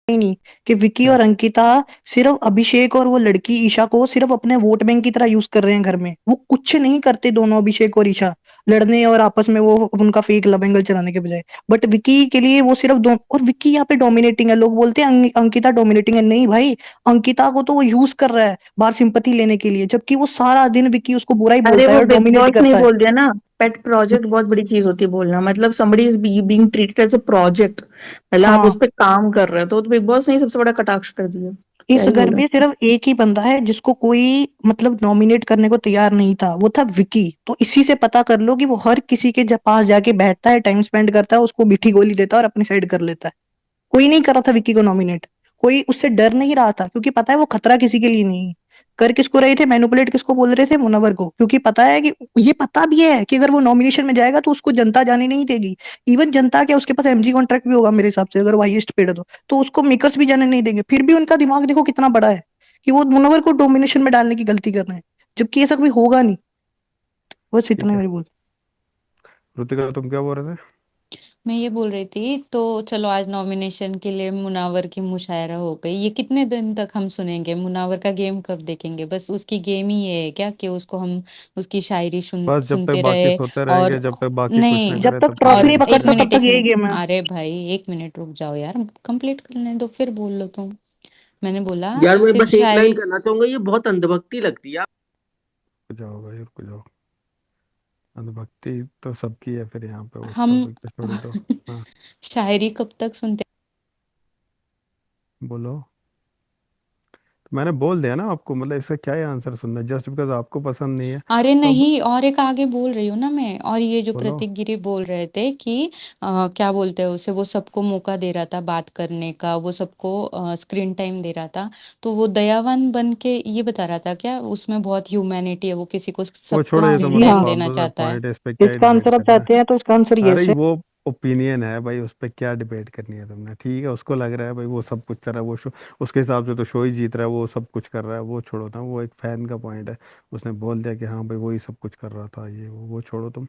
ही नहीं कि विकी क्या? और अंकिता सिर्फ अभिषेक और वो लड़की ईशा को सिर्फ अपने वोट बैंक की तरह यूज कर रहे हैं घर में। वो कुछ नहीं करते दोनों, अभिषेक और ईशा, लड़ने और आपस में वो उनका फेक लव एंगल चलाने के बजाय। बट विकी के लिए वो सिर्फ दो, और विकी यहाँ पे डोमिनेटिंग है। लोग बोलते हैं अंकिता डोमिनेटिंग है, नहीं भाई। अंकिता को तो वो यूज कर रहा है बाहर सिंपैथी लेने के लिए, जबकि वो सारा दिन विकी उसको बुरा ही अरे बोलता है वो और बिग डोमिनेट बॉस ने ही करता है। बोल दिया ना, पेट प्रोजेक्ट बहुत बड़ी चीज होती है बोलना, मतलब somebody is being treated as a project, मतलब आप उस हाँ, पे काम कर रहे हो, तो बिग बॉस ने ही सबसे बड़ा कटाक्ष कर दिया। क्या इस ही घर बोला। में सिर्फ एक ही बंदा है जिसको कोई मतलब नॉमिनेट करने को तैयार नहीं था, वो था विकी। तो इसी से पता कर लो कि वो हर किसी के पास जाके बैठता है, टाइम स्पेंड करता है, उसको मीठी गोली देता है और अपनी साइड कर लेता है। कोई नहीं कर रहा था विक्की को नॉमिनेट। कोई उससे डर नहीं रहा था, क्योंकि पता है वो खतरा किसी के लिए नहीं है। कर किसको रहे थे, मैनिपुलेट किसको बोल रहे थे, मुनव्वर को, क्योंकि पता है कि ये पता भी है कि अगर वो नॉमिनेशन में जाएगा तो उसको जनता जाने नहीं देगी। इवन जनता क्या, उसके पास एमजी कॉन्ट्रैक्ट भी होगा मेरे हिसाब से, अगर वो हाईएस्ट पेड है तो उसको मेकर्स भी जाने नहीं देंगे। फिर भी उनका दिमाग देखो कितना बड़ा है कि वो मुनव्वर को डोमिनेशन में डालने की गलती कर रहे हैं, जबकि ऐसा कभी होगा नहीं। बस इतना ठीक ही है। मेरी बोल। ऋतिका, तुम क्या बोल रहे थे? मैं ये बोल रही थी, तो चलो आज नॉमिनेशन के लिए मुनावर की मुशायरा हो गई। ये कितने दिन तक हम सुनेंगे? मुनावर का गेम कब देखेंगे? बस उसकी गेम ही ये है क्या कि उसको हम उसकी शायरी बस जब तक सुनते बाकी रहे? सोते और रहेंगे, जब तक बाकी कुछ नहीं नहीं, करे जब तक तब तक ट्रॉफी और नहीं यही एक पकड़ता चलेगा। मिनट तब एक तक यही मिनट, गेम है। अरे भाई एक मिनट रुक जाओ यार, कंप्लीट करने दो फिर बोल लो तुम। मैंने बोला यार मैं सिर्फ बस एक लाइन शायरी। कहना चाहूंगा, ये बहुत अंधभक्ति लगती है। रुक जाओ भाई, रुक जाओ। अंधभक्ति तो सबकी है, फिर यहाँ पे हम उसका कोई तो छोड़ दो। हाँ, शायरी कब तक सुनते? बोलो। तो मैंने बोल दिया ना आपको, मतलब इसका क्या है आंसर सुनना, जस्ट बिकॉज आपको पसंद नहीं है अरे तो अब नहीं, और एक आगे बोल रही हूँ ना मैं। और ये जो बोलो। प्रतीक गिरी बोल रहे थे कि क्या बोलते हैं उसे, वो सबको मौका दे रहा था बात करने का, वो सबको स्क्रीन टाइम दे रहा था। तो वो दयावान बन के ये बता रहा था क्या, उसमें बहुत ह्यूमैनिटी है, वो किसी को वो सबको छोड़ो, ये तो स्क्रीन जी मतलब टाइम हाँ, देना फालतू सा चाहता है। पॉइंट है, इस पे क्या ही इसका डिबेट आंसर आप करना है। चाहते हैं तो इसका आंसर अरे यस है। वो ओपिनियन है भाई, उस पे क्या डिबेट करनी है तुमने? ठीक है, उसको लग रहा है भाई वो सब कुछ कर रहा है, वो शो उसके हिसाब से तो शो ही जीत रहा है, वो सब कुछ कर रहा है, वो छोड़ो ना, वो एक फैन का पॉइंट है। उसने बोल दिया कि हाँ भाई वो ही सब कुछ कर रहा था, ये वो छोड़ो तुम।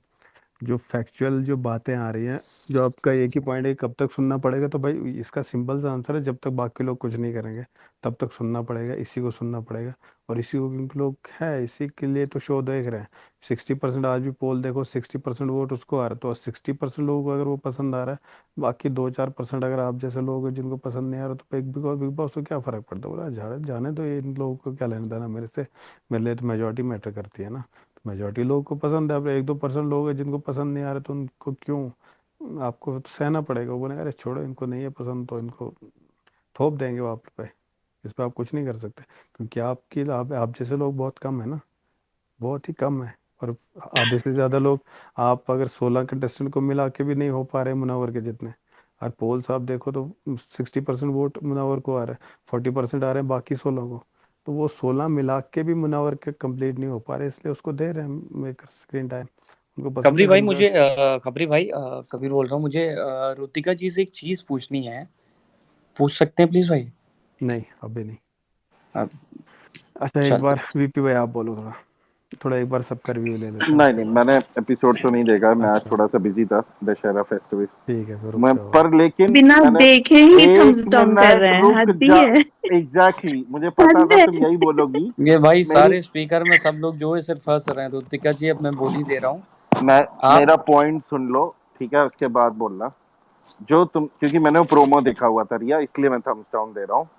जो फैक्चुअल जो बातें आ रही हैं, जो आपका एक ही पॉइंट है कि कब तक सुनना पड़ेगा, तो भाई इसका सिंपल सा आंसर है, जब तक बाकी लोग कुछ नहीं करेंगे तब तक सुनना पड़ेगा, इसी को सुनना पड़ेगा। और इसी को क्योंकि लोग है, इसी के लिए तो शो देख रहे हैं। 60% आज भी पोल देखो, 60% वोट उसको आ रहा है, तो 60% लोगों को अगर वो पसंद आ रहा है, बाकी 2-4% अगर आप जैसे लोग हैं जिनको पसंद नहीं आ रहा, तो बिग बॉस को क्या फर्क पड़ता है? बोला जाने तो इन लोगों को क्या लेना देना मेरे से। मेरे लिए तो मेजोरिटी मैटर करती है ना। मेजोरिटी लोगों को पसंद है, अब 1-2% लोग हैं जिनको पसंद नहीं आ रहे, तो उनको क्यों आपको सहना पड़ेगा? वो बोलेंगे अरे छोड़ो, इनको नहीं है पसंद तो इनको थोप देंगे वो आप पे। इस पे आप कुछ नहीं कर सकते, क्योंकि आप जैसे लोग बहुत कम है ना, बहुत ही कम है। और आधे से ज़्यादा लोग, आप अगर 16 कंटेस्टेंट को मिला के भी नहीं हो पा रहे मुनावर के जितने, और पोल्स आप देखो तो 60% वोट मुनावर को आ रहा है, 40% आ रहे हैं बाकी 16 को। तो वो 16 मिला के भी मुनावर के कंप्लीट नहीं हो पा रहे, इसलिए उसको दे रहे हैं मेकर स्क्रीन टाइम। उनको पसंद खबरी है भाई दिन भर। मुझे खबरी भाई कबीर बोल रहा हूँ। मुझे रुतिका जी से एक चीज पूछनी है, पूछ सकते हैं प्लीज भाई? नहीं, अभी नहीं। हाँ, अच्छा, एक चलो। बार वीपी भाई आप बोलो, थोड़ा थोड़ा एक बार सबका रिव्यू ले लेते हैं नहीं उसके नहीं, बाद। मैंने एपिसोड तो नहीं देखा, मैं आज अच्छा, थोड़ा सा बिजी था, दशहरा फेस्टिवल ठीक है, फिर रुक मैं, जाओ भाई। पर लेकिन बिना मैंने, देखे ही एक थम्स डाउन कर मिनट रहे हैं, रुक हद ही जा। है। एग्जैक्टली मुझे पता हद था है। तुम यही बोलोगी। ये भाई मेरी, सारे स्पीकर में सब लोग जो है सिर्फ हंस रहे हैं। रुतिका जी अब मैं बोल ही दे रहा हूँ। मैं, आप मेरा पॉइंट सुन लो, ठीक है, उसके बाद बोलना। जो तुम, क्योंकि मैंने वो प्रोमो देखा हुआ था रिया, इसलिए मैं थम्स डाउन दे रहा हूँ।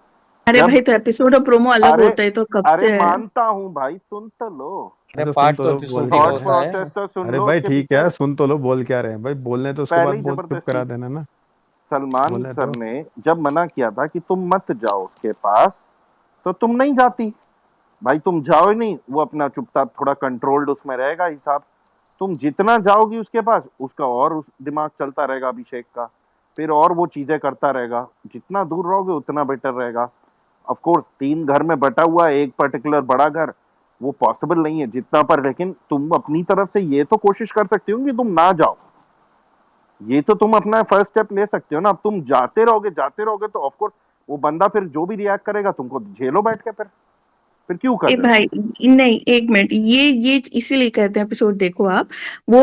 अरे भाई, जब, तो एपिसोड और प्रोमो अलग अरे होता है, तो कब अरे से है? मानता हूँ भाई, सुन तो लो। अरे अच्छा सुन पार्ट तो तो लो, बोल एपिसोड ही क्या का थॉट रहे हैं। होता है। प्रोसेस तो सुन अरे लो भाई उसके ठीक पीछे। है, सुन तो लो बोल क्या रहे हैं भाई, बोलने तो उसके बाद पहली बोल चुप करा जबरदस्ती, देना ना। सलमान बोलने सर तो। ने जब मना किया था कि तुम मत जाओ उसके पास, तो तुम नहीं जाती। भाई तुम जाओ ही नहीं, वो अपना चुपचाप थोड़ा कंट्रोल्ड उसमें रहेगा हिसाब। तुम जितना जाओगी उसके पास, उसका और उस दिमाग चलता रहेगा अभिषेक का, फिर और वो चीजें करता रहेगा। जितना दूर रहोगे उतना बेटर रहेगा। ऑफ कोर्स 3 घर में बटा हुआ है, एक पर्टिकुलर बड़ा घर, वो पॉसिबल नहीं है जितना, पर लेकिन तुम अपनी तरफ से ये तो कोशिश कर सकती हो कि तुम ना जाओ। ये तो तुम अपना फर्स्ट स्टेप ले सकते हो ना। अब तुम जाते रहोगे तो ऑफ कोर्स वो बंदा फिर जो भी रिएक्ट करेगा तुमको झेलो बैठ के फिर। फिर क्यों कर ए रहे हो? भाई नहीं, एक मिनट, ये इसीलिए कहते हैं एपिसोड देखो आप। वो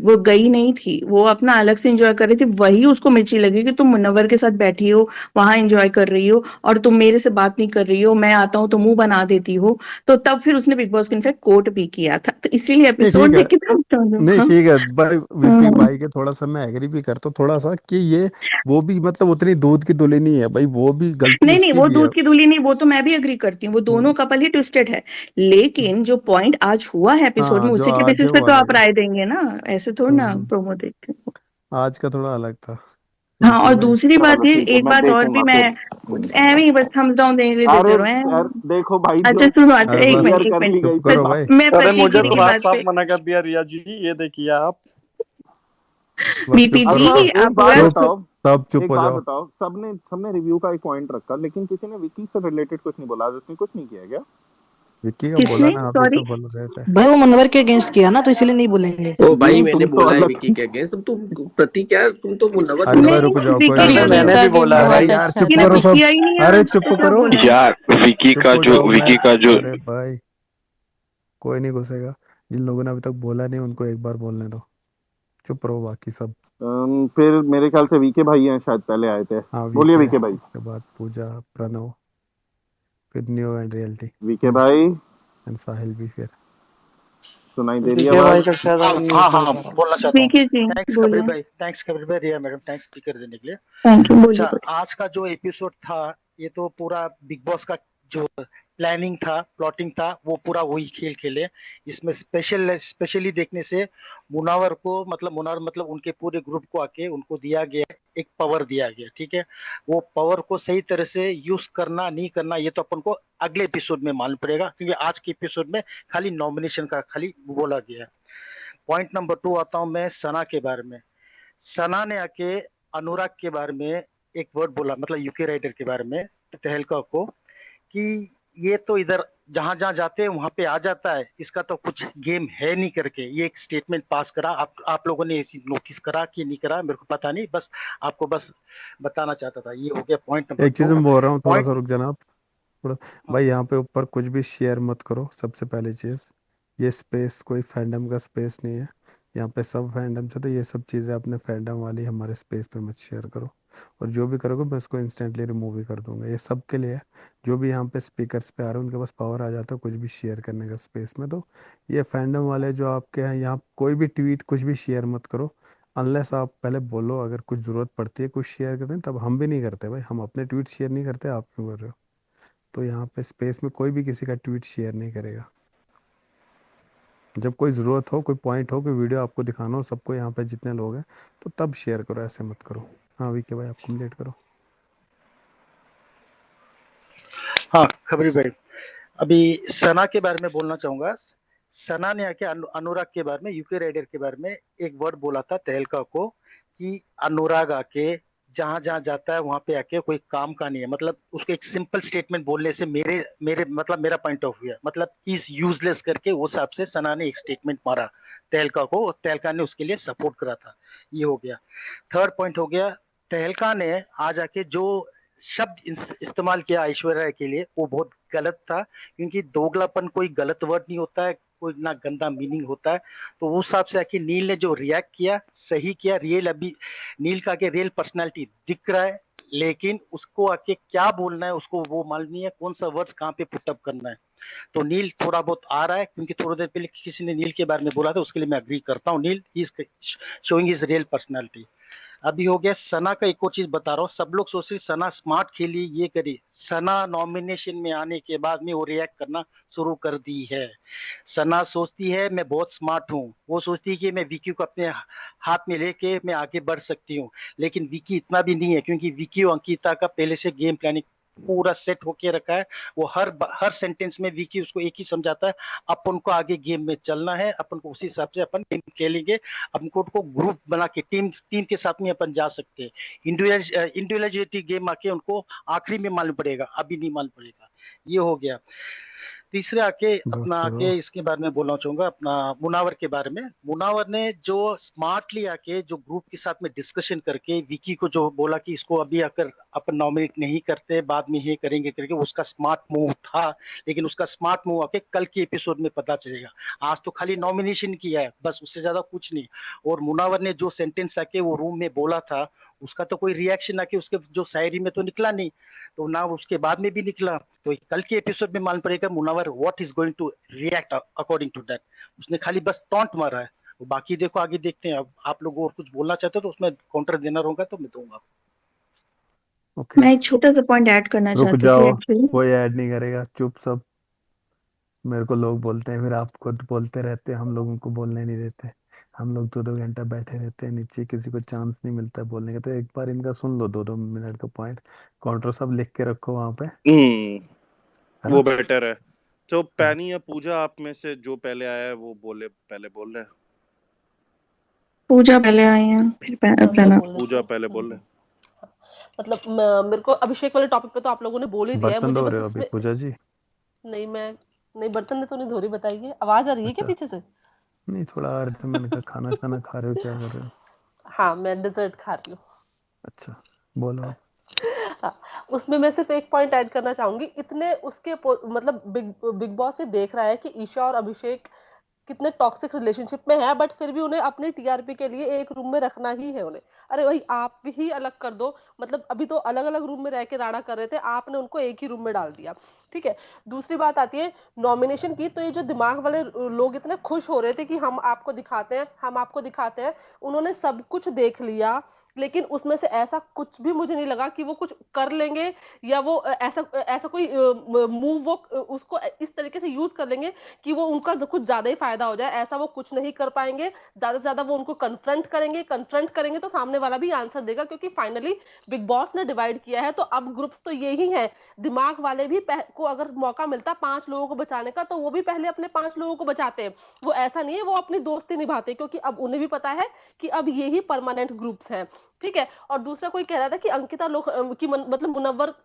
वो गई नहीं थी, वो अपना अलग से एंजॉय कर रही थी, वही उसको मिर्ची लगी कि तुम मुनव्वर के साथ बैठी हो, वहां एंजॉय कर रही हो और तुम मेरे से बात नहीं कर रही हो, मैं आता हूँ तो मुंह बना देती हो। तो तब फिर उसने बिग बॉस को इनफैक्ट कोर्ट भी किया था, तो इसीलिए नहीं एपिसोड ठीक है, देख के तुम समझो। नहीं हाँ। ठीक है भाई, विकी हम्म। भाई के थोड़ा सा मैं एग्री भी करता हूँ थोड़ा सा कि ये वो भी मतलब उतनी दूध की धुली नहीं है भाई, वो भी गलती नहीं नहीं, उसकी वो भी है। दूध की धुली नहीं, वो तो मैं भी अग्री करती हूँ, वो दोनों हम्म, कपल ही ट्विस्टेड है। लेकिन जो पॉइंट आज हुआ है एपिसोड हाँ में, जो उसी के आज है बेसिस पे वो तो आप अलग है। राय देंगे ना, ऐसे थोड़ी ना हम्म, प्रोमो देख के। आज का थोड़ा अलग था। हाँ, और बिल्कुल भाई। दूसरी बात चलो ये, ठीक है, एक मैं बात और भी, देखूंगा मैं फिर। ऐਵੇਂ ही बस थम्स डाउन देते अरे रहो यार हैं। देखो भाई, अच्छा जो सुनो, अच्छा अरे एक बस मिनट, क्लियर एक कर ली मिनट। चुप गई थी करो मैं भाई, बात। मैं अरे मुझे प्रतिगिरी तो की बस साफ बात साफ पे, मना कर दिया रिया जी, ये देखिए आप। बस चुप बीपी करो जी सब। अच्छा, एक आप बात पूरा चुप, बताओ, सब चुप एक हो बात जाओ। बताओ, सबने सबने रिव्यू का एक पॉइंट रखा, लेकिन किसी ने विकी से रिलेटेड कुछ नहीं बोला, उसने कुछ नहीं किया क्या? विक्की का बोला किसने, ना, अभी सॉरी। तो बोल रहे थे। भाई वो मनवर के अगेंस्ट किया ना, तो इसीलिए नहीं बोलेंगे। ओ भाई, नहीं मैंने तुम तो बोला है अलग। विकी के अगेंस्ट, तुम प्रतीक यार, तुम तो मुन्नवर अरे को भाई नहीं रुक जाओ, कोई विकी बात का अरे नहीं। भी, मैंने भी विकी का बोला गेम है। अरे बहुत यार अच्छा चुप विकी ने था। करो पिक सब। किया ही नहीं अरे आज, चुप तो क्या करो, बोला। यार विकी चुप का हो जो जाओ मैं। विकी का जो अरे भाई कोई नहीं घुसेगा, जिन लोगों ने अभी तक बोला नहीं उनको एक बार बोलने दो। चुप रहो बाकी सब। फिर मेरे ख्याल से वीके भाई हैं शायद, पहले आए थे। हाँ बोलिए वीके है, वीके भाई। उसके बाद पूजा, प्रणव, फिर न्यू एंड रियलिटी, वीके भाई, एंड साहिल भी फिर। सुनाई दे रही है विके भाई आवाज? का शायद हाँ अनम्यूट हाँ नहीं हाँ, था। बोलना चाहता हूँ। विकी जी थैंक्स कबीर बोलिए। भाई, थैंक्स कबीर भाई, रिया मैडम, थैंक्स स्पीकर देने के लिए। थैंक यू, बोलिए अच्छा, बोलिए। आज का जो एपिसोड था, ये तो पूरा बिग बॉस का जो प्लानिंग था, प्लॉटिंग था, वो पूरा वही खेल खेले। इसमें स्पेशली देखने से मुनावर मतलब उनके पूरे ग्रुप को आके उनको दिया गया, एक पावर दिया गया, ठीक है। वो पावर को सही तरह से यूज करना नहीं करना, ये तो अपन को अगले एपिसोड में मालूम पड़ेगा, क्योंकि आज के एपिसोड में खाली नॉमिनेशन का खाली बोला गया है। पॉइंट नंबर 2 आता हूं मैं सना के बारे में। सना ने आके अनुराग के बारे में एक वर्ड बोला, मतलब यूके राइडर के बारे में, तहलका को, कि ये तो इधर जहां जहां जाते हैं वहां पे आ जाता है, इसका तो कुछ गेम है नहीं करके ये एक स्टेटमेंट पास करा। आप लोगों ने नोटिस करा कि नहीं करा, मेरे को पता नहीं, बस आपको बस बताना चाहता था। ये हो गया पॉइंट नंबर एक चीज 2। मैं बोल रहा हूँ, थोड़ा पॉइंट, सा रुक जाना आप थोड़ा। भाई यहाँ पे ऊपर कुछ भी शेयर मत करो, सबसे पहली चीज। ये स्पेस कोई फैंडम का स्पेस नहीं है, यहाँ पे सब फैंडम से, तो ये सब चीज़ें अपने फैंडम वाली हमारे स्पेस पे मत शेयर करो। और जो भी करोगे मैं उसको इंस्टेंटली रिमूव ही कर दूंगा, ये सब के लिए है। जो भी यहाँ पे स्पीकर्स पे आ रहे हैं उनके पास पावर आ जाता है कुछ भी शेयर करने का स्पेस में, तो ये फैंडम वाले जो आपके हैं, यहाँ कोई भी ट्वीट कुछ भी शेयर मत करो। अनलेस आप पहले बोलो, अगर कुछ ज़रूरत पड़ती है कुछ शेयर करते हैं, तब हम भी नहीं करते भाई, हम अपने ट्वीट शेयर नहीं करते, आप क्यों कर रहे हो? तो यहाँ पे स्पेस में कोई भी किसी का ट्वीट शेयर नहीं करेगा। जब कोई ज़रूरत हो, कोई पॉइंट हो, कोई वीडियो आपको दिखाना हो सबको, यहाँ पे जितने लोग हैं, तो तब शेयर करो, ऐसे मत करो। हाँ विके भाई आप कंप्लीट करो। हाँ खबरी भाई, अभी सना के बारे में बोलना चाहूंगा। सना ने आके अनुराग के बारे में, यूके राइडर के बारे में एक वर्ड बोला था तहलका को, कि अनुराग आके जहां जहां जाता है वहां पे आके कोई काम का नहीं है। मतलब उसको एक सिंपल स्टेटमेंट बोलने से मेरे मेरे मतलब मेरा पॉइंट ऑफ व्यू है, मतलब इज यूजलेस करके उस हिसाब से सना ने एक स्टेटमेंट मारा तहलका को, और तहलका ने उसके लिए सपोर्ट करा था। ये हो गया। थर्ड पॉइंट हो गया, तहलका ने आज आके जो शब्द इस्तेमाल किया ऐश्वर्या राय के लिए, वो बहुत गलत था, क्योंकि दोगलापन कोई गलत वर्ड नहीं होता है, कोई ना गंदा मीनिंग होता है। तो उस हिसाब से आके नील ने जो रिएक्ट किया सही किया। रियल अभी नील का के रियल पर्सनालिटी दिख रहा है, लेकिन उसको आके क्या बोलना है उसको वो मालूम नहीं है, कौन सा वर्ड कहाँ पे पुटअप करना है। तो नील थोड़ा बहुत आ रहा है, क्योंकि थोड़ी देर पहले किसी ने नील के बारे में बोला था, उसके लिए मैं अग्री करता हूँ। Neil is showing his real personality. अभी हो गया सना का। एक और चीज बता रहा हूँ, सब लोग सोच रहे सना स्मार्ट खेली, ये करी। सना नॉमिनेशन में आने के बाद में वो रिएक्ट करना शुरू कर दी है। सना सोचती है मैं बहुत स्मार्ट हूँ, वो सोचती है कि मैं विकी को अपने हाथ में लेके मैं आगे बढ़ सकती हूँ। लेकिन विकी इतना भी नहीं है, क्योंकि विकी और अंकिता का पहले से गेम प्लानिंग पूरा सेट होके रखा है। वो हर सेंटेंस में विकी उसको एक ही समझाता है, अपन को आगे गेम में चलना है, अपन को उसी हिसाब से अपन गेम खेलेंगे, अपन को ग्रुप बना के टीम टीम के साथ में अपन जा सकते हैं। इंडिविजुअलिटी गेम आके उनको आखिरी में मालूम पड़ेगा, अभी नहीं मालूम पड़ेगा। ये हो गया। तीसरे आके बस अपना करो। आके इसके बारे में बोलना चाहूंगा, अपना मुनावर के बारे में। मुनावर ने जो स्मार्टली आके जो ग्रुप के साथ में डिस्कशन करके विकी को जो बोला कि इसको अभी आकर अपन नॉमिनेट नहीं करते, बाद में ही करेंगे करके, उसका स्मार्ट मूव था। लेकिन उसका स्मार्ट मूव आके कल के एपिसोड में पता चलेगा। आज तो खाली नॉमिनेशन किया है बस, उससे ज्यादा कुछ नहीं। और मुनावर ने जो सेंटेंस आके वो रूम में बोला था, उसका तो कोई रिएक्शन आके उसके जो शायरी में तो निकला नहीं, तो ना उसके बाद में भी निकला। तो कल के एपिसोड में मालूम पड़ेगा Munawar what is going to react according to that. उसने खाली बस टॉन्ट मारा है। बाकी देखो आगे देखते हैं। अब आप लोग और कुछ बोलना चाहते हो तो उसमें काउंटर देना होगा तो मैं दूंगा। ओके, मैं एक छोटा सा पॉइंट ऐड करना रुक चाहती थी जाओ, एक्चुअली। कोई ऐड नहीं करेगा, चुप सब। मेरे को लोग बोलते हैं फिर आप खुद बोलते रहते हैं, हम लोगों को बोलने नहीं देते। हम लोग 2-2 घंटा बैठे रहते हैं नीचे, किसी को चांस नहीं मिलता है बोलने का। तो एक बार इनका सुन लो 2-2 मिनट का पॉइंट। काउंटर सब लिख के रखो वहां पे, है वो ना? बेटर है। तो पैनी या पूजा, आप में से जो पहले आया है वो बोले, पहले बोल रहे हैं। पूजा पहले आई है, फिर मैं प्रणव। बोल देती पूजा हूँ। पहले बोल रहे हैं। मतलब मेरे को अभिषेक वाले टॉपिक पे तो आप लोगों ने बोल ही दिया है, बर्तन मुझे धो बस रहे हो अभी इसमें पूजा जी? नहीं, मैं नहीं, बर्तन ने तो नहीं धोरी, बताइए। आवाज आ रही है क्या अच्छा, पीछे से? नहीं थोड़ा आ रहे थे, मैंने कहा खाना खाना खा रहे हो, क्या कर रहे हो? हाँ, मैं डेजर्ट खा रही हूँ। अच्छा, बोलो आप। हाँ, उसमें मैं सिर्फ एक पॉइंट ऐड करना चाहूंगी। इतने उसके मतलब बिग बॉस ये देख रहा है कि ईशा और अभिषेक कितने टॉक्सिक रिलेशनशिप में है, बट फिर भी उन्हें अपनी टीआरपी के लिए एक रूम में रखना ही है उन्हें। अरे भाई, आप ही अलग कर दो। मतलब अभी तो अलग अलग रूम में रह के राड़ा कर रहे थे, आपने उनको एक ही रूम में डाल दिया। ठीक है। दूसरी बात आती है नॉमिनेशन की। तो ये जो दिमाग वाले लोग इतने खुश हो रहे थे कि हम आपको दिखाते हैं, हम आपको दिखाते हैं, उन्होंने सब कुछ देख लिया, लेकिन उसमें से ऐसा कुछ भी मुझे नहीं लगा कि वो कुछ कर लेंगे, या वो ऐसा ऐसा कोई मूव वो उसको इस तरीके से यूज कर लेंगे कि वो उनका कुछ ज्यादा ही फायदा हो जाए। ऐसा वो कुछ नहीं कर पाएंगे। ज्यादा से ज्यादा वो उनको कन्फ्रंट करेंगे तो सामने वाला भी आंसर देगा, क्योंकि फाइनली बिग बॉस ने डिवाइड किया है। तो अब ग्रुप्स तो ये ही है। दिमाग वाले भी को अगर मौका मिलता 5 लोगों को बचाने का, तो वो भी पहले अपने 5 लोगों को बचाते हैं। वो ऐसा नहीं है वो अपनी दोस्ती निभाते, क्योंकि अब उन्हें भी पता है कि अब ये ही परमानेंट ग्रुप्स हैं। ठीक है। और दूसरा कोई कह रहा था कि अंकिता लोग मतलब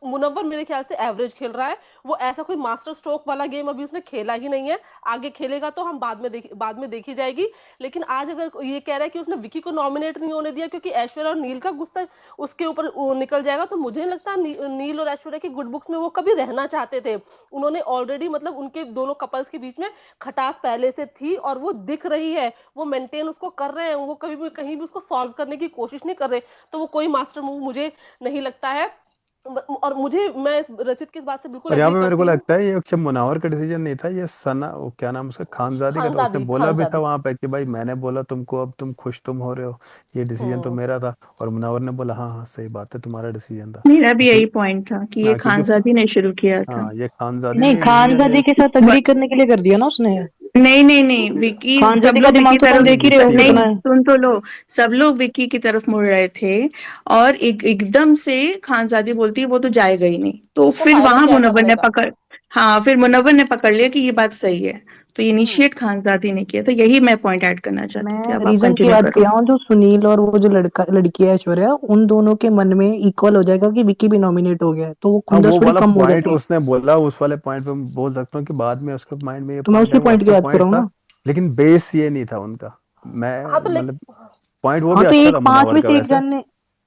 मुनव्वर मेरे ख्याल से एवरेज खेल रहा है। वो ऐसा कोई मास्टर स्ट्रोक वाला गेम अभी उसने खेला ही नहीं है। आगे खेलेगा तो हम बाद में देखी जाएगी। लेकिन आज अगर ये कह रहा है कि उसने विकी को नॉमिनेट नहीं होने दिया क्योंकि ऐश्वर्या और नील का गुस्सा उसके ऊपर निकल जाएगा, तो मुझे नहीं लगता नील और ऐश्वर्या की गुड बुक्स में वो कभी रहना चाहते थे। उन्होंने ऑलरेडी मतलब उनके दोनों कपल्स के बीच में खटास पहले से थी और वो दिख रही है। वो मेंटेन उसको कर रहे हैं, वो कभी भी कहीं भी उसको सॉल्व करने की कोशिश नहीं कर रहे। तो वो कोई मास्टर मूव मुझे नहीं लगता है। और मैं रचित की इस बात से बिल्कुल और यहाँ एग्री पे मेरे को करती हूँ। लगता है ये अक्षय मुनावर का डिसीजन नहीं था, ये सना, वो क्या नाम उसका, खानजादी का था। उसने बोला भी था खानजादी। वहां पे कि भाई मैंने बोला तुमको, अब तुम खुश तुम हो रहे हो, ये डिसीजन तो मेरा था। और मुनावर ने बोला हाँ हाँ सही बात है, तुम्हारा डिसीजन था। मेरा भी क्यों? यही पॉइंट था कि ये हाँ, क्योंकि खानजादी ने शुरू किया था। हाँ, ये खानजादी नहीं, ने डिसीजन खानजादी लिया। के साथ अग्री करने के लिए कर दिया ना उसने। नहीं नहीं नहीं, विकी, सब खानजादी का लोग विकी दिमाग तो तुम तरफ, देख ही रहे हो विक्की नहीं कितना का है। सुन तो लो, सब लोग विकी की तरफ मुड़ रहे थे। और एकदम से खानजादी बोलती है वो तो जाएगा ही नहीं, तो उसका फिर फायदा वहां क्या है मुनव्वर करने ने का? पकड़, हाँ फिर मुनव्वर ने पकड़ लिया कि ये बात सही है। तो ये इनिशिएट खानजादी ने किया था। यही मैं पॉइंट ऐड करना चाहती थी। मैं अब आप रीजन की कंटिन्यू बात करो। किया हूँ, जो सुनील और वो जो लड़की है ऐश्वर्या, उन दोनों के मन में इक्वल हो जाएगा कि विक्की भी नॉमिनेट हो गया है, तो वो हाँ, खुंदस वो थोड़ी वाला कम हो पॉइंट जाती है। उसने बोला, उस वाले पॉइंट पे मैं बोल सकता हूँ कि बाद में उसके माइंड में ये तो मैं पॉइंट है, उसी वो पॉइंट की अच्छा बात कर पॉइंट रहा हूँ था। ना। लेकिन बेस ये नहीं था उनका। हाँ मैं तो मतलब पॉइंट वो हाँ भी तो अच्छा एक था पांच मुनावर में का से एक वैसे। जन ने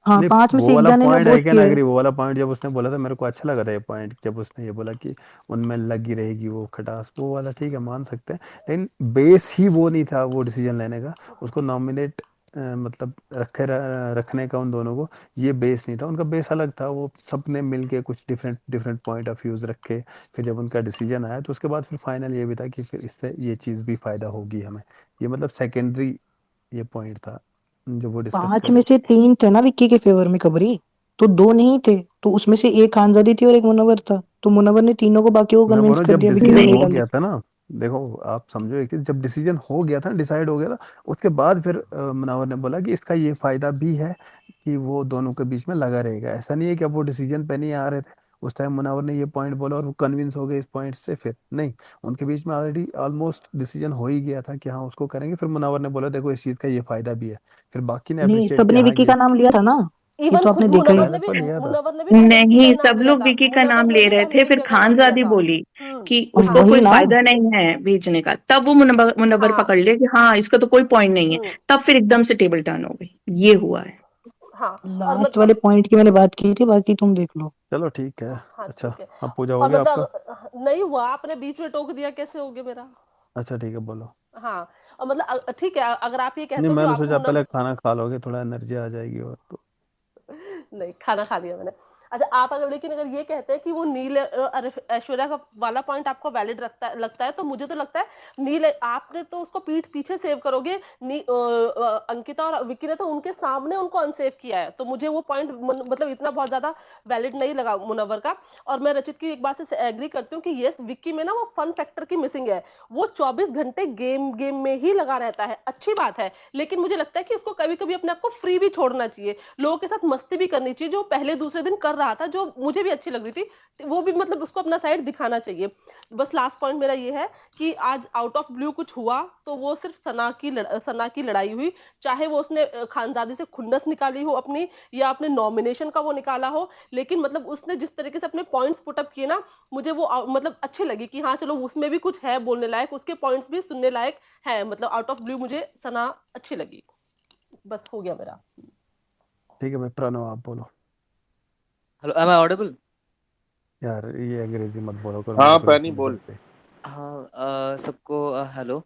हाँ नहीं, 5 में वो से एक वाला जने ने पॉइंट आई वोट कैन किया है। एग्री, वो वाला पॉइंट जब उसने बोला था मेरे को अच्छा लगा था ये पॉइंट, जब उसने ये बोला कि उनमें लगी रहेगी वो खटास, वो वाला ठीक है, मान सकते हैं। लेकिन बेस ही वो नहीं था वो डिसीजन लेने का, उसको नॉमिनेट मतलब रखने का उन दोनों को, ये बेस नहीं था उनका। बेस अलग था, वो सबने मिलके कुछ different different point of views रखे। फिर जब उनका डिसीजन आया तो उसके बाद फिर फाइनल ये भी था कि फिर इससे ये चीज़ भी फायदा होगी हमें। ये मतलब सेकेंडरी ये पॉइंट था जो वो डिस्कस 5 कर में रहे थे। से 3 थे ना विक्की के फेवर में खबरी, तो 2 नहीं थे। तो उसमें से एक खानजादी थी और एक मुनव्वर था, तो मुनव्वर ने तीनों को बाकियों को मैं बोल कन्विंस रहा हूँ कर जब दिया विक्की डिसीजन को नहीं हो डाले। गया था ना, देखो आप समझो एक चीज, जब डिसीजन हो गया था, डिसाइड हो गया था, उसके बाद फिर मुनावर ने बोला कि इसका ये फायदा भी है कि वो दोनों के बीच में लगा रहेगा। ऐसा नहीं है कि अब वो डिसीजन पे नहीं आ रहे थे। उस टाइम मुनावर ने ये पॉइंट बोला और वो कन्विंस हो गए इस पॉइंट से, फिर नहीं, उनके बीच में ऑलरेडी ऑलमोस्ट डिसीजन हो ही गया था कि हाँ उसको करेंगे। फिर मुनावर ने बोला देखो इस चीज का ये फायदा भी है, फिर बाकी ने नहीं, अप्रिशिएट सबने किया हाँ विक्की कि का नाम लिया था ना, ये इवन तो खुद आपने देखा ही। पहले तो लिया था। मुनव्वर ने भी पहले विकी का नहीं, ही नाम सब लिया लोग था। विकी का मुनव्वर नाम ने ले भी रहे पहले थे, फिर विकी का नाम लिया खानजादी था। बोली। कि उसको वही कोई ना। फायदा नहीं है भेजने का, तब वो मुनव्वर हाँ पकड़ ले कि हाँ इसका तो कोई पॉइंट नहीं है, हम्म, तब फिर एकदम से टेबल टर्न हो गई। ये हुआ है। हाँ और लास्ट वाले पॉइंट की मैंने बात की थी, बाकी तुम देख लो। चलो ठीक है। हाँ अच्छा, ठीक है। अब पूजा हो और गया मतलब आपका? नहीं हुआ, आपने बीच में टोक दिया, कैसे हो गया मेरा? अच्छा ठीक है, बोलो। हाँ और मतलब ठीक है, अगर आप ये नहीं, कहते हो कि मैंने आपको सोचा पहले खाना खा लोगे, थोड़ा एनर्जी आ जाएगी और तो। नहीं, खाना खा लिया मैंने। अच्छा, आप अगर लेकिन अगर ये कहते हैं कि वो नील ऐश्वर्या का वाला पॉइंट आपको वैलिड लगता है, तो मुझे तो लगता है नील, आपने तो उसको पीछे सेव करोगे। अंकिता और विक्की ने तो उनके सामने उनको अनसेव किया है, तो मुझे वो पॉइंट मतलब इतना बहुत ज्यादा वैलिड नहीं लगा मुनव्वर का। और मैं रचित की एक बात से एग्री करती हूँ कि यस, विक्की में ना वो फन फैक्टर की मिसिंग है। वो 24 घंटे गेम में ही लगा रहता है, अच्छी बात है, लेकिन मुझे लगता है कि उसको कभी कभी अपने आप को फ्री भी छोड़ना चाहिए, लोगों के साथ मस्ती भी करनी चाहिए, जो पहले दूसरे दिन कर रहा था, जो मुझे भी अच्छी लग रही थी, वो भी मतलब उसको अपना साइड दिखाना चाहिए। बस लास्ट पॉइंट मेरा ये है कि आज आउट ऑफ ब्लू कुछ हुआ तो वो सिर्फ सना की लड़ाई हुई, चाहे वो उसने खानजादी से खुन्नस निकाली हो अपनी, या अपने नॉमिनेशन का वो निकाला हो, लेकिन मतलब उसने जिस तरीके से अपने पॉइंट्स पुटअप किए ना, मुझे वो मतलब अच्छी लगी कि हाँ चलो उसमें भी कुछ है बोलने लायक, उसके पॉइंट्स भी सुनने लायक है। मतलब आउट ऑफ ब्लू मुझे सना अच्छी लगी। बस हो गया मेरा। ठीक है भाई, प्रणव आप बोलो। Hello, am I audible? यार ये अंग्रेजी मत बोलो करो, हाँ मेरे को नहीं पैनी सुननी बोल। चलती। हाँ, सबको हेलो।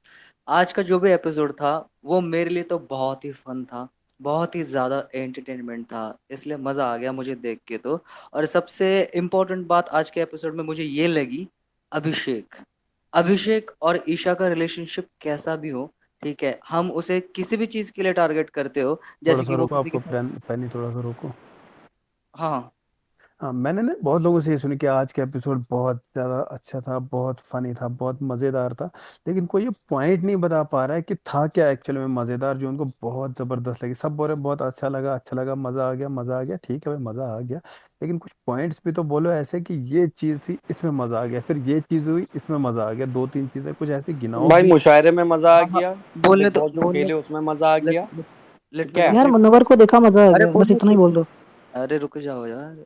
आज का जो भी एपिसोड था वो मेरे लिए तो बहुत ही फन था, बहुत ही ज़्यादा एंटरटेनमेंट था, इसलिए मज़ा आ गया मुझे देख के तो। और सबसे इम्पोर्टेंट बात आज के एपिसोड में मुझे ये लगी, अभिषेक अभिषेक और ईशा का रिलेशनशिप कैसा भी हो, ठीक है, हम उसे किसी भी चीज़ के लिए टारगेट करते हो, थोड़ा जैसे सा कि वो रुको, किसी के आपको साथ। पैनी थोड़ा सा रुको। हाँ। हाँ, मैंने ना बहुत लोगों से ये सुनी कि आज का एपिसोड बहुत ज़्यादा अच्छा था, बहुत फनी था, बहुत मज़ेदार था, लेकिन कोई ये पॉइंट नहीं बता पा रहा है कि था क्या एक्चुअल में मज़ेदार जो उनको बहुत ज़बरदस्त लगी। सब बोल रहे बहुत अच्छा लगा, मज़ा आ गया, मज़ा आ गया। ठीक है भाई, मज़ा आ गया, लेकिन कुछ पॉइंट्स भी तो बोलो ऐसे कि ये चीज़ थी इसमें मज़ा आ गया, फिर ये चीज़ हुई इसमें मज़ा आ गया, दो तीन चीज़ें कुछ ऐसी गिनाओ भाई भी। मुशायरे में मजा आ हाँ हाँ, गया, बोलने बिग तो बॉस जो बोलने खेले उसमें मजा आ लेट गया। लेट ठीक मी है। यार कंप्लीट। मनोवर को देखा, मजा आ अरे गया, बस बोलने इतना ही बोल दो। अरे रुक जाओ यार।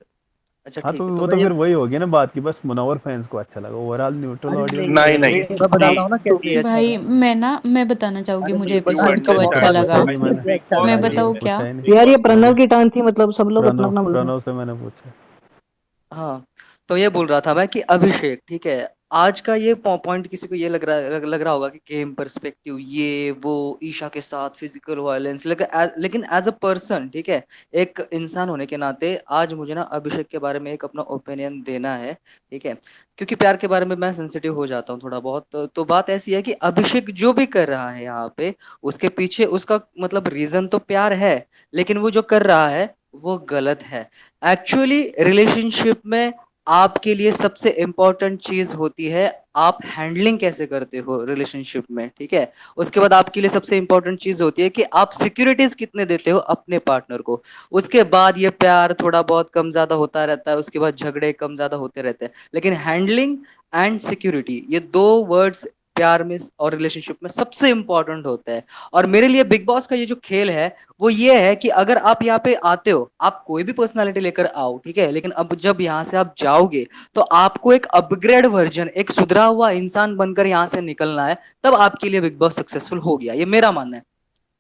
अच्छा हाँ, तो ठीक है, तो वो मैं तो ये। फिर वही होगी ना बात की, बस मुनव्वर फैंस को अच्छा लगा, ओवरऑल न्यूट्रल अरे ऑडियंस नहीं को नहीं ये नहीं, नहीं, मैं सी बताता हूँ ना टू कैसे बी अच्छा भाई लगा। मैं बताना चाहूंगी अरे मुझे बिल्कुल टू एपिसोड कब अच्छा अंडरस्टैंड पूछा लगा। ही भाई, नहीं मैंने, मुझे अच्छा मैं लगा किसी ये। से बताऊँ पूछा क्या? ही नहीं। बिग यार ये बॉस का प्रणव की टर्न थी, मतलब सब लोग अपना प्रणव अपना बोल रहे हैं। प्रणव से मैंने पूछा। हाँ, तो ये बोल रहा था मैं कि अभिषेक, ठीक है, आज का ये पॉइंट किसी को ये लग रहा होगा कि गेम पर्सपेक्टिव ये वो, ईशा के साथ फिजिकल वायलेंस, लेकिन एज अ पर्सन, ठीक है, एक इंसान होने के नाते आज मुझे ना अभिषेक के बारे में एक अपना ओपिनियन देना है, ठीक है, क्योंकि प्यार के बारे में मैं सेंसिटिव हो जाता हूँ थोड़ा बहुत। तो बात ऐसी है कि अभिषेक जो भी कर रहा है यहाँ पे, उसके पीछे उसका मतलब रीजन तो प्यार है, लेकिन वो जो कर रहा है वो गलत है। एक्चुअली रिलेशनशिप में आपके लिए सबसे इंपॉर्टेंट चीज होती है आप हैंडलिंग कैसे करते हो रिलेशनशिप में, ठीक है। उसके बाद आपके लिए सबसे इंपॉर्टेंट चीज होती है कि आप सिक्योरिटीज कितने देते हो अपने पार्टनर को। उसके बाद ये प्यार थोड़ा बहुत कम ज्यादा होता रहता है, उसके बाद झगड़े कम ज्यादा होते रहते हैं, लेकिन हैंडलिंग एंड सिक्योरिटी ये दो वर्ड्स प्यार में और रिलेशनशिप में सबसे इंपॉर्टेंट होता है। और मेरे लिए बिग बॉस का ये जो खेल है वो ये है कि अगर आप यहाँ पे आते हो, आप कोई भी पर्सनालिटी लेकर आओ, ठीक है, लेकिन अब जब यहाँ से आप जाओगे तो आपको एक अपग्रेड वर्जन, एक सुधरा हुआ इंसान बनकर यहाँ से निकलना है, तब आपके लिए बिग बॉस सक्सेसफुल हो गया, ये मेरा मानना है।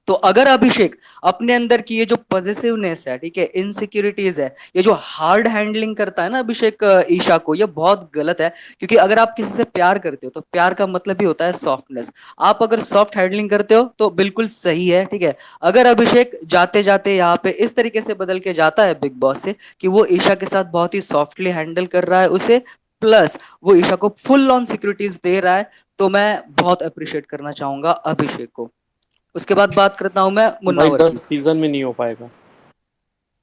तो अगर अभिषेक अपने अंदर की ये जो पॉजिटिवनेस है, ठीक है, इनसिक्योरिटीज है, ये जो हार्ड हैंडलिंग करता है ना अभिषेक ईशा को, ये बहुत गलत है। क्योंकि अगर आप किसी से प्यार करते हो तो प्यार का मतलब ही होता है सॉफ्टनेस। आप अगर सॉफ्ट हैंडलिंग करते हो तो बिल्कुल सही है, ठीक है। अगर अभिषेक जाते जाते यहाँ पे इस तरीके से बदल के जाता है बिग बॉस से कि वो ईशा के साथ बहुत ही सॉफ्टली हैंडल कर रहा है उसे, प्लस वो ईशा को फुल ऑन सिक्योरिटीज दे रहा है, तो मैं बहुत अप्रिशिएट करना चाहूंगा अभिषेक को। उसके बाद बात करता हूं मैं भाई मुन्नावर की। 10 सीजन में नहीं हो पाएगा।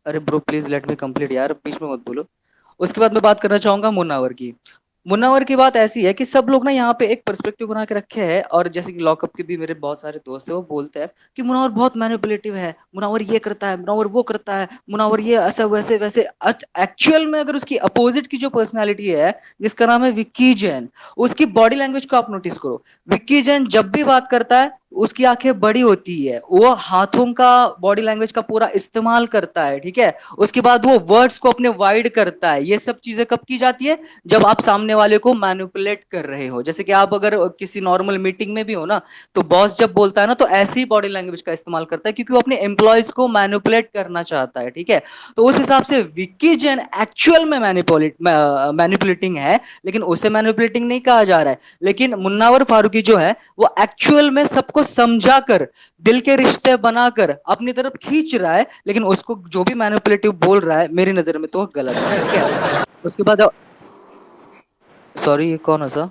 अरे bro please let me complete यार, बीच में मत बोलो। उसके बाद मैं बात करना चाहूंगा मुन्नावर की। मुन्नावर की बात ऐसी है कि सब लोग ना यहाँ पे एक पर्सपेक्टिव बना के रखे हैं, और जैसे कि लॉकअप के भी मेरे बहुत सारे दोस्त हैं, वो बोलते हैं कि मुन्नावर बहुत मैनिपुलेटिव है, मुन्नावर ये करता है, मुन्नावर वो करता है, मुन्नावर ये ऐसा वैसे वैसे। एक्चुअल में अगर उसकी अपोजिट की जो पर्सनैलिटी है जिसका नाम है विक्की जैन, उसकी बॉडी लैंग्वेज को आप नोटिस करो। विक्की जैन जब भी बात करता है उसकी आंखें बड़ी होती है, वो हाथों का बॉडी लैंग्वेज का पूरा इस्तेमाल करता है, ठीक है। उसके बाद वो वर्ड्स को अपने वाइड करता है। ये सब चीजें कब की जाती है? जब आप सामने वाले को मैनिपुलेट कर रहे हो। जैसे कि आप अगर किसी नॉर्मल मीटिंग में भी हो ना, तो बॉस जब बोलता है ना, तो ऐसी बॉडी लैंग्वेज का इस्तेमाल करता है, क्योंकि वो अपने एम्प्लॉयज को मैनिपुलेट करना चाहता है, ठीक है। तो उस हिसाब से विक्की जैन एक्चुअल में मैनिपुलेटिंग है, लेकिन उसे मैनिपुलेटिंग नहीं कहा जा रहा है। लेकिन मुन्नावर फारूकी जो है, वो एक्चुअल में सबको समझा कर, दिल के रिश्ते बनाकर अपनी तरफ खींच रहा है, लेकिन उसको जो भी मैनिपुलेटिव बोल रहा है, मेरी नजर में तो गलत है, ठीक है। उसके बाद सॉरी, ये कौन है सर?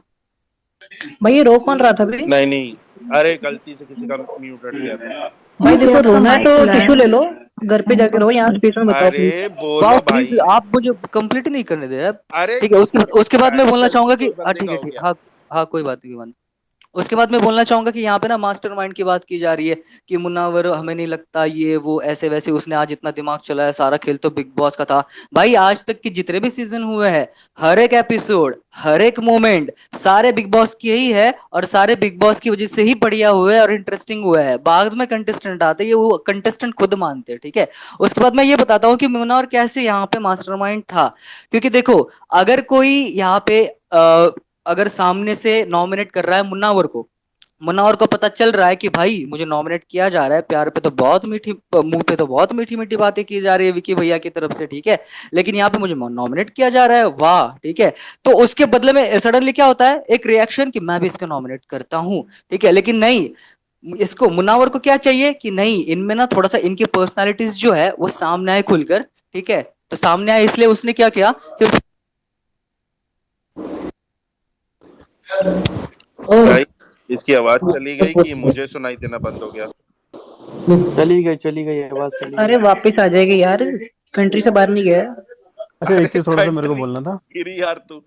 भाई ये रो कौन रहा था भाई? नहीं नहीं, अरे गलती से किसी का म्यूट हट गया था। भाई देखो रोना है तो टिश्यू ले लो, घर पे जाके रो, यहाँ स्पेस में बताओ प्लीज। अरे बोलो प्लीज, भाई। आप मुझे कंप्लीट नहीं करने दे रहे। अरे ठीक है, उसके बाद मैं बोलना चाहूंगा कि गलती उस बंदे ठीक का है, हो ठीक, गया। हाँ हाँ, कोई बात नहीं। उसके बाद मैं बोलना चाहूंगा कि यहाँ पे ना मास्टरमाइंड की बात की जा रही है कि मुन्नावर हमें नहीं लगता ये वो ऐसे वैसे, उसने आज इतना दिमाग चलाया, सारा खेल तो बिग बॉस का था। भाई आज तक के जितने भी सीजन हुए हैं, हर एक एपिसोड, हर एक मोमेंट, सारे बिग बॉस की ही है, और सारे बिग बॉस की वजह से ही बढ़िया हुए हैं और इंटरेस्टिंग हुए हैं। बाद में कंटेस्टेंट आते हैं, ये वो कंटेस्टेंट खुद मानते हैं, ठीक है। उसके बाद मैं ये बताता हूँ कि मुन्नावर कैसे यहाँ पे मास्टरमाइंड था। क्योंकि देखो, अगर कोई यहाँ पे अगर सामने से नॉमिनेट कर रहा है मुन्नावर को पता चल रहा है कि भाई मुझे नॉमिनेट किया जा रहा है, प्यार पे तो बहुत मीठी, मुंह पे तो बहुत मीठी मीठी बातें की जा रही है विकी भैया की तरफ से, ठीक है, लेकिन यहाँ पे मुझे नॉमिनेट किया जा रहा है, वाह, ठीक है। तो उसके बदले में सडनली क्या होता है, एक रिएक्शन कि मैं भी इसको नॉमिनेट करता हूँ, ठीक है। लेकिन नहीं, इसको मुन्नावर को क्या चाहिए कि नहीं, इनमें ना थोड़ा सा इनकी पर्सनालिटीज जो है वो सामने आए खुलकर, ठीक है। तो सामने आए, इसलिए उसने क्या किया कि भाई इसकी आवाज चली गई कि मुझे सुनाई देना बंद हो गया? चली गई आवाज, चली गई। अरे वापस आ जाएगी यार, कंट्री से बाहर नहीं गया। अच्छा एक चीज थोड़ा सा मेरे को बोलना था, गिरी यार तू।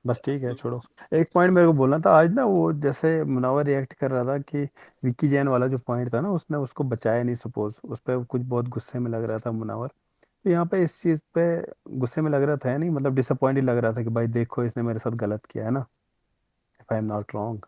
बस ठीक है छोड़ो। एक पॉइंट मेरे को बोलना था आज ना, वो जैसे मुनावर रिएक्ट कर रहा था कि विक्की जैन वाला जो पॉइंट था ना, उसने उसको बचाया नहीं, सपोज उस पर कुछ बहुत गुस्से में लग रहा था मुनावर। तो यहाँ पे इस चीज पे गुस्से में लग रहा था या नहीं, मतलब डिसअपॉइंटेड लग रहा था कि भाई देखो इसने मेरे साथ गलत किया है ना, if I am not wrong.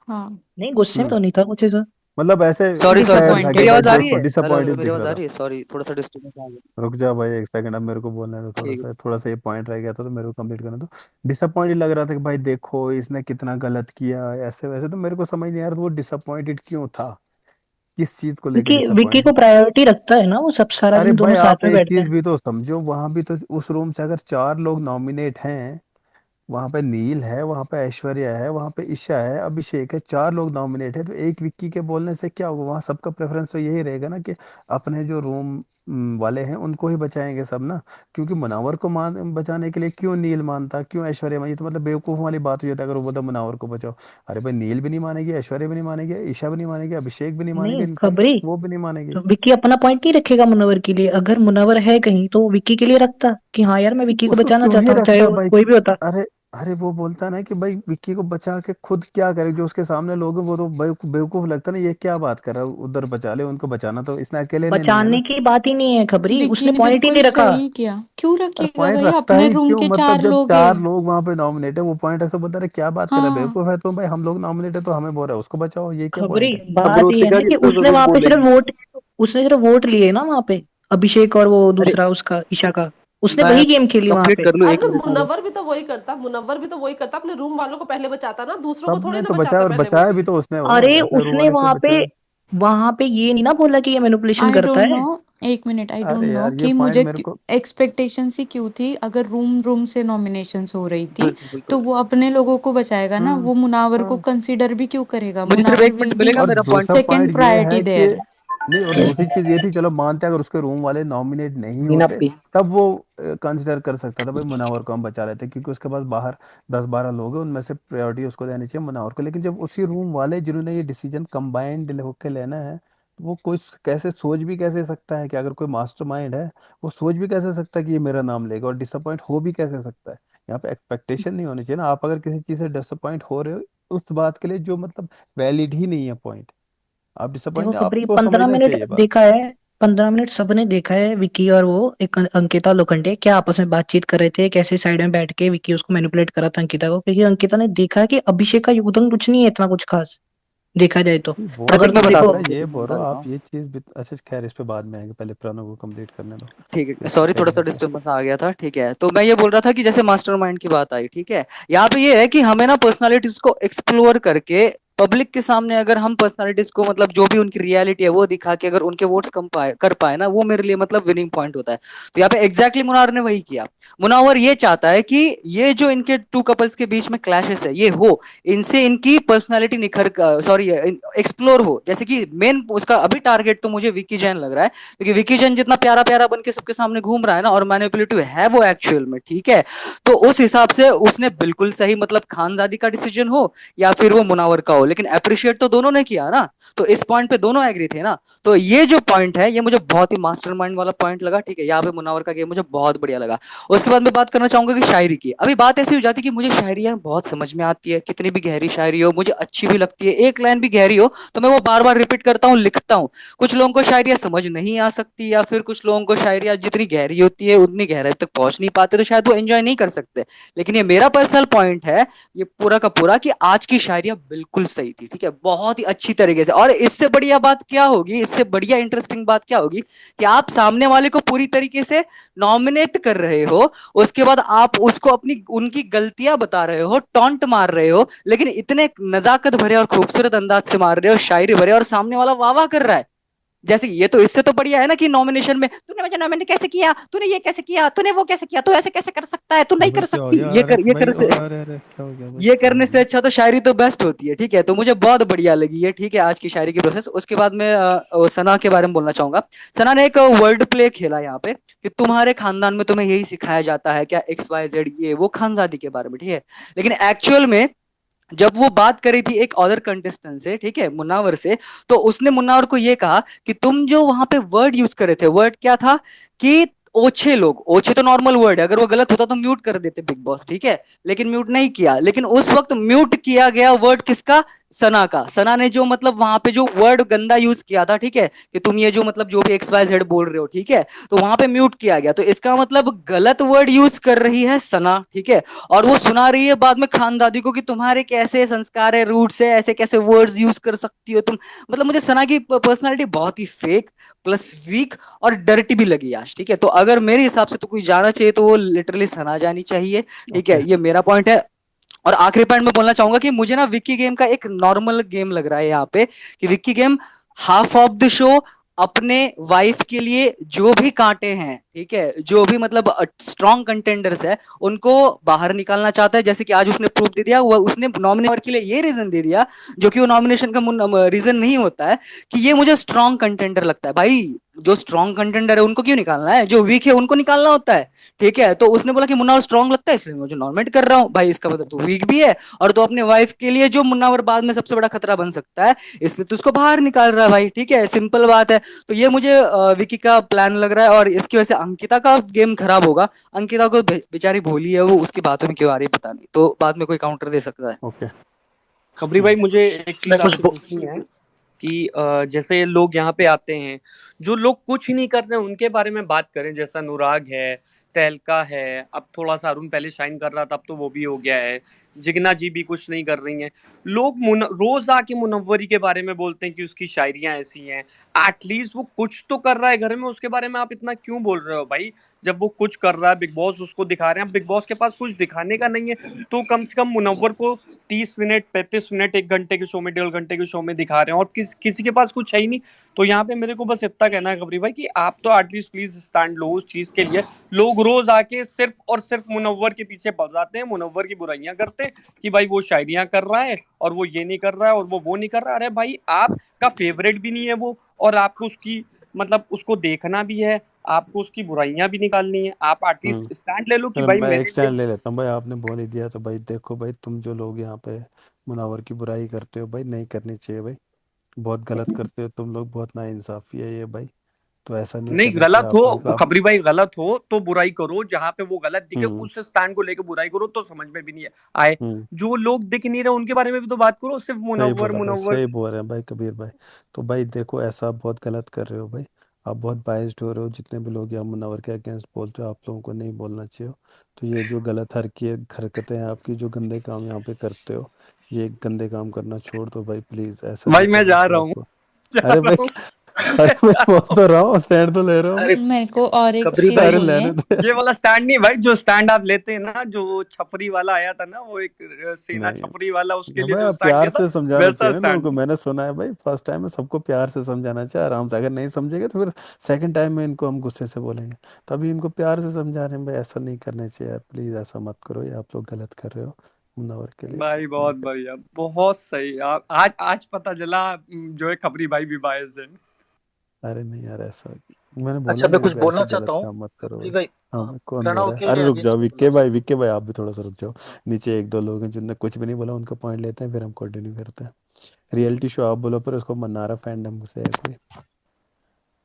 हाँ, नहीं गुस्से में तो नहीं था कुछ ऐसा। मतलब ऐसे सॉरी सैड था कि मेरी भाई आवाज आ रही देखो, है? हेलो, डिसअपॉइंटेड मेरी दिख आवाज रहा आ था। रही है? सॉरी, थोड़ा सा डिस्टर्बेंस आ गया। रुक जा भाई एक सेकंड, अब मेरे को बोलने दो, ठीक है। थोड़ा सा ये पॉइंट रह गया था तो मेरे को कंप्लीट करने दो। डिसअपॉइंटेड लग रहा था कि भाई देखो इसने कितना गलत किया ऐसे वैसे, तो मेरे को समझ नहीं आ रहा वो डिसअपॉइंटेड क्यों था, किस चीज को लेके क्योंकि विक्की को डिसअपॉइंटेड। प्रायोरिटी रखता है ना वो, सब सारा अरे दिन भाई दोनों साथ आप में एक बैठते चीज हैं। भी तो समझो, वहां भी तो उस रूम से अगर 4 लोग नॉमिनेट हैं, वहां पे नील है, वहां पे ऐश्वर्या है, वहां पे ईशा है, अभिषेक है, 4 लोग नॉमिनेट है, तो एक विक्की के बोलने से क्या होगा? वहां सबका प्रेफरेंस तो यही रहेगा ना कि अपने जो रूम वाले हैं उनको ही बचाएंगे सब ना। क्योंकि मुनावर को मान बचाने के लिए क्यों नील मानता, क्यों ऐश्वर्या मानी? तो मतलब बेवकूफ वाली बात हो जाती है अगर वो बोलता मुनावर को बचाओ। अरे भाई नील भी नहीं मानेगी, ऐश्वर्या भी नहीं मानेगी, ईशा भी नहीं मानेगी, अभिषेक भी नहीं मानेगी, नहीं इनफैक्ट खबरी, वो भी नहीं मानेगी। तो विक्की अपना पॉइंट नहीं रखेगा मुनव्वर के लिए? अगर मुनव्वर है कहीं तो वो विक्की के लिए रखता कि हाँ यार मैं विक्की को उसको बचाना क्यों ही चाहता हूँ, चाहे रखता वो भाई? कोई भी होता। अरे अरे वो बोलता ना कि भाई विक्की को बचा के खुद क्या करे, जो उसके सामने लोग हैं वो तो बेवकूफ लगता ना, ये क्या बात कर रहा है, उधर बचा ले उनको, बचाना तो इसने अकेले ने नहीं है बचाने ना। की बात ही नहीं है खबरी, विक्की उसने ने पॉइंट ही बिल्कुल नहीं रखा। सही किया, क्यों और रखेगा पॉइंट भाई, रखता अपने ही रूम क्यों, के मतलब 4 जब लोग 4 हैं। लोग वहां पे नॉमिनेट है, वो पॉइंट ऐसा बोलता है क्या बात कर रहा है, हाँ, बेवकूफ है तुम भाई, हम लोग नॉमिनेट है तो हमें बोल रहा है उसको बचाओ, ये क्या खबरी पॉइंट है? अब बात ये है रोतिका ना कि किसको उसने कुछ वहां पे सिर्फ बोलेगी? वोट, उसने सिर्फ वोट लिए ना वहां पे, अभिषेक और वो अरे दूसरा उसका ईशा का, उसने मैं वही गेम खेली वहां कंप्लीट पे। कर लूं, अरे एक तो मिनट में बस। मुनव्वर भी तो वही करता, मुनव्वर भी तो वही करता, अपने रूम वालों को पहले बचाता ना, दूसरों को थोड़ी सबने ना तो बचाया, बचाता और पहले वो। बचाया भी तो उसने, वो अरे अपने रूम उसने वाले को बचाया। वहां पे ये नहीं ना बोला कि ये मैनिपुलेशन आई करता डोंट है। नो, एक मिनट, आई डोंट अरे नो यार ये कि पॉइंट मुझे मेरे को, एक्सपेक्टेशन सी क्यों थी। अगर रूम रूम से नॉमिनेशंस हो रही थी बिल्कुल बिल्कुल। तो वो अपने लोगों को बचाएगा ना, हम्म वो मुनावर को हाँ। कंसीडर भी क्यों करेगा? मुझे सिर्फ मुनावर एक विल मिनट बी मिलेगा, और मेरा पॉइंट। दूसरा सेकंड पॉइंट ये प्रायोरिटी है कि देयर। नहीं, और दूसरी चीज ये थी, चलो मानते हैं अगर उसके रूम वाले नॉमिनेट नहीं मीना होते पी। तब वो कंसिडर कर सकता था भाई मुनावर को हम बचा लेते, क्योंकि उसके पास बाहर 10-12 लोग हैं, उनमें से प्रायोरिटी उसको देनी चाहिए मुनावर को। लेकिन जब उसी रूम वाले जिन्होंने ये डिसीजन कंबाइंड होकर लेना है, तो वो कोई कैसे सोच भी कैसे सकता है कि अगर कोई मास्टरमाइंड है, वो सोच भी कैसे सकता है कि ये मेरा नाम लेगा, और डिसअपॉइंट हो भी कैसे सकता है? यहाँ पे एक्सपेक्टेशन नहीं होनी चाहिए ना, आप अगर किसी चीज से डिसअपॉइंट हो रहे हो उस बात के लिए जो मतलब वैलिड ही नहीं है पॉइंट, आप देखो डिसअपॉइंट, खबरी आपको 15 मिनट समझना चाहिए बात। देखा है, 15 मिनट सबने देखा है, विकी और वो एक अंकिता लोखंडे क्या आपस में बातचीत कर रहे थे, कैसे साइड में बैठ के विकी उसको मैनिपुलेट करा था अंकिता को, क्योंकि अंकिता ने देखा है कि अभिषेक का योगदान कुछ नहीं है इतना कुछ खास। देखा जाए तो। वो अगर प्रतीक मैं तुम बताता देखो, हूँ ये बोल बता रहा हूँ देता आप हूँ। ये चीज अच्छा खैर इस पे बाद में आएंगे, पहले प्रणव को कंप्लीट करने दो, ठीक है, इससे सॉरी थोड़ा सा पहले क्या। डिस्टर्बेंस आ गया था। ठीक है, तो मैं ये बोल रहा था कि जैसे मास्टरमाइंड की बात आई, ठीक है, यहाँ पे ये है कि हमें ना पर्सनालिटीज को एक्सप्लोर करके पब्लिक के सामने अगर हम पर्सनालिटीज को मतलब जो भी उनकी रियलिटी है वो दिखा के अगर उनके वोट्स कम पाए कर पाए ना, वो मेरे लिए मतलब विनिंग पॉइंट होता है। तो यहाँ पे एग्जैक्टली मुनावर ने वही किया। मुनावर ये चाहता है कि ये जो इनके टू कपल्स के बीच में क्लैशेस है ये हो, इनसे इनकी पर्सनालिटी निखर सॉरी एक्सप्लोर हो। जैसे कि मेन उसका अभी टारगेट तो मुझे विकी जैन लग रहा है, क्योंकि विकी जैन जितना प्यारा प्यारा बन के सबके सामने घूम रहा है ना, और मैनिपुलेटिव है वो एक्चुअल में, ठीक है, तो उस हिसाब से उसने बिल्कुल सही मतलब खानजादी का डिसीजन हो या फिर वो मुनावर का हो, लेकिन अप्रिशिएट तो दोनों ने किया ना। तो इस पॉइंट पे दोनों एग्री थे ना। तो ये जो पॉइंट है ये मुझे बहुत ही मास्टरमाइंड वाला पॉइंट लगा, ठीक है, यहाँ पे मुनावर का गेम मुझे बहुत बढ़िया लगा। उसके बाद मैं बात करना चाहूंगा कि शायरी की। अभी बात ऐसी हो जाती है कि मुझे शायरियां बहुत समझ में आती है, कितनी भी गहरी शायरी हो मुझे अच्छी भी लगती है, एक लाइन भी गहरी हो तो मैं वो बार बार रिपीट करता हूँ, लिखता हूँ। कुछ लोगों को शायरियां समझ नहीं आ सकती, या फिर कुछ लोगों को शायरियां जितनी गहरी होती है उतनी गहराई तक पहुंच नहीं पाते, तो शायद वो एंजॉय नहीं कर सकते। लेकिन ये मेरा पर्सनल पॉइंट है ये पूरा का पूरा कि आज की शायरियां बिल्कुल सही थी, ठीक है, बहुत ही अच्छी तरीके से। और इससे बढ़िया बात क्या होगी, इससे बढ़िया इंटरेस्टिंग बात क्या होगी कि आप सामने वाले को पूरी तरीके से नॉमिनेट कर रहे हो, उसके बाद आप उसको अपनी उनकी गलतियां बता रहे हो, टॉन्ट मार रहे हो, लेकिन इतने नजाकत भरे और खूबसूरत अंदाज से मार रहे हो, शायरी भरे, और सामने वाला वाह वाह कर रहा है। जैसे ये तो इससे तो बढ़िया है ना कि नॉमिनेशन में तूने मुझे नॉमिनेट कैसे किया, तूने ये कैसे किया, तूने वो कैसे किया, तू ऐसे कैसे कर सकता है, तू हाँ नहीं भाई कर क्या हो सकती, गया, ये अरे कर ये भाई कर से। अरे अरे क्या हो गया भाई, ये क्या हो करने से गया। अच्छा तो शायरी तो बेस्ट होती है, ठीक है। तो मुझे बहुत बढ़िया लगी ये, ठीक है, आज की शायरी की प्रोसेस। उसके बाद में सना के बारे में बोलना चाहूंगा। सना ने एक वर्ड प्ले खेला यहाँ पे कि तुम्हारे खानदान में तुम्हें यही सिखाया जाता है क्या, एक्स वाई जेड, ये वो खानजादी के बारे में, ठीक है। लेकिन एक्चुअल में जब वो बात करी थी एक अदर कंटेस्टेंट से, ठीक है, मुन्नावर से, तो उसने मुन्नावर को ये कहा कि तुम जो वहां पे वर्ड यूज करे थे, वर्ड क्या था कि ओछे लोग, ओछे तो नॉर्मल वर्ड है, अगर वो गलत होता तो म्यूट कर देते बिग बॉस, ठीक है, लेकिन म्यूट नहीं किया। लेकिन उस वक्त म्यूट किया गया वर्ड किसका, सना का। सना ने जो मतलब वहां पे जो वर्ड गंदा यूज किया था, ठीक है, कि तुम ये जो मतलब जो भी एक्स वाई जेड बोल रहे हो, ठीक है, तो वहां पे म्यूट किया गया। तो इसका मतलब गलत वर्ड यूज कर रही है सना, ठीक है, और वो सुना रही है बाद में खान दादी को कि तुम्हारे कैसे संस्कार है, रूट्स है, ऐसे कैसे वर्ड्स यूज कर सकती हो तुम। मतलब मुझे सना की पर्सनालिटी बहुत ही फेक प्लस वीक और डर्टी भी लगी आज, ठीक है। तो अगर मेरे हिसाब से तो कोई जाना चाहिए तो वो लिटरली सना जानी चाहिए, ठीक ओके है, ये मेरा पॉइंट है। और आखिरी पॉइंट में बोलना चाहूंगा कि मुझे ना विक्की गेम का एक नॉर्मल गेम लग रहा है यहाँ पे, कि Vicky game half of the show अपने वाइफ के लिए जो भी कांटे हैं, ठीक है, जो भी मतलब स्ट्रॉन्ग कंटेंडर्स है उनको बाहर निकालना चाहता है। जैसे कि आज उसने प्रूफ दे दिया, वो उसने नॉमिनेशन के लिए ये रीजन दे दिया जो कि वो नॉमिनेशन का रीजन नहीं होता है, कि ये मुझे स्ट्रॉन्ग कंटेंडर लगता है। भाई जो स्ट्रॉन्ग कंटेंडर है उनको क्यों निकालना है, जो वीक है उनको निकालना होता है, ठीक है। तो उसने बोला कि मुन्नावर स्ट्रॉन्ग लगता है इसलिए मैं मुझे नॉमिनेट कर रहा हूँ। भाई इसका मतलब तो वीक भी है, और तो अपने वाइफ के लिए जो मुन्नावर बाद में सबसे बड़ा खतरा बन सकता है, इसलिए तो उसको बाहर निकाल रहा है भाई, ठीक है, सिंपल बात है। तो ये मुझे विकी का प्लान लग रहा है, और इसकी वजह से अंकिता का गेम खराब होगा। अंकिता को बेचारी भोली है, वो उसकी बातों में क्यों आ रही है पता नहीं, तो बाद में कोई काउंटर दे सकता है। ओके खबरी भाई मुझे एक मैं चीज कुछ आपसे पूछनी है कि जैसे लोग यहाँ पे आते हैं, जो लोग कुछ नहीं कर रहे हैं उनके बारे में बात करें, जैसा अनुराग है, तहलका है, अब थोड़ा सा अरुण पहले शाइन कर रहा था, अब तो वो भी हो गया है, जिगना जी भी कुछ नहीं कर रही हैं। लोग रोज आके मुनव्वरी के बारे में बोलते हैं कि उसकी शायरियां ऐसी हैं। एटलीस्ट वो कुछ तो कर रहा है घर में, उसके बारे में आप इतना क्यों बोल रहे हो भाई? जब वो कुछ कर रहा है, बिग बॉस उसको दिखा रहे हैं, बिग बॉस के पास कुछ दिखाने का नहीं है, तो कम से कम मुनव्वर को 30 मिनट, 35 मिनट, 1 घंटे के शो में, 1.5 घंटे के शो में दिखा रहे हैं, और किसी के पास कुछ है ही नहीं। तो यहाँ पे मेरे को बस इतना कहना है खबरी भाई कि आप तो एटलीस्ट प्लीज स्टैंड लो उस चीज के लिए। लोग रोज आके सिर्फ और सिर्फ मुनव्वर के पीछे पड़ जाते हैं, मुनव्वर की बुराइयां करते हैं कि भाई वो शायरियां कर रहा है और वो ये नहीं कर रहा है और वो नहीं कर रहा है। अरे भाई आपका फेवरेट भी नहीं है वो, और आपको उसकी मतलब उसको देखना भी है, आपको उसकी बुराइयां भी निकालनी है। आप हम्म एटलीस्ट स्टैंड ले लो कि चलो भाई मैं एक मेरे लिए। स्टैंड ले लेता हूँ भाई, आपने बोल ही दिया तो भाई देखो भाई, तुम जो लोग यहाँ पे मुनावर की बुराई करते हो भाई, नहीं करनी चाहिए भाई, बहुत गलत करते हो तुम लोग, बहुत नाइंसाफी है ये भाई। तो ऐसा नहीं नहीं, करना चाहिए गलत हो आप लोगों को आप। खबरी भाई, गलत हो तो बुराई करो, जहां पे वो गलत दिखे हम्म उस स्टैंड को लेके बुराई करो, तो समझ में भी नहीं आए। हम्म जो लोग दिख नहीं रहे उनके बारे में भी तो बात करो, सिर्फ सही मुनव्वर बोला भाई, मुनव्वर। सही बोल रहे हैं भाई कबीर भाई। तो भाई देखो ऐसा आप बहुत गलत कर रहे हो भाई, आप बहुत बाइस्ड हो रहे हो, जितने भी लोग यहाँ मुनव्वर के अगेंस्ट बोलते हो आप लोगों को नहीं बोलना चाहिए। तो ये जो गलत हरकतें हैं आपकी, जो गंदे काम यहाँ पे करते हो, ये गंदे काम करना छोड़ दो भाई प्लीज, ऐसा भाई नहीं मैं करना जा चाहिए रहा हूँ, आपको। जा अरे रहा भाई, हूँ, अरे मैं मैं जा बोल रहा हूँ। तो रहा हूँ, स्टैंड तो ले रहा हूँ। अरे मेरे को और एक कबरी चीज भाई अरे बोलनी लेने है। दे। ये वाला स्टैंड नहीं भाई, जो स्टैंड आप लेते हैं ना, जो छपरी वाला आया था ना, वो एक सेना नहीं छपरी वाला, उसके लिए भाई, जो आप स्टैंड प्यार लिया था, से समझाना वैसा चाहिए लोगों स्टैंड को। था। मैंने सुना है भाई, फर्स्ट टाइम में सबको प्यार से समझाना चाहिए, आराम से। अगर नहीं समझेंगे तो फिर सेकंड टाइम में इनको हम गुस्से से बोलेंगे। तभी इनको प्यार से समझा रहे हैं भाई, ऐसा नहीं करना चाहिए यार, प्लीज ऐसा मत करो, ये आप लोग गलत कर रहे हो मुनव्वर के लिए। भाई नहीं बहुत बढ़िया, बहुत सही। आप आज आज पता चला जो है खबरी भाई भी बायस है। अरे नहीं यार, ऐसा मैंने अच्छा बोला मैं नहीं कुछ कि बोलना ऐसे चाहता गलत हूँ काम मत करो खबरी भाई। भाई। हाँ कौन बोल प्रणव रहा है? के अरे रुक जाओ, अगेंस्ट में बोलना चाहता विक्के भाई आप भी थोड़ा सा रुक जाओ। नीचे एक दो लोग हैं जिनने कुछ भी नहीं बोला, उनका पॉइंट लेते हैं, फिर हम कंटिन्यू करते हैं। रियलिटी शो आप बोलो, पर उसको मनारा फैंडम से है कोई?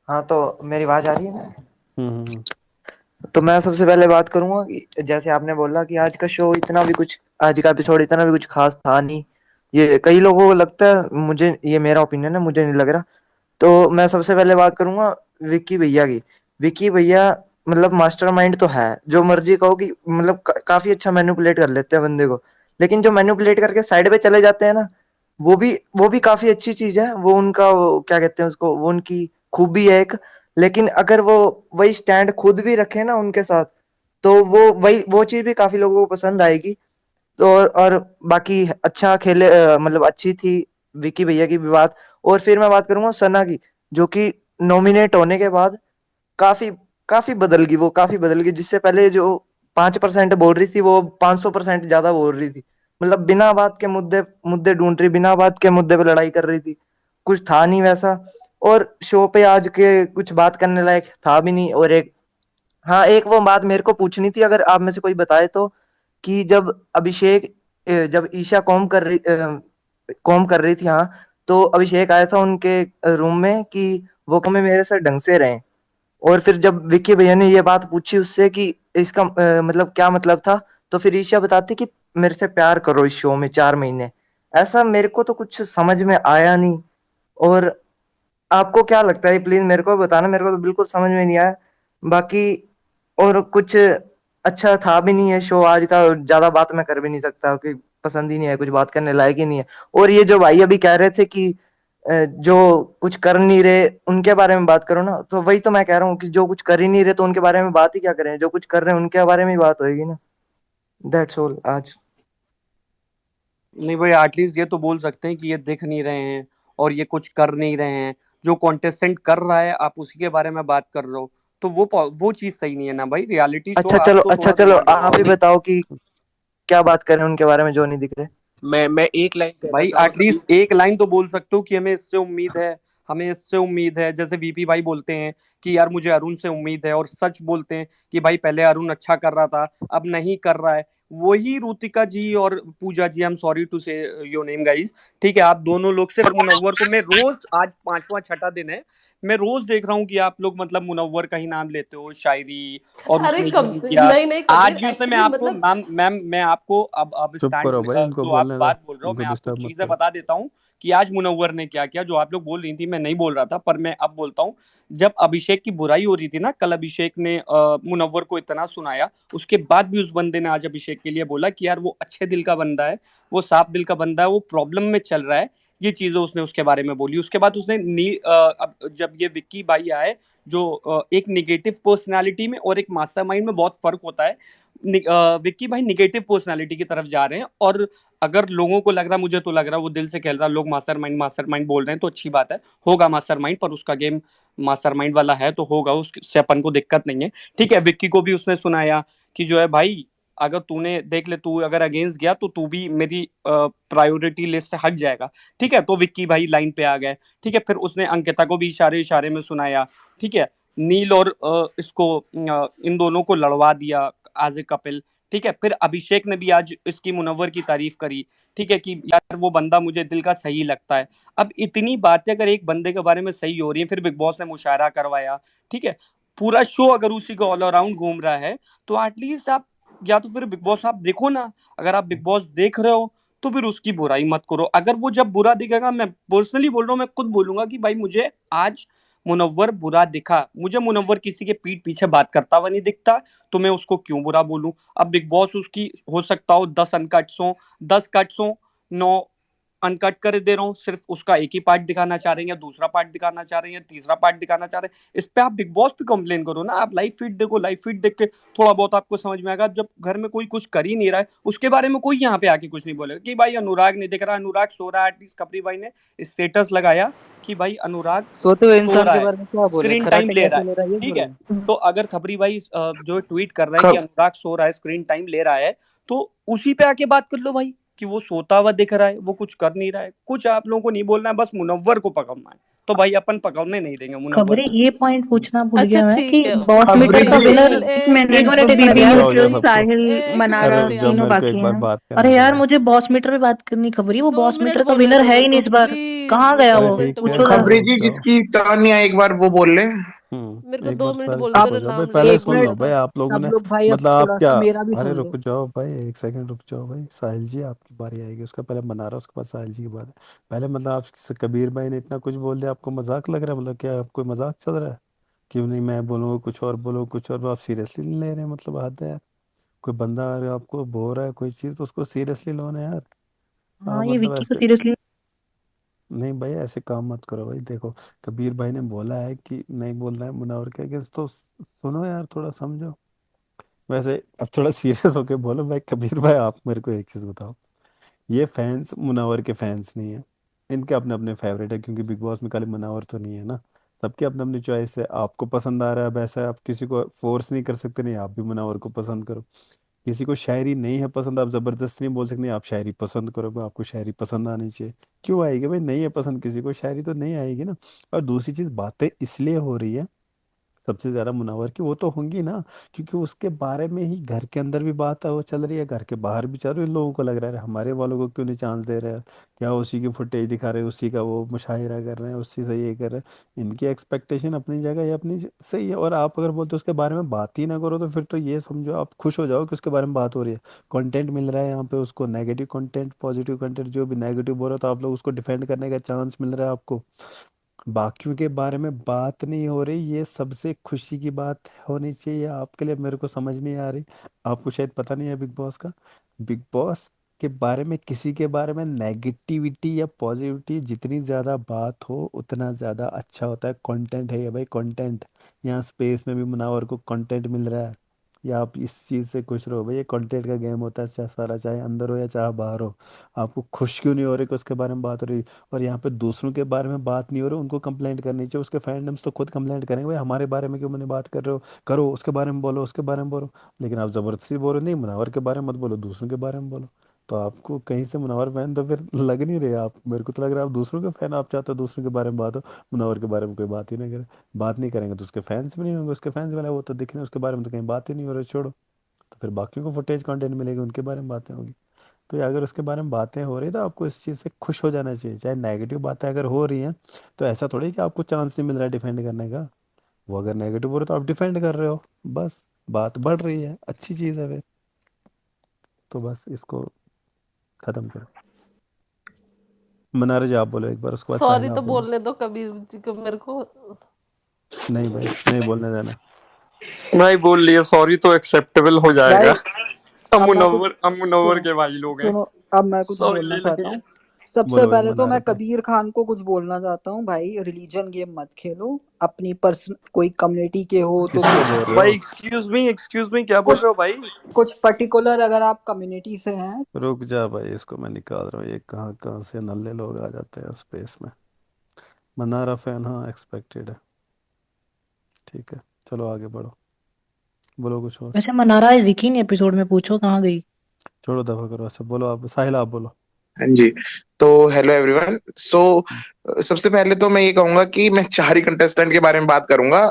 हाँ तो मेरी आवाज आ रही है ना? हम्म। तो मैं सबसे पहले बात करूंगा कि जैसे आपने बोला कि आज का शो इतना भी कुछ, आज का एपिसोड इतना भी कुछ खास था नहीं। ये कई लोगों को लगता है, मुझे, ये मेरा ओपिनियन है, मुझे नहीं लग रहा। तो मैं सबसे पहले बात करूंगा विक्की भैया की। विक्की भैया मतलब मास्टरमाइंड तो है, जो मर्जी कहो कि मतलब काफी अच्छा मैनिपुलेट कर लेते हैं बंदे को। लेकिन जो मैनिपुलेट करके साइड पे चले जाते हैं ना, वो भी काफी अच्छी चीज है। वो उनका, वो क्या कहते हैं उसको, वो उनकी खूबी है एक। लेकिन अगर वो वही स्टैंड खुद भी रखे ना उनके साथ, तो वो चीज भी काफी लोगों को पसंद आएगी। तो और बाकी अच्छा खेले, मतलब अच्छी थी विकी भैया की भी बात। और फिर मैं बात करूंगा सना की, जो कि नॉमिनेट होने के बाद काफी काफी बदल गई। वो काफी बदल गई, जिससे पहले जो 5% बोल रही थी, वो 500% ज्यादा बोल रही थी। मतलब बिना बात के मुद्दे मुद्दे ढूंढ रही, बिना बात के मुद्दे पे लड़ाई कर रही थी। कुछ था नहीं वैसा। और शो पे आज के कुछ बात करने लायक था भी नहीं। और एक, हाँ एक वो बात मेरे को पूछनी थी, अगर आप में से कोई बताए तो, कि जब अभिषेक, जब ईशा कॉम कर रही थी, हाँ, तो अभिषेक आया था उनके रूम में कि वो कमे मेरे साथ ढंग से रहें। और फिर जब विक्की भैया ने ये बात पूछी उससे कि इसका मतलब क्या मतलब था, तो फिर ईशा बताती कि मेरे से प्यार करो इस शो में 4 महीने। ऐसा मेरे को तो कुछ समझ में आया नहीं। और आपको क्या लगता है प्लीज मेरे को बताना, मेरे को तो बिल्कुल समझ में नहीं आया। बाकी और कुछ अच्छा था भी नहीं है शो आज का। ज्यादा बात मैं कर भी नहीं सकता कि पसंद ही नहीं है, कुछ बात करने लायक ही नहीं है। और ये जो भाई अभी कह रहे थे कि जो कुछ कर नहीं रहे उनके बारे में बात करो ना, तो वही तो मैं कह रहा हूँ कि जो कुछ कर ही नहीं रहे तो उनके बारे में बात ही क्या करें, जो कुछ कर रहे हैं उनके बारे में ही बात होगी ना। दैट्स ऑल आज। नहीं भाई, एटलीस्ट ये तो बोल सकते हैं कि ये दिख नहीं रहे हैं और ये कुछ कर नहीं रहे हैं। जो कॉन्टेस्टेंट कर रहा है आप उसी के बारे में बात कर रहे हो, तो वो चीज सही नहीं है ना भाई। रियलिटी शो, आप तो अच्छा थोड़ा चलो दिमाग आप ही लगाओ। बताओ कि क्या बात करें उनके बारे में जो नहीं दिख रहे। मैं एक लाइन कहना भाई चाहूंगा। एटलीस्ट एक लाइन तो बोल सकते हो कि हमें इससे उम्मीद है, हमें इससे उम्मीद है। जैसे वीपी भाई बोलते हैं कि यार मुझे अरुण से उम्मीद है, और सच बोलते हैं कि भाई पहले अरुण अच्छा कर रहा था, अब नहीं कर रहा है। वही रुतिका जी और पूजा जी, आई एम सॉरी टू से योर नेम गाइस, ठीक है, आप दोनों लोग सिर्फ मुनव्वर को, मैं रोज, आज 5वां 6ठा दिन है, मैं रोज देख रहा हूँ कि आप लोग मतलब मुनव्वर का ही नाम लेते हो, शायरी, और अरे उसने ये कब नहीं किया। नहीं नहीं आज कबीर, भी उसने, मैं एक्चुअली आपको मतलब मैम मैम मैं आपको अब चुप करो स्टैंड, भाई, उनको जो आप बोलने दो, बात बोल रहे हो, उनको मैं आपको डिस्टर्ब मत चीजें करो। बता देता हूँ कि आज मुनव्वर ने क्या किया। जो आप लोग बोल रही थी मैं नहीं बोल रहा था, पर मैं अब बोलता हूँ। जब अभिषेक की बुराई हो रही थी ना, कल अभिषेक ने मुनव्वर को इतना सुनाया, उसके बाद भी उस बंदे ने आज अभिषेक के लिए बोला कि यार वो अच्छे दिल का बंदा है, वो साफ दिल का बंदा है, वो प्रॉब्लम में चल रहा है। ये चीजें उसने उसके बारे में बोली। उसके बाद उसने अब जब ये विक्की भाई आए, जो एक निगेटिव पर्सनालिटी में और एक मास्टरमाइंड में बहुत फर्क होता है। विक्की भाई निगेटिव पर्सनालिटी की तरफ जा रहे हैं, और अगर लोगों को लग रहा, मुझे तो लग रहा वो दिल से खेल रहा, लोग मास्टरमाइंड बोल रहे हैं तो अच्छी बात है, होगा मास्टरमाइंड, पर उसका गेम मास्टरमाइंड वाला है तो होगा, उससे अपन को दिक्कत नहीं है। ठीक है, विक्की को भी उसने सुनाया कि जो है भाई, अगर तूने देख ले, तू अगर अगेंस्ट गया तो तू भी मेरी प्रायोरिटी लिस्ट से हट जाएगा। ठीक है, तो विक्की भाई लाइन पे आ गए। ठीक है, फिर उसने अंकिता को भी इशारे इशारे में सुनाया। ठीक है, नील और इन दोनों को लड़वा दिया एज ए कपिल। ठीक है, फिर अभिषेक ने भी आज इसकी मुनव्वर की तारीफ करी। ठीक है, कि यार वो बंदा मुझे दिल का सही लगता है। अब इतनी बातें अगर एक बंदे के बारे में सही हो रही है, फिर बिग बॉस ने मुशायरा करवाया। ठीक है, पूरा शो अगर उसी को ऑल अराउंड घूम रहा है, तो एटलीस्ट आप, या तो फिर बिग बॉस आप देखो ना। अगर आप बिग बॉस देख रहे हो तो फिर उसकी बुराई मत करो। अगर वो जब बुरा दिखेगा, मैं पर्सनली बोल रहा हूँ, मैं खुद बोलूंगा कि भाई मुझे आज मुनव्वर बुरा दिखा, मुझे मुनव्वर किसी के पीठ पीछे बात करता हुआ नहीं दिखता, तो मैं उसको क्यों बुरा बोलूं। अब बिग बॉस उसकी हो सकता हो 10 अनकट्स हो, 10 कट्स हो, नो अनकट कर दे रहा हूँ, सिर्फ उसका एक ही पार्ट दिखाना चाह रहे हैं, या दूसरा पार्ट दिखाना चाह रहे हैं, या तीसरा पार्ट दिखाना चाह रहे हैं। इस पे आप बिग बॉस पे कंप्लेन करो ना। आप लाइव फीड देखो, लाइव फीड देख के थोड़ा बहुत आपको समझ में आएगा। जब घर में कोई कुछ कर ही नहीं रहा है, उसके बारे में कोई यहाँ पे आके कुछ नहीं बोलेगा कि भाई अनुराग नहीं दिख रहा, अनुराग सो रहा है। एटलीस्ट खबरी भाई ने स्टेटस लगाया कि भाई अनुराग सोते हुए सो इंसान रहा के है, बारे में क्या बोले, स्क्रीन टाइम खराटे ले रहा कैसे ले रहा है है, ये ठीक बोले। है। तो अगर खबरी भाई जो ट्वीट कर रहा है कि अनुराग सो रहा है, स्क्रीन टाइम ले रहा है, तो उसी पे आके बात कर लो भाई कि वो सोता हुआ दिख रहा है, वो कुछ कर नहीं रहा है। कुछ आप लोगों को नहीं बोलना है, बस मुनव्वर को पकड़ना है। तो भाई अपन पकड़ने नहीं देंगे मुनव्वर खबरी को। ये पॉइंट पूछना भूल अच्छा गया मैं ठीक कि है बॉस खबरी मीटर का जी विनर एक मिनट एक रुक मिनट जा, बीबी रुक जाओ न्यूट्रल सबको। साहिल एक मनारा अरे मिनट रुक जाओ, तीनों मेरे को बाकी एक बार हैं। बात अरे करने यार दो। मुझे बॉस मीटर पे बात करनी। खबरी वो 2 बॉस मिनट मीटर का बोलने विनर दो है ही मेरे नहीं को इस बार। कहाँ प्लीज, गया मेरे अरे को वो? 2 मिनट ठीक है, पूछो बोलने जरा। दो। खबरी रुक जी जाओ। जिसकी टर्न या एक बार वो बोल ले। मेरे को एक 2 बार मिनट साइलेंट बोलने हो दो, जाओ भाई, नाम पहले लेके सुन बोलने लो दो। भाई आप लोगों सब ने। लोग भाई अब मतलब आप थोड़ा क्या, सा मेरा भी अरे सुन लो। रुक जाओ भाई, एक सेकंड रुक जाओ भाई। साहिल जी आपकी बारी आएगी, उसका पहले मना रहा, उसके बाद साहिल जी की बात है। पहले मतलब आप कबीर भाई ने इतना कुछ बोल दिया, आपको मजाक लग रहा है? मतलब क्या आपको मजाक चल रहा है? क्यों नहीं, मैं बोलूँगा कुछ और, बोलो कुछ और, आप सीरियसली नहीं ले रहे? मतलब हद है यार। कोई बंदा अगर आपको बोल रहा है कोई चीज़, तो उसको सीरियसली लो ना यार। हाँ आप ये मतलब विक्की को ऐसे सीरियसली। नहीं भाई, ऐसे काम मत करो भाई। देखो, कबीर भाई ने बोला है कि नहीं बोलना है मुनावर के अगेंस्ट, तो सुनो यार, थोड़ा समझो। वैसे अब थोड़ा सीरियस होके बोलो भाई। कबीर भाई आप मेरे को एक चीज़ बताओ, ये फैंस मुनावर के फैंस नहीं है, इनके अपने अपने फेवरेट है। क्योंकि बिग बॉस में खाली मुनावर तो नहीं है ना, सबके अपने अपनी चॉइस है। आपको पसंद आ रहा है वैसा, आप किसी को फोर्स नहीं कर सकते, नहीं आप भी मुनावर को पसंद करो। किसी को शायरी नहीं है पसंद, आप जबरदस्ती नहीं बोल सकते नहीं आप शायरी पसंद करो, भाई आपको शायरी पसंद आनी चाहिए। क्यों आएगी भाई? नहीं है पसंद किसी को शायरी, तो नहीं आएगी ना। और दूसरी चीज, बातें इसलिए हो रही है सबसे ज्यादा मुनावर की, वो तो होंगी ना, क्योंकि उसके बारे में ही घर के अंदर भी बात है वो चल रही है, घर के बाहर भी चल रही है। इन लोगों को लग रहा है हमारे वालों को क्यों नहीं चांस दे रहे हैं, क्या उसी की फुटेज दिखा रहे हैं, उसी का वो मुशाहिरा कर रहे हैं, उसी से ये कर रहे हैं। इनकी एक्सपेक्टेशन अपनी जगह ये अपनी सही है। और आप अगर बोलते हो उसके बारे में बात ही ना करो, तो फिर तो ये समझो आप खुश हो जाओ कि उसके बारे में बात हो रही है, कंटेंट मिल रहा है यहाँ पे उसको। नेगेटिव कंटेंट, पॉजिटिव कंटेंट, जो भी नेगेटिव बोल रहा है, तो आप लोग उसको डिफेंड करने का चांस मिल रहा है आपको। बाकियों के बारे में बात नहीं हो रही, ये सबसे खुशी की बात होनी चाहिए आपके लिए। मेरे को समझ नहीं आ रही, आपको शायद पता नहीं है बिग बॉस का। बिग बॉस के बारे में, किसी के बारे में नेगेटिविटी या पॉजिटिविटी जितनी ज़्यादा बात हो उतना ज़्यादा अच्छा होता है। कंटेंट है ये भाई, कंटेंट। यहाँ स्पेस में भी मुनावर को कंटेंट मिल रहा है, या आप इस चीज़ से खुश रहो भाई। ये कंटेंट का गेम होता है, चाहे सारा, चाहे अंदर हो या चाहे बाहर हो। आपको खुश क्यों नहीं हो रही कि उसके बारे में बात हो रही? और यहाँ पे दूसरों के बारे में बात नहीं हो रही, उनको कंप्लेंट करनी चाहिए। उसके फैंडम्स तो खुद कंप्लेंट करेंगे भाई, हमारे बारे में क्यों मैंने बात कर रहे हो, करो उसके बारे में बोलो, उसके बारे में बोलो। लेकिन आप जबरदस्ती बोलो नहीं, मुनावर के बारे में मत बोलो, दूसरों के बारे में बोलो। तो आपको कहीं से मुनावर फैन तो फिर लग नहीं रहे आप, मेरे को तो लग रहा है आप दूसरों के फैन। आप चाहते हो दूसरों के बारे में बात हो, मुनावर के बारे में कोई बात ही नहीं करे। बात नहीं करेंगे तो उसके फैंस भी नहीं होंगे, उसके फैंस वाले वो तो दिख रहे हैं, उसके बारे में तो कहीं बात ही नहीं हो रही, छोड़ो। तो फिर बाकियों को फुटेज कंटेंट मिलेगी, उनके बारे में बातें होगी। तो ये अगर उसके बारे में बातें हो रही तो आपको इस चीज़ से खुश हो जाना चाहिए। चाहे नेगेटिव बातें अगर हो रही हैं, तो ऐसा थोड़ी है कि आपको चांस नहीं मिल रहा है डिफेंड करने का। वो अगर नेगेटिव हो रहा है तो आप डिफेंड कर रहे हो, बस बात बढ़ रही है, अच्छी चीज़ है फिर। तो बस इसको खत्म करो। मनारे जी आप बोलो एक बार, उसके बाद सॉरी साहिल आप तो बोलो। बोलने दो कबीर जी को मेरे को। नहीं भाई, नहीं बोलने देना। भाई बोल लिया सॉरी तो एक्सेप्टेबल हो जाएगा। भाई अब मैं कुछ हम मुनव्वर सुनो के भाई लोग हैं, सुनो, अब मैं कुछ सॉरी बोलना ले चाहता लेंगे। हूँ। सबसे बोलो भाई पहले तो मनारे मैं भाई। कबीर खान को कुछ बोलना चाहता हूँ, भाई रिलीजन गेम मत खेलो। अपनी पर्सन कोई कम्युनिटी के हो तो किसको कुछ बोल रहे भाई हो? एक्सक्यूज मी क्या बोल कुछ रहे हो भाई? कुछ पर्टिकुलर अगर आप कम्युनिटी से हैं। रुक जा भाई, इसको मैं निकाल रहा हूँ। ये कहाँ कहाँ से नल्ले लोग आ जाते हैं स्पेस में। मनारा फैन, हाँ एक्सपेक्टेड है। ठीक है, चलो आगे बढ़ो, बोलो कुछ और। वैसे मनारा आज दिखी नहीं एपिसोड में, पूछो कहाँ गई। छोड़ो, दफा करो ऐसे। बोलो आप, साहिल आप बोलो। हाँ जी। तो हेलो एवरीवन। सबसे पहले तो मैं ये कहूंगा कि मैं चार ही कंटेस्टेंट के बारे में बात करूंगा,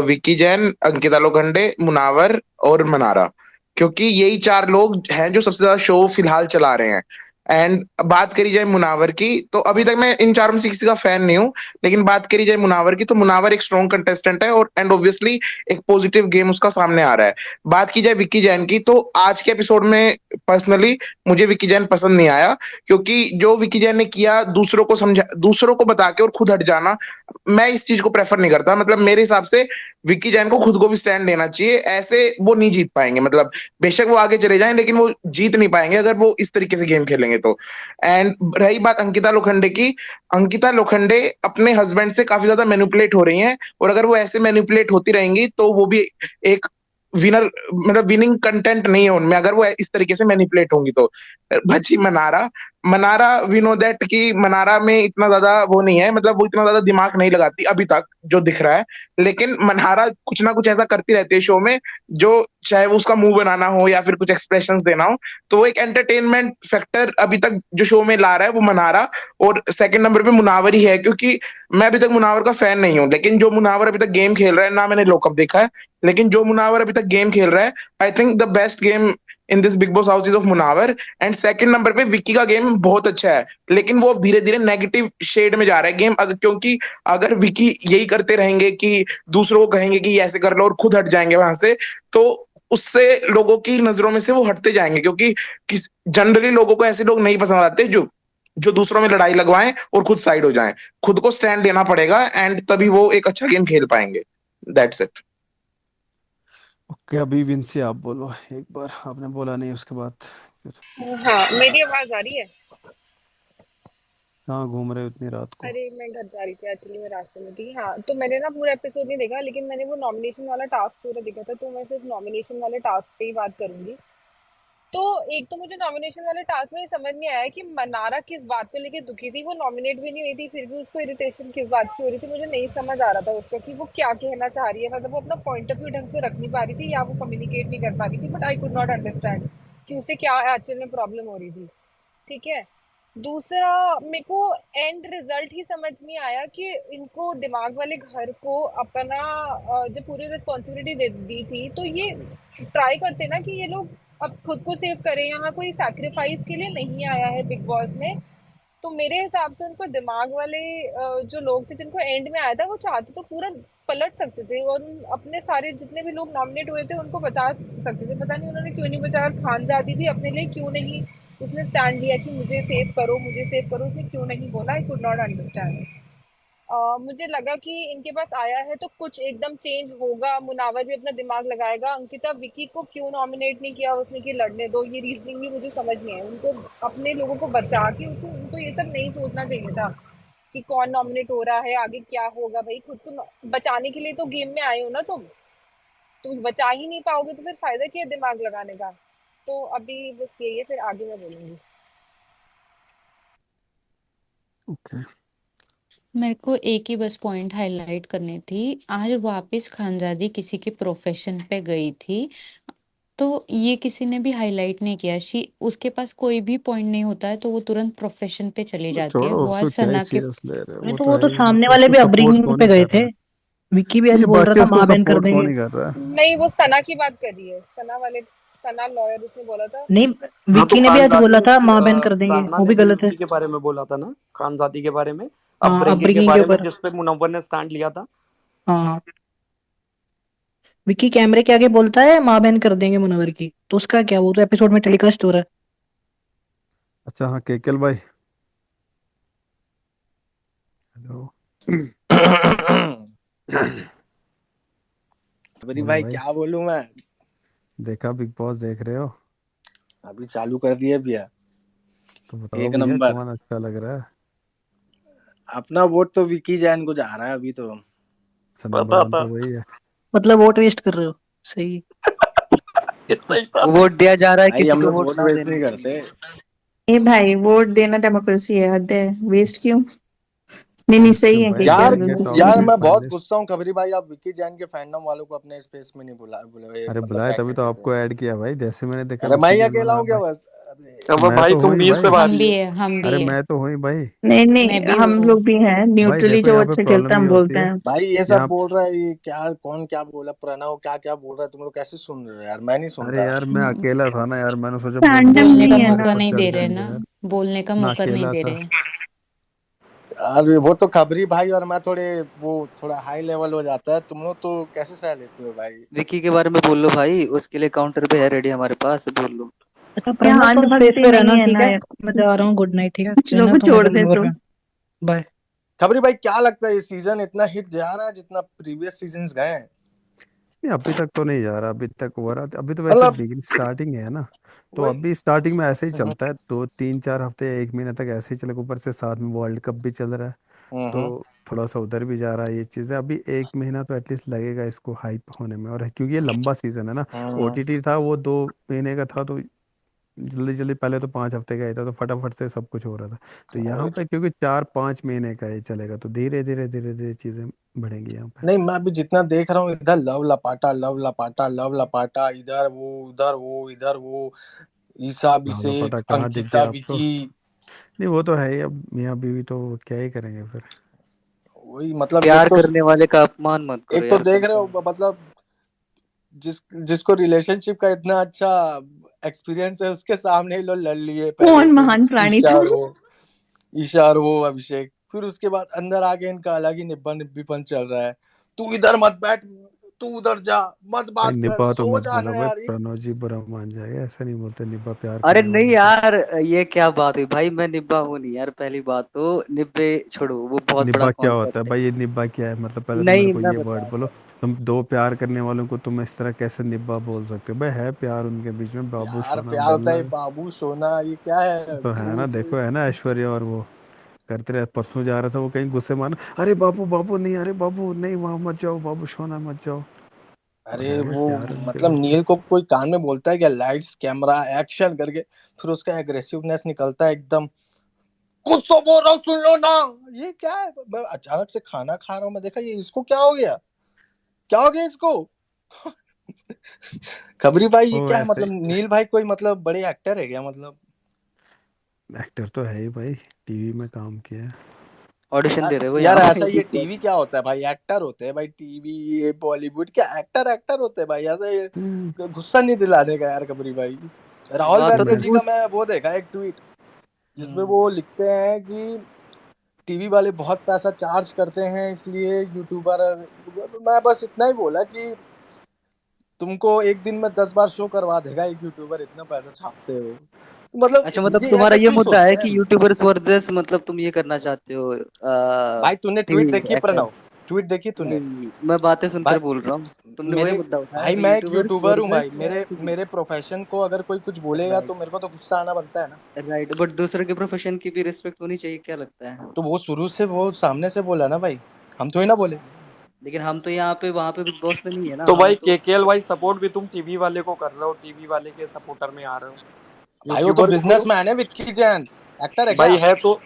विक्की जैन, अंकिता लोखंडे, मुनावर और मनारा। क्योंकि यही चार लोग हैं जो सबसे ज्यादा शो फिलहाल चला रहे हैं। एंड बात करी जाए मुनावर की, तो अभी तक मैं इन चारों में से किसी का फैन नहीं हूँ। लेकिन बात करी जाए मुनावर की, तो मुनावर एक स्ट्रॉन्ग कंटेस्टेंट है, और एंड ऑब्वियसली एक पॉजिटिव गेम उसका सामने आ रहा है। बात की जाए विक्की जैन की, तो आज के एपिसोड में पर्सनली मुझे विकी जैन पसंद नहीं आया, क्योंकि जो विकी जैन ने किया दूसरों को समझा, दूसरों को बता के और खुद हट जाना, मैं इस चीज को प्रेफर नहीं करता। मतलब मेरे हिसाब से विकी जैन को खुद को भी स्टैंड लेना चाहिए, ऐसे वो नहीं जीत पाएंगे। मतलब बेशक वो आगे चले जाएं लेकिन वो जीत नहीं पाएंगे अगर वो इस तरीके से गेम खेलेंगे तो। एंड रही बात अंकिता लोखंडे की, अंकिता लोखंडे अपने हस्बैंड से काफी ज्यादा मैनिपुलेट हो रही हैं, और अगर वो ऐसे मैनिपुलेट होती रहेंगी तो वो भी एक विनर, मतलब विनिंग कंटेंट नहीं है उनमें अगर वो इस तरीके से मैनिपुलेट होंगी तो। बची Mannara, Mannara we know that कि मनारा में इतना ज्यादा वो नहीं है, मतलब वो इतना ज्यादा दिमाग नहीं लगाती अभी तक जो दिख रहा है, लेकिन मनारा कुछ ना कुछ ऐसा करती रहती है शो में, जो चाहे वो उसका मुंह बनाना हो या फिर कुछ एक्सप्रेशंस देना हो, तो वो एक एंटरटेनमेंट फैक्टर अभी तक जो शो में ला रहा है वो मनारा। और सेकंड नंबर पे मुनावर ही है, क्योंकि मैं अभी तक मुनावर का फैन नहीं हूँ, लेकिन जो मुनावर अभी तक गेम खेल रहा है, ना मैंने लोकअप देखा है, लेकिन जो मुनावर अभी तक गेम खेल रहा है, I think the best game in this big boss house is of Munawar. And second number पे विक्की का गेम बहुत अच्छा है, लेकिन वो अब धीरे धीरे नेगेटिव शेड में जा रहा है गेम, क्योंकि अगर विक्की यही करते रहेंगे कि दूसरों को कहेंगे कि ये ऐसे कर लो और खुद हट जाएंगे वहां से, तो उससे लोगों की नजरों में से वो हटते जाएंगे, क्योंकि जनरली लोगों को ऐसे लोग नहीं पसंद आते जो जो दूसरों में लड़ाई लगवाएं और खुद साइड हो जाएं। खुद को स्टैंड लेना पड़ेगा एंड तभी वो एक अच्छा गेम खेल पाएंगे। That's it. ओके, अभी विंसी आप बोलो एक बार, आपने बोला नहीं उसके बाद फिर। हाँ, मेरी आवाज आ रही है? कहाँ घूम रहे हो इतनी रात को? अरे मैं घर जा रही थी, एक्चुअली मैं रास्ते में थी। हाँ, तो मैंने ना पूरा एपिसोड नहीं देखा, लेकिन मैंने वो नॉमिनेशन वाला टास्क पूरा देखा था, तो मैं सिर्फ नॉमिनेशन वाले टास्क पे ही बात करूंगी। तो एक तो मुझे नॉमिनेशन वाले टास्क में ये समझ नहीं आया कि मनारा किस बात को लेके दुखी थी। वो नॉमिनेट भी नहीं हुई थी, फिर भी उसको इरिटेशन किस बात की हो रही थी, मुझे नहीं समझ आ रहा था उसका कि वो क्या कहना चाह रही है। मतलब वो अपना पॉइंट ऑफ व्यू ढंग से रख नहीं पा रही थी, या वो कम्युनिकेट नहीं कर पा रही थी, but I could not understand कि उसे क्या एक्चुअल में प्रॉब्लम हो रही थी। ठीक है। दूसरा, मेरे को एंड रिजल्ट ही समझ नहीं आया कि इनको दिमाग वाले घर को अपना जब पूरी रिस्पॉन्सिबिलिटी दे दी थी, तो ये ट्राई करते ना कि ये लोग अब खुद को सेव करें। यहाँ कोई सैक्रिफाइस के लिए नहीं आया है बिग बॉस में। तो मेरे हिसाब से उनको दिमाग वाले जो लोग थे जिनको एंड में आया था, वो चाहते तो पूरा पलट सकते थे और अपने सारे जितने भी लोग नॉमिनेट हुए थे उनको बचा सकते थे। पता नहीं उन्होंने क्यों नहीं बचाया। और खानजादी भी अपने लिए क्यों नहीं उसने स्टैंड लिया कि मुझे सेव करो, मुझे सेव करो, उसने क्यों नहीं बोला। I could not understand. मुझे लगा कि इनके पास आया है तो कुछ एकदम चेंज होगा, मुनावर भी अपना दिमाग लगाएगा। अंकिता विकी को क्यों नॉमिनेट नहीं किया उसने कि लड़ने दो, ये रीजनिंग भी मुझे समझ नहीं आई। उनको अपने लोगों को बचा के उनको उनको ये सब नहीं सोचना चाहिए था कि कौन नॉमिनेट हो रहा है, आगे क्या होगा। भाई खुद को बचाने के लिए तो गेम में आए हो ना तुम बचा ही नहीं पाओगे तो फिर फायदा क्या है दिमाग लगाने का। तो अभी बस यही है, फिर आगे मैं बोलूंगी। ओके, मेरे को एक ही बस पॉइंट हाईलाइट करनी थी। आज वापस खानजादी किसी के प्रोफेशन पे गई थी, तो ये किसी ने भी हाईलाइट नहीं किया। उसके पास कोई भी पॉइंट नहीं होता है तो वो तुरंत प्रोफेशन पे चली जाती है। छोड़ो वो आज उसको, क्या ही सना के सीरियस ले रहे हो, नहीं वो तो तो वो है तो ही, सामने वाले उसको भी सपोर्ट अपब्रिंगिंग कौन पे ही गए कर थे। रहा है। विक्की भी आज ये बोल रहा बाकी था उसको माँ बैन कर सपोर्ट कौन देंगे। ही कर रहा है। नहीं, वो सना की बात कर रही है, सना वाले, सना लॉयर उसने बोला था। नहीं, हाँ, तो विक्की ने भी आज खानजादी बोला ने था माँ बैन कर देंगे, साना वो ने भी भी गलत है। उसी के बारे में बोला था ना, खानजादी के बारे में, हाँ, अपब्रिंगिंग के अपब्रिंगिंग के बारे में, ऊपर। जिस पे मुनव्वर ने स्टैंड लिया था। हाँ, विक्की कैमरे के आगे बोलता है माँ बैन कर देंगे मुनव्वर की, तो उसका क्या, वो तो एपिसोड में टेलीकास्ट हो रहा है। अच्छा हाँ, केकेल भाई, हेलो। अबरी बोलो भाई भाई, क्या बोलूं मैं? देखा बिग बॉस देख रहे हो? अभी चालू कर दिया भैया। तो बताओ एक भैया नंबर। कौन अच्छा लग रहा है? अपना वोट तो विकी जैन को जा रहा है अभी तो। नंबर वन तो वही है। मतलब वोट वेस्ट कर रहे हो? सही। सही था। वोट दिया जा रहा है भाई किसी हम को लोग वोट वोट ना वेस्ट देने नहीं के करते। लिए। ए भाई, वोट देना डेमोक्रेसी है, हद है, वेस्ट क्यों? नहीं नहीं, सही क्यों है भाई, यार केकेआर डालेंगे बिल्कुल टॉप सही यार है। 10 मैं बहुत फाइनलिस्ट। गुस्सा हूँ खबरी भाई, आप विकी जैन के फैंडम वालों को अपने स्पेस में नहीं बुला बुला अरे मतलब बुलाए क्या तभी तो कहते आपको थे। ऐड किया भाई, जैसे मैंने देखा अरे मैं विक्की ही जैन अकेला बना हूँ क्या भाई। बस? अबे तो अब मैं भाई तो हूँ तुम ही भी इस पे भाई। बात हम भी लिए। है, हम भी अरे है, मैं तो हूँ ही भाई। नहीं मैं नहीं, भी हम हूँ। लोग भी हैं भाई न्यूट्रली, देखो जो यहाँ पे अच्छा खेलता प्रॉब्लम है ये हम होती बोलते है, हैं। भाई ये सब यहाँ, बोल रहा है, ये क्या कौन क्या बोला, प्रणव क्या क्या बोल रहा है, तुम लोग कैसे सुन रहे हो यार? मैं नहीं अरे सुनता। यार मैं अकेला था ना यार, मैंने सोचा बोल फैंडम देता हूँ बोलने तो का नहीं है मेरे ना। मौका पर नहीं चढ़ दे रहे जाएंगे ना, यार। बोलने का मैं मौका नहीं अकेला दे था। रहे। अरे वो तो खबरी भाई और मैं थोड़े वो थोड़ा हाई लेवल हो जाता है, तुम लोग तो कैसे सह लेते हो भाई? विकी के बारे में बोल लो भाई, उसके लिए काउंटर पे है रेडी हमारे पास, बोल लो। अच्छा या प्रणव हाथ तुम सेफ भगते पे नहीं रहना, है ठीक ना है? या मैं जा रहा हूँ, गुड नाइट, ठीक है? कुछ लेना लोग तुम छोड़ मेरा दे नंबर तो। का। बाय। खबरी भाई क्या लगता है ये सीजन इतना हिट जा रहा है जितना प्रीवियस सीजन्स गए हैं? नहीं अभी तक तो नहीं जा रहा, अभी तक ओवर अभी तो वैसे मतलब बिगिन स्टार्टिंग है ना, तो वही। अभी स्टार्टिंग में ऐसे ही चलता है, 2 3 4 हफ्ते 1 महीने तक ऐसे ही चलेगा, ऊपर से साथ में वर्ल्ड कप भी चल रहा है, तो हम्म थोड़ा सा उधर भी जा रहा है, ये चीज़ें अभी 1 महीना तो एटलीस्ट लगेगा इसको हाइप होने में, और क्योंकि ये लंबा सीजन है ना, हम्म। ओटीटी था वो 2 महीने का था, तो जल्दी जल्दी पहले तो 5 हफ्ते का ही था, तो फटाफट से सब कुछ हो रहा था, तो यहाँ वही पे तो। क्योंकि 4 5 महीने का ही चलेगा, तो धीरे धीरे धीरे धीरे चीज़ें बढ़ेंगी यहाँ पे। नहीं मैं अभी जितना देख रहा हूँ इधर लव लपाटा लव लपाटा लव लपाटा, इधर वो उधर वो इधर वो, ईशा लाला अभिषेक पटा कहाँ दिख अंकिता गया आपको? विकी। नहीं वो तो है ही, अब मियाँ बीवी तो क्या ही करेंगे फिर। वही मतलब प्यार करने वाले का अपमान मत करो एक तो यार देख तुम रहे तो। हो मतलब जिसको रिलेशनशिप का इतना अच्छा एक्सपीरियंस है उसके सामने ही लोग लड़ लिए पहले कौन तो महान प्राणी ईशा और तुम? वो ईशा और वो अभिषेक, फिर उसके बाद अंदर आके इनका अलग ही निब्बा निब्बीपन चल रहा है। तू इधर मत बैठ, तू उधर जा, मत भाई बात कर, निब्बा तो सो मत बोला जाना भाई, यार। प्रणव जी बुरा मान जाएगा, ऐसा नहीं बोलते निब्बा प्यार अरे करने नहीं वालों को। यार, ये क्या बात हुई भाई, मैं निब्बा हूँ नहीं यार, पहली बात तो निब्बे छोड़ो, वो बहुत बड़ा निब्बा क्या होता है कॉन्सेप्ट है। भाई, ये निब्बा क्या है, मतलब पहले तो मेरे नहीं को मैं ये वर्ड बता बोलो, तुम दो प्यार करने वालों को तुम इस तरह कैसे निब्बा बोल सकते हो भाई, है प्यार उनके बीच में, बाबू प्यार सोना प्यार होता बोलना है बाबू सोना, ये क्या है तो है ना, भूत? देखो है ना ऐश्वर्या और वो करते रहे, परसों जा रहा था वो कहीं गुस्से मारना, अरे बाबू बाबू नहीं, अरे बाबू नहीं वहां मत जाओ, बाबू सोना मत जाओ, तो अरे है वो प्यार उनके मतलब बीच में। नील को कोई कान में बोलता है क्या, लाइट्स कैमरा एक्शन करके, फिर उसका एग्रेसिवनेस निकलता है एकदम, कुछ तो बोल रहा हूँ सुन लो ना। ये क्या है, मैं अचानक से खाना खा रहा हूँ, मैं देखा ये इसको क्या हो गया, क्या हो गया इसको? खबरी भाई ये वो क्या है, ऐसे मतलब नील भाई कोई मतलब बड़े एक्टर है क्या मतलब? एक्टर तो है ही भाई, टीवी में काम किया है। ऑडिशन दे रहे हो यार यहाँ ऐसा पे ये Big Boss टीवी में। क्या होता है भाई, एक्टर होते हैं भाई टीवी, ये बॉलीवुड क्या एक्टर एक्टर होते हैं भाई, ऐसा हम्म, ये गुस्सा नहीं दिलाने का यार खबरी भाई। राहुल हाँ तो वैद्य मैं जी का उस मैं वो देखा एक ट्वीट जिसमें हम्म, वो लिखते हैं कि टीवी वाले बहुत पैसा चार्ज करते हैं इसलिए यूट्यूबर, मैं बस इतना ही बोला कि तुमको एक दिन में 10 बार शो करवा देगा एक यूट्यूबर, इतना पैसा छापते हो तो अच्छा मतलब मतलब ये तुम्हारा ऐसा ये क्यों मुद्दा सोचते है हैं? कि यूट्यूबर्स वर्सेस, मतलब तुम ये करना चाहते हो भाई तूने ट्वीट टीवी देखी है प्रणव, एक्टर्स। ट्वीट देखी तूने? नहीं मैं बातें सुनकर भाई बोल रहा हूँ, तुमने वही मेरे मुद्दा उठाया भाई कि मैं एक यूट्यूबर्स यूट्यूबर हूँ भाई, वर्सेस मेरे टीवी। मेरे प्रोफेशन को अगर कोई कुछ बोलेगा राइट तो मेरे को तो गुस्सा आना बनता है ना। राइट, बट दूसरे के प्रोफेशन की भी रिस्पेक्ट होनी चाहिए, क्या लगता है? तो वो शुरू से वो सामने से बोला ना भाई, हम तो ही ना बोले। लेकिन हम तो यहाँ पे वहां पे बिग बॉस में नहीं है ना, तो हम भाई तो। केकेएल वाई सपोर्ट भी तुम टीवी वाले को कर रहे हो, टीवी वाले के सपोर्टर में आ रहे हो, भाई वो तो यूट्यूबर को करो। बिजनेसमैन है विक्की जैन, एक्टर है क्या? भाई है तो,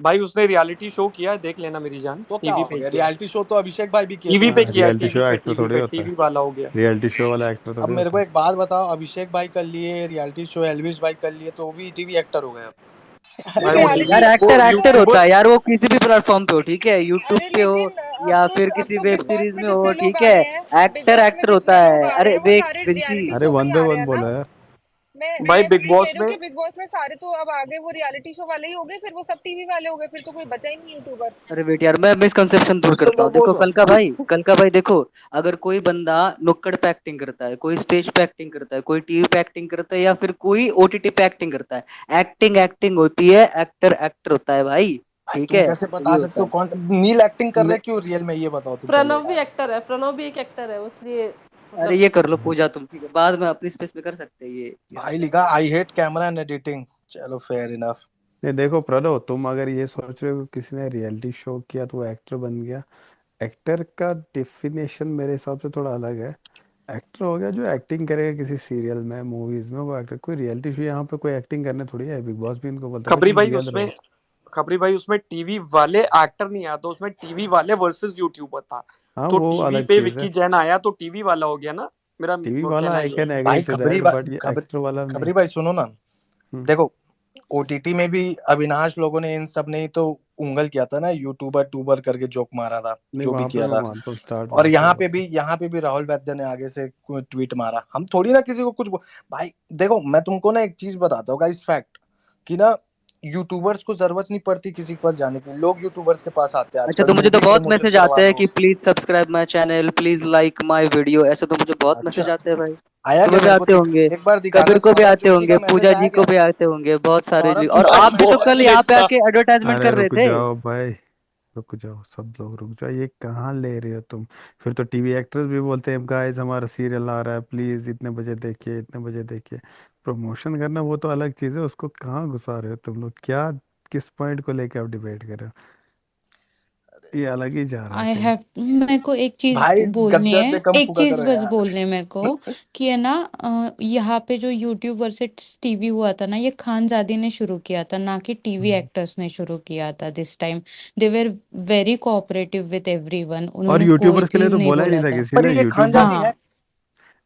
भाई उसने रियलिटी शो किया है, देख लेना मेरी जान, तो क्या टीवी हो पे ही गया, किया है, रियलिटी शो तो अभिषेक भाई भी किए थे टीवी पे ना। किया है, रियलिटी शो एक्टर टीवी थोड़ी पे होता है, टीवी वाला हो गया। रियलिटी शो वाला एक्टर अब थोड़ी मेरे होता को है। एक बात बताओ, अभिषेक भाई कर लिए रियलिटी शो, एल्विश भाई कर लिए, तो वो भी टीवी एक्टर हो गए अब। तो भाई अरे वो भाई रियलिटी यार वो एक्टर एक्टर तो होता यूट्यूबर, है यार, वो किसी भी प्लेटफॉर्म पे हो, ठीक है, यूट्यूब अरे पे हो लेकिन या फिर अब किसी तो वेब बिग बॉस सीरीज में में हो, जितने लोग ठीक आ है, रहे हैं, बिग एक्टर बॉस में एक्टर होता जितने लोग है। आ रहे अरे हैं वो देख सारे प्रिंसी, रियलिटी अरे शो पे वन ही बाय आ रहे वन हैं ना। बोला यार। मैं भाई मैं बिग बस ये कह बॉस रही हूँ में, कि बिग बॉस में सारे तो अब आ गए वो रियलिटी शो वाले ही हो गए, फिर वो सब टीवी वाले हो गए, फिर तो कोई बचा ही नहीं यूट्यूबर। अरे वेट यार, मैं मिसकंसेप्शन दूर तो करता वो हूँ, देखो बोलो कल का भाई देखो, अगर कोई बंदा नुक्कड़ पे एक्टिंग करता है, कोई स्टेज पे एक्टिंग करता है, कोई टीवी पे एक्टिंग करता है, या फिर कोई ओटीटी पे एक्टिंग करता है, एक्टिंग एक्टिंग होती है, एक्टर एक्टर होता है भाई, भाई ठीक तुम है, कैसे तो बता ये सकते होता हो है। कौन नील एक्टिंग कर रहा मैं- है क्यों रियल में, ये बताओ तुम पहले प्रणव भी यार। एक्टर है, प्रणव भी एक एक्टर है, इसलिए अरे मतलब ये कर लो पूजा तुम, ठीक है, बाद में अपनी स्पेस पे कर सकते हैं ये भाई बात है। लिखा I hate camera and editing, चलो फेयर इनफ। नहीं देखो प्रणव, तुम अगर ये सोच रहे हो कि किसी ने रियलिटी शो किया तो वो एक्टर बन गया, एक्टर का डेफिनेशन मेरे हिसाब से थोड़ा अलग है। एक्टर हो गया जो एक्टिंग करेगा किसी सीरियल में मूवीज में, वो एक्टर। कोई रियलिटी शो यहाँ पे कोई एक्टिंग करने थोड़ी है, बिग बॉस भी इनको बोलता है भाई खबरी तुम भाई रियल उसमें, रहो। खबरी भाई उसमें टीवी वाले एक्टर नहीं आया, तो उसमें टीवी वाले वर्सेस यूट्यूबर था, हाँ तो वो टीवी अलग पे चीज है, विक्की जैन आया तो टीवी वाला हो गया ना, मेरा टीवी वो वाला कहना आई ये कैन है। एग्री भाई टू दैट, बट ये एक्टर वाला नहीं। खबरी भाई सुनो ना, हम्म, देखो ओटीटी में भी अविनाश लोगों ने इन सब ने ही तो उंगल किया था ना, यूट्यूबर टूबर करके जोक मारा था, नहीं जो भी वहां पे किया मैं था। मानता हूँ स्टार्ट और वहां से हुआ था। यहाँ पे भी राहुल वैद्य ने आगे से कोई ट्वीट मारा, हम थोड़ी ना किसी को कुछ भाई देखो मैं तुमको ना एक चीज बताता हूँ इस फैक्ट कि ना यूट्यूबर्स को जरूरत नहीं पड़ती किसी के पास जाने की, लोग यूट्यूबर्स के पास आते हैं अच्छा, आजकल, तो मुझे तो मूवी बहुत प्रमोशन मैसेज आते हैं करवाना कि हो। Please subscribe my channel, please like my video, ऐसे तो मुझे बहुत मैसेज अच्छा, आते हैं भाई। आया क्या तुम्हें भी मेरे को आते होंगे, एक बार दिखाना कबीर को भी सौरभ आते जोशी का होंगे, मैसेज पूजा आया जी को क्या? भी आते होंगे, बहुत सारे सौरभ जी। और जोशी का आप भी तो मैसेज आया कल क्या? यहाँ पे देखता। आके एडवर्टाइजमेंट अरे कर रहे रुक थे। जाओ भाई, रुक जाओ सब लोग रुक जाओ, ये कहाँ ले रहे हो तुम? फिर तो टीवी एक्टर्स भी बोलते हैं गाइस हमारा सीरियल आ रहा है, प्लीज इतने बजे देखिए, इतने बजे देखिए। प्रमोशन करना वो तो अलग चीज है, उसको कहाँ घुसा रहे हो तुम लोग? क्या किस पॉइंट को लेके आप डिबेट कर रहे हो? ये अलग ही जा रहा है आई कहीं। हैव मेरे को एक चीज भाई बोलनी गद्दे है, गद्दे कम एक फूका चीज करो बस यार। बोलने मेरे को कि है ना, यहाँ पे जो यूट्यूब वर्सेस टीवी हुआ था ना, ये खानजादी ने शुरू किया था, ना कि टीवी एक्टर्स ने शुरू किया था। This time they were very cooperative with everyone, और उन्होंने कोई यूट्यूबर्स के भी लिए तो नहीं बोला ही नहीं बोला था था। किसी पर ने, ये यूट्यूबर्स। खानजादी है। हाँ,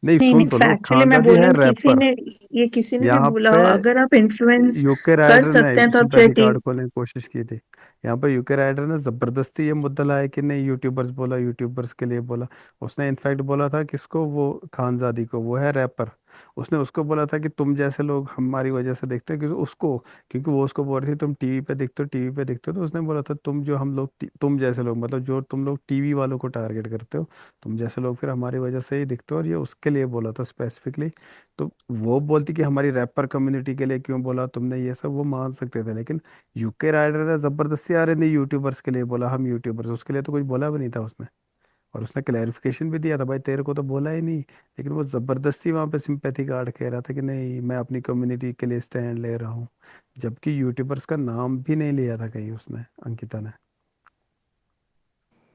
नहीं नहीं नहीं, सुन तो लो, फैक्चुअली मैं खानदादी है बोलूँ किसी रैपर। ने, ये किसी ने भी यहाँ बोला पे हो, अगर आप इन्फ्लुएंस यूके कर राइडर ने सकते हैं तो आप चाहे सिंपैथी कार्ड खोलने की कोशिश की थी। यहाँ पे यूके राइडर ने जबरदस्ती ये मुद्दा लाया कि नहीं यूट्यूबर्स बोला, यूट्यूबर्स के लिए बोला। उसने इनफैक्ट बोला था किसको, वो खानजादी को, वो है रैपर। उसने उसको बोला था कि तुम जैसे लोग हमारी वजह से देखते हो, क्योंकि उसको, क्योंकि वो उसको बोल रही थी तुम टीवी पे देखते हो, टीवी पे देखते हो, तो उसने बोला था तुम जो हम लोग तुम जैसे लोग, मतलब जो तुम लोग टीवी वालों को टारगेट करते हो, तुम जैसे लोग फिर हमारी वजह से ही दिखते हो, और ये उसके लिए बोला था स्पेसिफिकली। तो वो बोलती कि हमारी रैपर कम्युनिटी के लिए क्यों बोला तुमने, ये सब वो मान सकते थे, लेकिन यूके राइडर ने जबरदस्ती आ रहे नहीं यूट्यूबर्स के लिए बोला, हम यूट्यूबर्स, उसके लिए तो कुछ बोला भी नहीं था उसने। और उसने क्लैरिफिकेशन भी दिया था भाई तेरे को तो बोला ही नहीं, लेकिन वो जबरदस्ती वहां पे सिंपैथी कार्ड कह रहा था कि नहीं मैं अपनी कम्युनिटी के लिए स्टैंड ले रहा हूँ, जबकि यूट्यूबर्स का नाम भी नहीं लिया था कहीं उसने, अंकिता ने।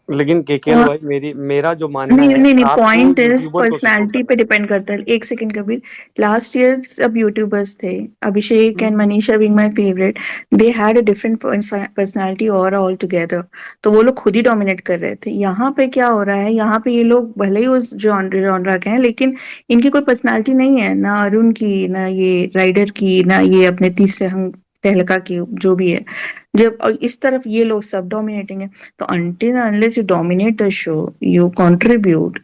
लेकिन केकेएल और भाई, मेरा जो मानना नहीं है, नहीं नहीं, आपको पॉइंट इज यूट्यूबर को सपोर्ट पर्सनालिटी पे करना डिपेंड करता है। एक सेकंड कबीर, लास्ट ईयर सब यूट्यूबर्स थे, अभिषेक एंड चाहिए। Manisha being my favourite, they had a different personality और ऑल टुगेदर, तो वो लोग खुद ही डोमिनेट कर रहे थे। यहाँ पे क्या हो रहा है, यहाँ पे ये लोग भले ही उस जॉनरा के हैं, लेकिन इनकी कोई पर्सनालिटी नहीं है, ना अरुण की, ना ये राइडर की, ना ये अपने तीसरे हम तहलका की, जो भी है। जब और इस तरफ ये लोग सब डोमिनेटिंग है, तो until and unless you dominate the show, you contribute,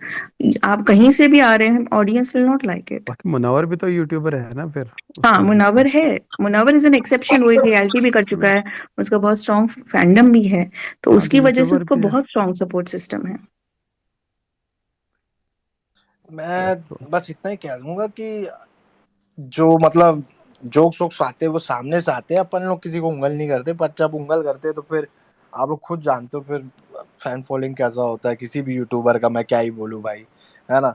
आप कहीं से भी आ रहे हैं, audience will not like it. बाकी मुनव्वर भी तो यूट्यूबर है ना फिर, हाँ, उसमें बीच मुनव्वर बीच है, में। मुनव्वर इज एन एक्सेप्शन, वो एक रियलिटी भी कर चुका है, उसका बहुत स्ट्रॉन्ग फैंडम भी है, तो हाँ तो उसकी वजह से यूट्यूबर उसको भी है। बहुत स्ट्रॉन्ग सपोर्ट सिस्टम है। मैं बस इतना ही कह दूंगा कि जो मतलब जोक्स वोक्स आते हैं वो सामने से आते हैं, अपन लोग किसी को उंगल नहीं करते, पर जब उंगल करते हैं तो फिर आप लोग खुद जानते हो फिर फैन फॉलोइंग कैसा होता है किसी भी यूट्यूबर का, मैं क्या ही बोलूं भाई, है ना।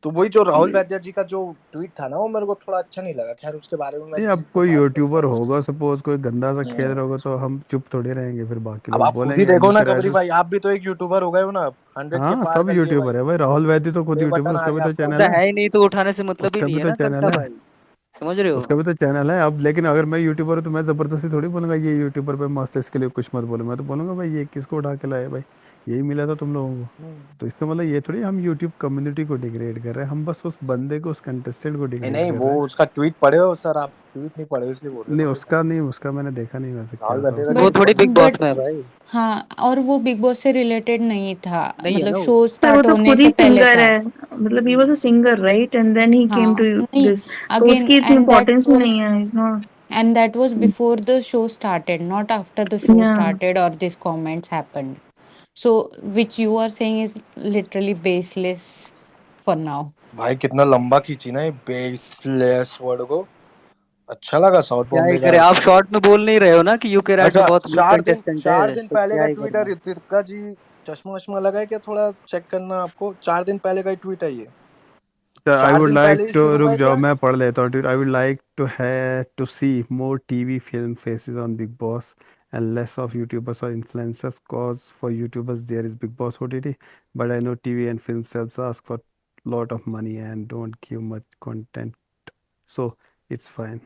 तो वही जो राहुल वैद्य जी का जो ट्वीट था ना, वो मेरे को थोड़ा अच्छा नहीं लगा, खैर उसके बारे में मैं नहीं अब डीप में कोई बात करूंगा। यूट्यूबर होगा सपोज कोई गंदा सा खेल हम्म। रहा होगा तो हम चुप थोड़ी रहेंगे, फिर बाकी अब लोग आप खुद ही बोलेंगे देखो ना यूके कबरी राइडर। भाई, आप भी तो एक यूट्यूबर हो गए हो ना, 100 के हाँ पार सब कर दिए भाई, यूट्यूबर है भाई, राहुल वैद्य तो खुद प्ले यूट्यूबर, बटन आ उसका भी गया तो आपका। चैनल तो है। है ही नहीं तो उठाने से मतलब ही उसका नहीं भी है तो ना चैनल तंटा है। भाई, समझ रहे हो। उसका भी तो चैनल है। अब लेकिन अगर मैं यूट्यूबर हूँ तो मैं जबरदस्ती थोड़ी बोलूंगा ये यूट्यूबर पे मस्त है इसके लिए कुछ मत बोलो, मैं तो बोलूंगा भाई ये किसको उठा के लाए भाई, यही मिला था तुम लोगों को। तो इसका मतलब ये थोड़ी हम यूट्यूब कम्युनिटी को डिग्रेड कर रहे हैं, हम बस उस बंदे को, उस कंटेस्टेंट को नहीं डिग्रेड नहीं, कर वो रहे हैं। उसका ट्वीट पढ़े हो सर, आप ट्वीट नहीं पढ़े हो इसलिए बोल रहे हो नहीं कबरी भाई। उसका नहीं, उसका मैंने देखा नहीं वैसे राहुल क्या था वैद्य का उसका। वो ट्वीट थोड़ी पढ़ो। बिग बॉस बट में है भाई, हाँ, और वो बिग बॉस से रिलेटेड नहीं था, नहीं है मतलब ना वो। शो पर वो स्टार्ट तो होने खुद से ही पहले सिंगर था। है, मतलब he was a singer right, and then he came हाँ, टू नहीं, दिस, तो अगेन उसकी इतनी and that importance he was नहीं है, हाँ। and that was before the show started, not after the show या started or these comments happened. So which you are saying is literally baseless for now. भाई कितना लंबा खींची ना ये बेसलेस वर्ड को, अच्छा लगा साउथ क्या ही बॉम्बे का करे, है। आप शॉर्ट में बोल नहीं रहे हो ना कि यूके राइडर अच्छा, बहुत वीक कंटेस्टेंट चार है, दिन तो पहले क्या का ही ट्वीट है करना। ऋतिका जी, चश्मा वश्मा लगा है क्या, थोड़ा चेक करना आपको, 4 दिन पहले का ही ट्वीट है ये, आई चार वुड दिन लाइक पहले ही टू, शुरू हुआ रुक है जाओ क्या। मैं पढ़ लेता हूँ। आई वुड लाइक टू है to see more TV film faces on Bigg Boss and less of YouTubers or influencers, cause for YouTubers there is Big Boss OTT, but I know TV and film sales ask for lot of money and don't give much content, so it's fine.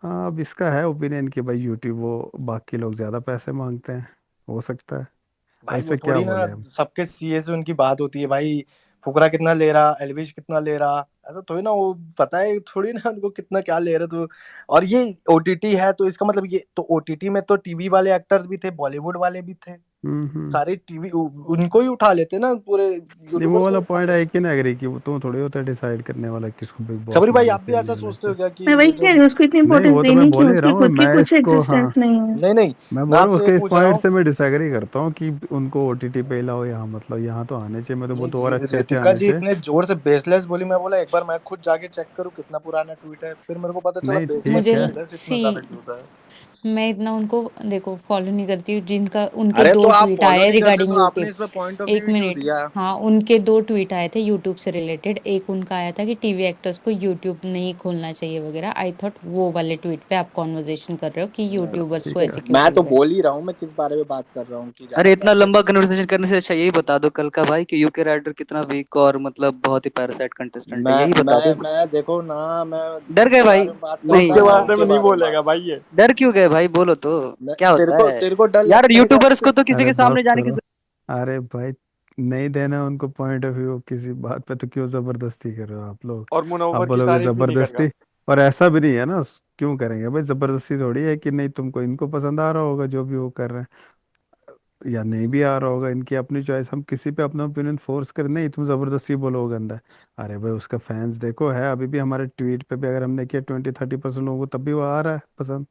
हाँ अब इसका है opinion कि भाई YouTube वो बाकी लोग ज़्यादा पैसे मांगते हैं, हो सकता है। अब भाई इस वो पे क्या थोड़ी ना बोले हम। सबके सीए से उनकी बात होती है भाई, फुकरा कितना ले रहा, एलविश कितना ले रहा, ऐसा थोड़ी ना, वो पता है थोड़ी ना उनको कितना क्या ले रहे तो। और ये ओटीटी है तो इसका मतलब ये तो ओटीटी में तो टीवी वाले एक्टर्स भी थे, बॉलीवुड वाले भी थे, सारी टीवी उनको ही उठा लेते ना पूरे नहीं वो यूट्यूबर्स को वाला ही उठा पॉइंट लेते। है कि ना एग्री कि वो तुम थोड़ी होता है डिसाइड करने वाला किसको बिग बॉस खबरी में भाई आना आप भी ऐसा चाहिए सोचते हो नहीं क्या कि मैं वही ये कह जो रही हूँ, उसको इतनी नहीं इंपॉर्टेंस वो तो मैं देनी बोल क्यों, ही रहा उसकी हूँ खुद की मैं कुछ इसको हाँ एग्जिस्टेंस नहीं है। नहीं नहीं मैं मैं बोल रहा हूँ आपसे ये उसके इस पूछ रहा पॉइंट हूँ से मैं डिसएग्री करता हूँ कि उनको ओटीटी पे लाओ यहाँ मतलब यहाँ तो आने चाहिए मैं तो नहीं बोलता हूँ और अच्छे अच्छे रितिका आने जी चाहिए इतने जोर से बेसलेस बोली, मैं बोला एक बार मैं खुद जाके चेक करूँ कितना पुराना ट्वीट है, फिर मेरे को पता चला नहीं बेसलेस ठीक मुझे है बेसलेस इतना सी ज्यादा क्यों होता है। मैं इतना उनको देखो फॉलो नहीं करती हूँ, जिनका उनके अरे दो तो आप ट्वीट फॉलो आए नहीं करते रिगार्डिंग तो आपने यूट्यूब। इसमें पॉइंट ऑफ व्यू एक ही क्यों मिनट, दिया? हाँ उनके दो ट्वीट आए थे यूट्यूब से रिलेटेड। एक उनका आया था कि टीवी एक्टर्स को यूट्यूब नहीं खोलना चाहिए वगैरह। आई थॉट वो वाले ट्वीट पे आप कॉन्वर्जेशन कर रहे हो कि यूट्यूबर्स ठीक को है ऐसे क्यों मैं बोल तो रहे हैं। बोल ही रहा हूँ, मैं किस बारे में बात कर रहा हूँ कि अरे ज्यादा इतना पैसे। लंबा कन्वर्सेशन करने से अच्छा यही बता दो कल का भाई कि यूके राइडर कितना वीक और मतलब बहुत ही पैरासाइट कंटेस्टेंट है, यही बता दो। मैं देखो ना, मैं डर गए जिसके भाई? बारे में बात करता नहीं उसके हूँ मैं यार, बारे उनके में नहीं बारे में बोलेगा बात भाई करता ये। डर क्यों गए भाई? बोलो तो हूँ। क्या होता है तेरे को डर यार? लगता है क्या यूट्यूबर्स मुझसे? को तो किसी अरे के बस सामने जाने की करो अरे भाई नहीं देना उनको पॉइंट ऑफ व्यू किसी बात पे तो क्यों जबरदस्ती कर रहे हो आप लोग और आप मुनव्वर की बोलोगे तारीफ भी नहीं कर रहा। जबरदस्ती और ऐसा भी नहीं है ना क्यों करेंगे भाई जबरदस्ती थोड़ी है कि नहीं तुमको इनको पसंद आ रहा होगा जो भी वो कर रहे हैं या नहीं भी आ रहा होगा इनकी अपनी चॉइस हम किसी पे अपना ओपिनियन फोर्स कर नहीं तुम जबरदस्ती बोलोगे अंदर अरे भाई उसका फैंस देखो है अभी भी हमारे ट्वीट पे भी अगर हमने किया 20-30% लोगों को तब भी वो आ रहा है पसंद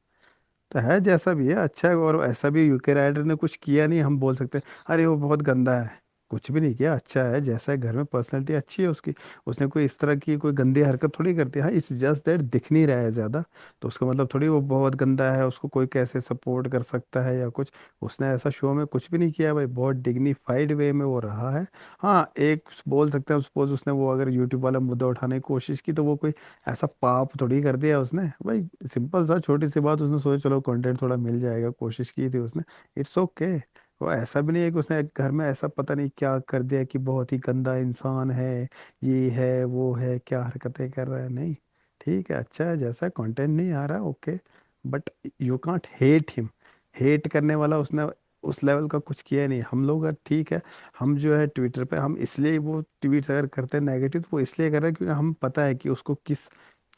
तो है जैसा भी है अच्छा है और ऐसा भी यूके राइडर ने कुछ किया नहीं हम बोल सकते हैं, अरे वो बहुत गंदा है कुछ भी नहीं किया अच्छा है जैसा है घर में पर्सनैलिटी अच्छी है उसकी उसने कोई इस तरह की कोई गंदी हरकत थोड़ी करती है हाँ इस जस्ट दैट दिख नहीं रहा है ज्यादा तो उसका मतलब थोड़ी वो बहुत गंदा है उसको कोई कैसे सपोर्ट कर सकता है या कुछ उसने ऐसा शो में कुछ भी नहीं किया है भाई बहुत डिग्निफाइड वे में वो रहा है हाँ एक बोल सकते हैं सपोज उसने वो अगर यूट्यूब वाला मुद्दा उठाने की कोशिश की तो वो कोई ऐसा पाप थोड़ी कर दिया उसने भाई सिंपल सा छोटी सी बात उसने सोचा चलो कंटेंट थोड़ा मिल जाएगा कोशिश की थी उसने इट्स ओके वो ऐसा भी नहीं है कि उसने एक घर में ऐसा पता नहीं क्या कर दिया कि बहुत ही गंदा इंसान है ये है वो है क्या हरकतें कर रहा है नहीं ठीक है अच्छा है जैसा कंटेंट नहीं आ रहा okay but you can't hate him hate करने वाला उसने उस लेवल का कुछ किया नहीं हम लोग ठीक है हम जो है ट्विटर पे हम इसलिए वो ट्वीट्स अगर करते हैं नेगेटिव तो वो इसलिए कर रहे हैं क्योंकि हम पता है कि उसको किस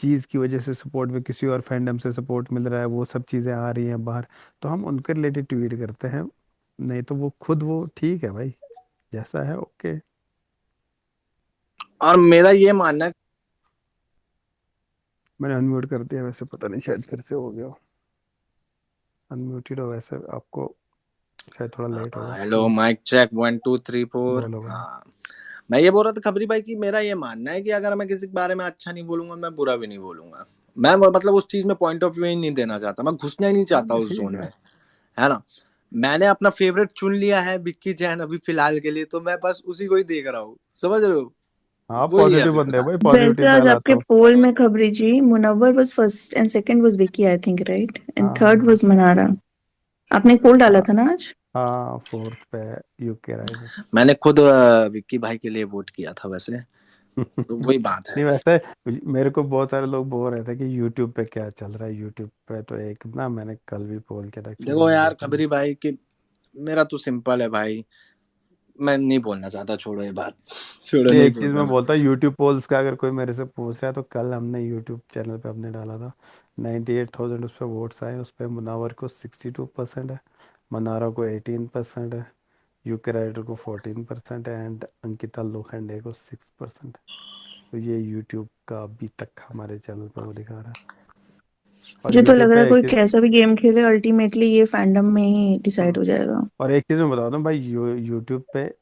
चीज़ की वजह से सपोर्ट में किसी और फैंडम से सपोर्ट मिल रहा है वो सब चीज़ें आ रही हैं बाहर तो हम उनके रिलेटेड ट्वीट करते हैं नहीं तो वो खुद वो ठीक है भाई जैसा है ओके और मेरा ये मानना है मैंने अनम्यूट कर दिया वैसे पता नहीं शायद फिर से हो गया अनम्यूटेड हो वैसे आपको शायद थोड़ा लेट होगा हेलो माइक चेक 1 2 3 4। बोलो भाई हाँ मैं ये बोल रहा था खबरी भाई कि मेरा ये मानना है कि अगर मैं किसी के बारे में अच्छा नहीं बोलूंगा मैं बुरा भी नहीं बोलूंगा। मैं मतलब उस चीज में पॉइंट ऑफ व्यू ही नहीं देना चाहता, मैं घुसना ही नहीं चाहता उस ठीक जोन में, है है ना। मैंने अपना फेवरेट चुन लिया है विक्की जैन अभी फिलहाल के लिए, तो मैं बस उसी को ही देख रहा हूँ, समझ रहे हो। हाँ वही है पॉजिटिव अभी बंदे हो फिलहाल। भाई वैसे पॉजिटिविटी आज आपके फैलाते हो पोल में खबरी जी Munawar was first and second was Vicky I think, right, and हाँ थर्ड हाँ वाज मनारा। आपने एक पोल डाला हाँ था ना आज? हाँ फोर्थ पे यूके राइडर मैंने खुद विक्की भाई के लिए वोट किया था वैसे, तो वही बात है। नहीं वैसे मेरे को बहुत सारे लोग बोल रहे थे कि यूट्यूब पे क्या चल रहा है यूट्यूब पे तो एक ना मैंने कल भी पोल किया था कि देखो यार देखो खबरी भाई कि मेरा तो सिंपल है भाई, मैं नहीं बोलना चाहता, छोड़ो ये बात, छोड़ो नहीं नहीं एक चीज बोलना मैं मैं। बोलता हूँ यूट्यूब पोल्स का अगर कोई मेरे से पूछ रहा है तो कल हमने यूट्यूब चैनल पे अपने डाला था 98,000 उस पर वोट्स आए उस पर मुनावर को 62% है मनारा को 18% है यूके राइडर को 14% है एंड अंकिता लोखंडे को 6% है तो ये यूट्यूब का अभी तक हमारे चैनल पे वो दिखा रहा है और मुझे तो लग यूट्यूब रहा है पे एक कोई चीज कैसा भी गेम खेले अल्टीमेटली ये फैंडम में ही डिसाइड हाँ हो जाएगा। और एक चीज़ मैं बता दूं भाई यूट्यूब पे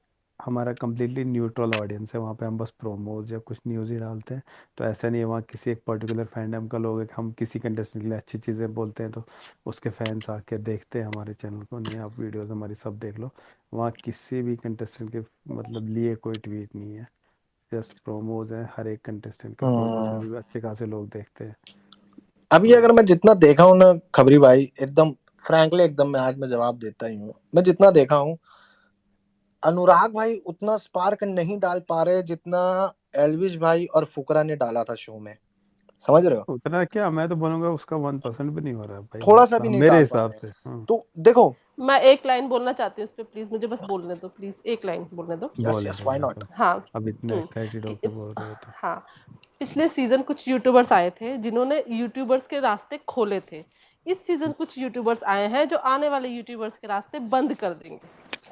हमारा कम्प्लीटली न्यूट्रल ऑडियंस है वहाँ पे हम बस प्रोमोज या कुछ न्यूज़ ही डालते हैं तो ऐसा नहीं है वहाँ किसी एक पर्टिकुलर फैंडम का लोग है कि हम किसी कंटेस्टेंट के लिए अच्छी चीज़ें बोलते हैं तो उसके फैंस आके देखते हैं हमारे चैनल को नहीं आप वीडियोस हमारी सब देख लो वहाँ किसी भी कंटेस्टेंट के मतलब लिए कोई ट्वीट नहीं है जस्ट प्रोमोज है हर एक कंटेस्टेंट के प्रोमोज हम्म। अभी भी अच्छे खासे लोग देखते हैं अभी तो अगर मैं जितना देखा हूँ ना खबरी भाई, एकदम फ्रैंकली एकदम मैं आज मैं जवाब देता ही हूँ, मैं जितना देखा हूँ अनुराग भाई उतना स्पार्क नहीं डाल पा रहे जितना एलविश भाई और फुकरा ने डाला था शो में, समझ रहे हो। उतना क्या मैं तो बोलूँगा उसका 1% भी नहीं हो रहा है भाई थोड़ा सा हाँ, भी नहीं मेरे डाल पा हिसाब रहे, से हाँ तो देखो। मैं एक लाइन बोलना चाहती हूँ उस पे, प्लीज मुझे बस बोलने दो, प्लीज एक लाइन बोलने दो। यस बोलो यस व्हाई बोलो नॉट। तो हाँ। अब इतने एक्साइटेड होके कि- बोल रहे हो तो हाँ, पिछले सीजन कुछ यूट्यूबर्स आए थे जिन्होंने यूट्यूबर्स के रास्ते खोले थे। इस सीजन कुछ यूट्यूबर्स आए हैं जो आने वाले यूट्यूबर्स के रास्ते बंद कर देंगे।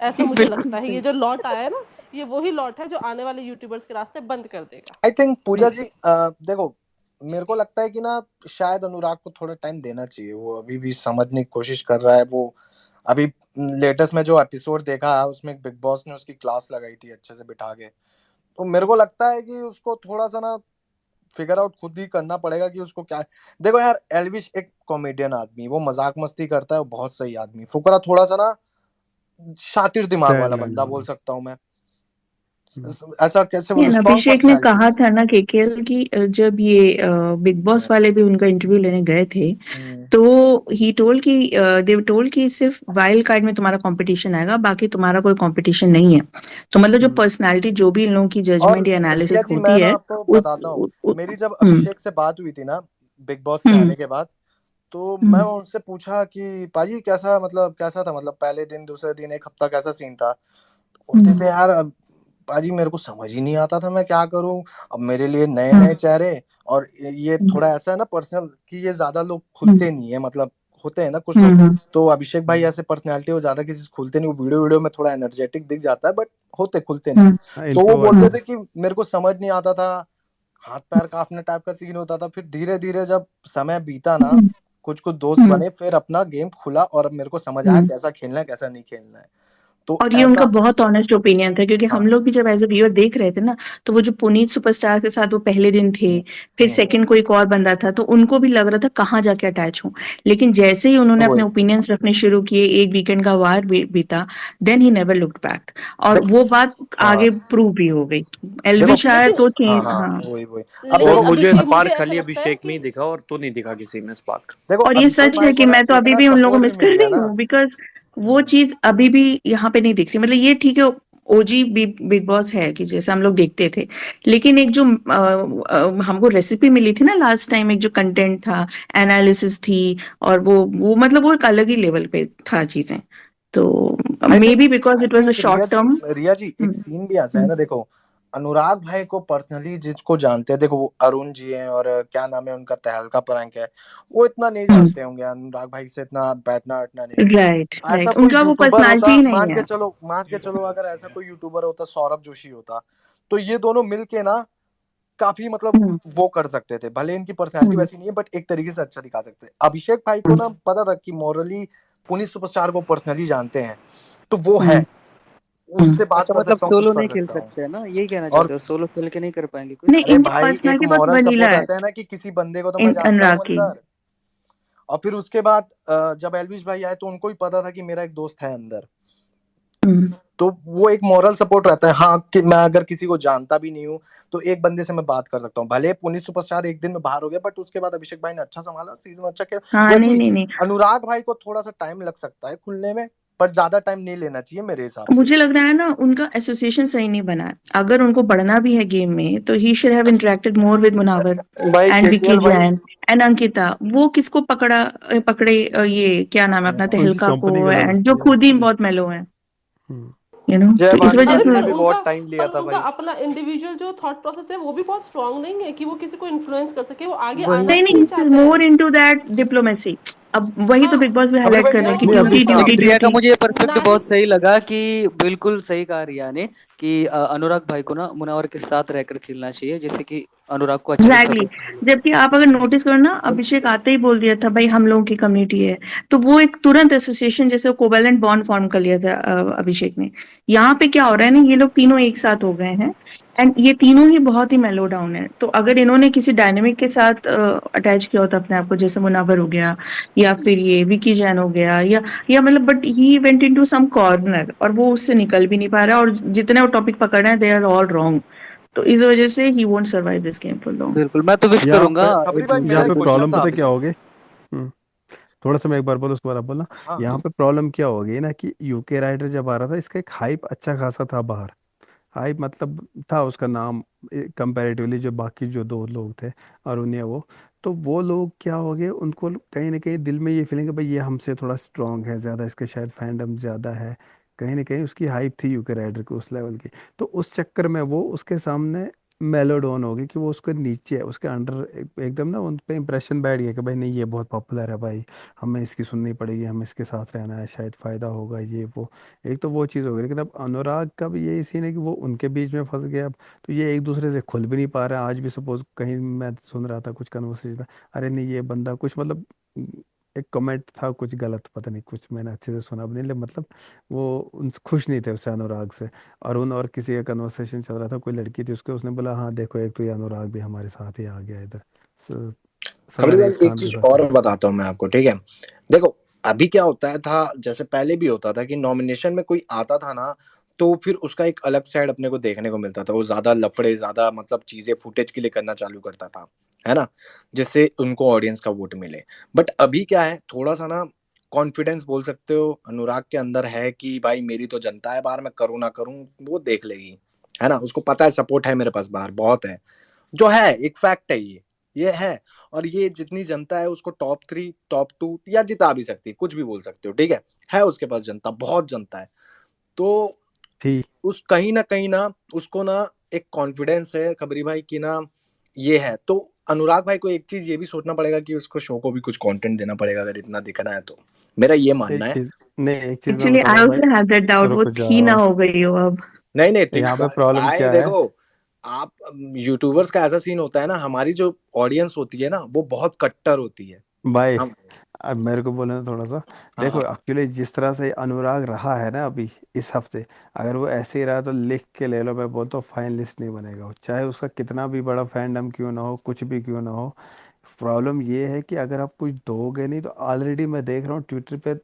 ऐसा मुझे बिल्कुल लगता है सही। ये जो लॉट आया है ना, ये वही लॉट है जो आने वाले यूट्यूबर्स के रास्ते बंद कर देगा। आई थिंक पूजा जी देखो, मेरे को लगता है कि ना शायद अनुराग को थोड़ा टाइम देना चाहिए। वो अभी भी समझने की कोशिश कर रहा है। वो अभी लेटेस्ट में जो एपिसोड देखा है उसमें बिग बॉस ने उसकी क्लास लगाई थी अच्छे से बिठा के। तो मेरे को लगता है कि उसको थोड़ा सा ना फिगर आउट खुद ही करना पड़ेगा कि उसको क्या। देखो यार, एल्विश एक कॉमेडियन आदमी, वो मजाक मस्ती करता है, वो बहुत सही आदमी। फुकरा थोड़ा सा ना शातिर दिमाग सैड वाला मैन बंदा बोल वाला। सकता हूँ मैं। हम्म। ऐसा कैसे बोलूं, नहीं, स्ट्रॉन्ग अभिषेक ने पर्सनैलिटी। कहा था ना केकेएल की जब ये बिग बॉस वाले भी उनका इंटरव्यू लेने गए थे, तो ही टोल्ड कि दे टोल्ड कि सिर्फ वाइल्ड कार्ड में तुम्हारा कंपटीशन आएगा, बाकी तुम्हारा कोई कंपटीशन नहीं है। तो मतलब जो पर्सनालिटी, जो भी इन लोगों की और जजमेंट या रिया एनालिसिस जी, मैं होती ना है आपको उस, बताता हूँ, उस, मेरी जब हम्म अभिषेक से बात हुई थी ना बिग बॉस से हम्म आने के बाद, तो मैं हम्म उनसे पूछा कि पाजी कैसा, मतलब कैसा था, मतलब पहले दिन दूसरे दिन एक हफ्ता कैसा सीन था। तो बोलते हम्म थे यार अब पाजी मेरे को समझ ही नहीं आता था मैं क्या करूं। अब मेरे लिए नए हम्म नए चेहरे, और ये हम्म थोड़ा ऐसा है ना पर्सनल कि ये ज्यादा लोग हम्म खुलते नहीं है, मतलब होते हैं ना कुछ लोग। हम्म तो अभिषेक भाई ऐसे पर्सनैलिटी, वो ज्यादा किसी से खुलते नहीं। वो वीडियो वीडियो में थोड़ा एनर्जेटिक दिख जाता है, बट होते खुलते नहीं। हम्म हाँ, तो वो इंट्रोवर्ट बोलते है। थे कि मेरे को समझ नहीं आता था, हाथ पैर कांपने टाइप का सीन होता था। फिर धीरे धीरे जब समय बीता ना, हम्म कुछ कुछ दोस्त हम्म बने, फिर अपना गेम खुला और अब मेरे को समझ आया हम्म। कैसा खेलना है कैसा नहीं खेलना है। तो और ये उनका ऐसा। बहुत ऑनेस्ट ओपिनियन था, क्योंकि हाँ। हम लोग भी जब एज ए व्यूअर देख रहे थे ना, तो वो जो पुनीत सुपरस्टार के साथ वो पहले दिन थे, फिर सेकंड कोई एक और बंदा था, तो उनको भी लग रहा था कहाँ जाके अटैच हूँ। लेकिन जैसे ही उन्होंने अपने वही। ओपिनियंस रखने शुरू किए, एक वीकेंड का वार बीता, then he never looked back. और वो बात हाँ आगे प्रूव भी हो गई। देखो। एलविश आया लेकिन तो हाँ चेंज, हाँ, हाँ। वही वही। अब लेकिन और देखो। मुझे अभिषेक, मुझे स्पार्क ऐसा खाली लगता है अभिषेक में कि ही दिखा और तो नहीं दिखा किसी में स्पार्क। देखो और ये अभिषेक सच है भाई को कि ना मैं तो एक अभी ना भी उन लोगों को सपोर्ट भी मिस मिल कर गया रही ना। हूँ, बिकॉज वो चीज अभी भी यहाँ पे नहीं दिख रही। मतलब ये ठीक है, ओजी बिग बॉस है कि जैसे हम लोग देखते थे, लेकिन एक जो हमको रेसिपी मिली थी ना लास्ट टाइम, एक जो कंटेंट था, एनालिसिस थी, और वो मतलब वो एक अलग ही लेवल पे था चीजें। तो maybe because I it was a think short term. Riya ji एक सीन भी ऐसा है ना। देखो अनुराग भाई को पर्सनली जिसको जानते हैं, देखो वो अरुण जी हैं और क्या नाम है उनका, तहलका प्रैंक है, वो इतना नहीं जानते होंगे अनुराग भाई से, इतना बैठना बैठना नहीं। राइट ऐसा राइट, कोई उनका वो यूट्यूबर पर्सनालिटी होता, ही नहीं है। मान के चलो अगर ऐसा कोई यूट्यूबर होता, सौरभ जोशी होता, तो ये दोनों मिलके ना काफी मतलब हम्म वो कर सकते थे। भले इनकी पर्सनैलिटी हम्म वैसी नहीं है, बट एक तरीके से अच्छा दिखा सकते हैं। अभिषेक भाई को ना पता था कि मॉरली पुनीत सुपरस्टार को पर्सनली जानते हैं, तो वो है, हम्म हम्म। उससे बात अच्छा, कर मतलब सकता हूँ, कुछ सोलो कर नहीं खेल सकता हूँ। सकते है ना, यही कहना और चाहते हो? सोलो खेल के नहीं कर पाएंगे कुछ? नहीं, अरे इनकी भाई एक पर्सनालिटी बहुत मॉरल वनीला सपोर्ट है, रहता है ना कि किसी बंदे को तो मैं जानता अनुराग हूँ की। अंदर। और फिर उसके बाद जब एल्विश भाई आए तो उनको भी पता था कि मेरा एक दोस्त है अंदर। हम्म तो वो एक मॉरल सपोर्ट रहता है, हाँ कि मैं अगर किसी को जानता भी नहीं हूँ तो एक बंदे से मैं बात कर सकता हूँ। भले पुनीत सुपरस्टार एक दिन में बाहर हो गया, बट उसके बाद अभिषेक भाई ने अच्छा संभाला, सीजन अच्छा किया। हाँ, वैसे नहीं ही नहीं नहीं, अनुराग भाई को थोड़ा सा टाइम लग सकता है खुलने में, पर ज्यादा टाइम नहीं लेना चाहिए मेरे हिसाब से। मुझे लग रहा है ना उनका एसोसिएशन सही नहीं बना है। अगर उनको बढ़ना भी है गेम में, तो he should have interacted more with Munawar भाई एंड विकी केकेएल भाई जैन एंड अंकिता। वो किसको पकड़े ये क्या नाम है अपना, उनकी तहलका को, कंपनी गलत एंड जो थी यार। खुद ही बहुत मेलो है, हम्म। तो इस जयमानी वजह अरे भाभी से ने पर भी उनका बहुत टाइम लिया पर था उनका भाई। अपना इंडिविजुअल जो थॉट प्रोसेस है वो भी बहुत स्ट्रांग नहीं है कि वो किसी को इन्फ्लुएंस कर सके। वो आगे वही आना नहीं ही नहीं, नहीं इट इज चाहते मोर हैं। Into that diplomacy. अब वही तो हाँ, बिग बॉस भी खबरी हाईलाइट भाई कर रहे मेरा हैं कि नहीं क्वेश्चन ड्यूटी अभी था ड्यूटी आपसे। प्रिया का ड्यूटी। मुझे ये पर्सपेक्टिव नहीं बहुत सही लगा कि बिल्कुल सही कहा रिया ने कि अनुराग भाई को ना मुनावर के साथ रहकर खेलना चाहिए, जैसे कि अनुराग को अच्छे से एग्जैक्टली सपोर्ट मिले। जबकि आप अगर नोटिस करो ना, अभिषेक आते ही बोल दिया था भाई हम लोगों की कम्युनिटी है, तो वो एक तुरंत एसोसिएशन जैसे कोवैलेंट बॉन्ड फॉर्म कर लिया था अभिषेक ने। यहाँ पे क्या हो रहा है ना, ये लोग तीनों एक साथ हो गए हैं, एंड ये तीनों ही बहुत ही मेलो डाउन है। तो अगर इन्होंने किसी डायनेमिक के साथ अटैच किया होता अपने आप को, जैसे मुनावर हो गया, या फिर ये विकी जैन हो गया, या मतलब, but he went into some corner और वो उससे निकल भी नहीं पा रहा, और जितने वो टॉपिक पकड़ रहे हैं दे आर ऑल रॉन्ग। तो इस वजह से he won't survive this game for long. बिल्कुल, मैं तो विश यहाँ करूंगा पे खबरी भाई मेरा पूजा एक यहाँ पे को क्वेश्चन प्रॉब्लम था पता है क्या आपसे। होगी। थोड़ा सा मैं एक बार बोलूँ उसके बाद आप बोलना। हाँ यहाँ पे प्रॉब्लम क्या होगी ना कि यूके राइडर जब आ रहा था, इसका एक हाइप अच्छा खासा था बाहर। हाइप मतलब था उसका नाम कंपैरेटिवली, जो बाकी जो दो लोग थे अरुण या वो, तो वो लोग क्या हो गए, उनको कहीं ना कहीं दिल में ये फीलिंग है भाई ये हमसे थोड़ा स्ट्रांग है ज़्यादा, इसके शायद फैंडम ज़्यादा है। कहीं ना कहीं उसकी हाइप थी यूके राइडर की उस लेवल की। तो उस चक्कर में वो उसके सामने मेलोडोन होगी कि वो उसके नीचे है, उसके अंडर एकदम ना उन पे इंप्रेशन बैठ गया कि भाई नहीं ये बहुत पॉपुलर है भाई, हमें इसकी सुननी पड़ेगी, हमें इसके साथ रहना है, शायद फायदा होगा ये वो। एक तो वो चीज़ हो गई, लेकिन अब अनुराग का भी यही सीन है कि वो उनके बीच में फंस गया अब। तो ये एक दूसरे से खुल भी नहीं पा रहा है। आज भी सपोज कहीं मैं सुन रहा था कुछ कन्वर्सेशन, अरे नहीं ये बंदा कुछ मतलब एक कमेंट था कुछ गलत, पता नहीं कुछ मैंने अच्छे से सुना भी नहीं, लेकिन मतलब वो खुश नहीं थे उससे, अनुराग से। अरुण और किसी का कन्वर्सेशन चल रहा था, कोई लड़की थी उसके, उसने बोला हाँ देखो एक तो ये अनुराग भी हमारे साथ ही आ गया इधर, खबरी सगर भाई एक एक खान के चीज साथ और ही। बताता हूँ मैं आपको, ठीक है। देखो अभी क्या होता है था, जैसे पहले भी होता था कि नॉमिनेशन में कोई आता था ना, तो फिर उसका एक अलग साइड अपने को देखने को मिलता था। वो ज्यादा लफड़े, ज्यादा मतलब चीजें फुटेज के लिए करना चालू करता था, है ना, जिससे उनको ऑडियंस का वोट मिले। बट अभी क्या है, थोड़ा सा ना कॉन्फिडेंस बोल सकते हो अनुराग के अंदर है कि भाई मेरी तो जनता है बाहर, मैं करूँ ना करूँ वो देख लेगी, है ना। उसको पता है सपोर्ट है मेरे पास बाहर बहुत है, जो है एक फैक्ट है ये है। और ये जितनी जनता है उसको टॉप 3 टॉप 2 या जिता भी सकती है, कुछ भी बोल सकते हो, ठीक है उसके पास जनता, बहुत जनता है। तो ठीक। उस कहीं ना उसको ना एक कॉन्फिडेंस है खबरी भाई की ना, ये है। तो अनुराग भाई को एक चीज ये भी सोचना पड़ेगा कि उसको शो को भी कुछ कंटेंट देना पड़ेगा अगर इतना दिखना है तो, मेरा ये मानना एक है। चीज, नहीं एक चीज मैं एक्चुअली बताता आई हूँ भाई, ऑल्सो हैव दैट डाउट, वो रुक थी ना जाओ। हो गई हो अब। नहीं नहीं यहाँ पे प्रॉब्लम भाई क्या है देखो, आप यूट्यूबर्स का ऐसा सीन होता है ना, हमारी जो ऑडियंस होती है ना वो बहुत कट्टर होती है। भाई, हम अब मेरे को बोलना थोड़ा सा, हाँ देखो हाँ एक्चुअली जिस तरह से अनुराग रहा है ना अभी इस हफ्ते, अगर वो ऐसे ही रहा तो लिख के ले लो, मैं बोलता हूँ फाइनलिस्ट नहीं बनेगा वो, चाहे उसका कितना भी बड़ा फैंडम क्यों ना हो, कुछ भी क्यों ना हो। प्रॉब्लम ये है कि अगर आप कुछ दोगे नहीं, तो ऑलरेडी मैं देख रहा हूँ ट्विटर पे,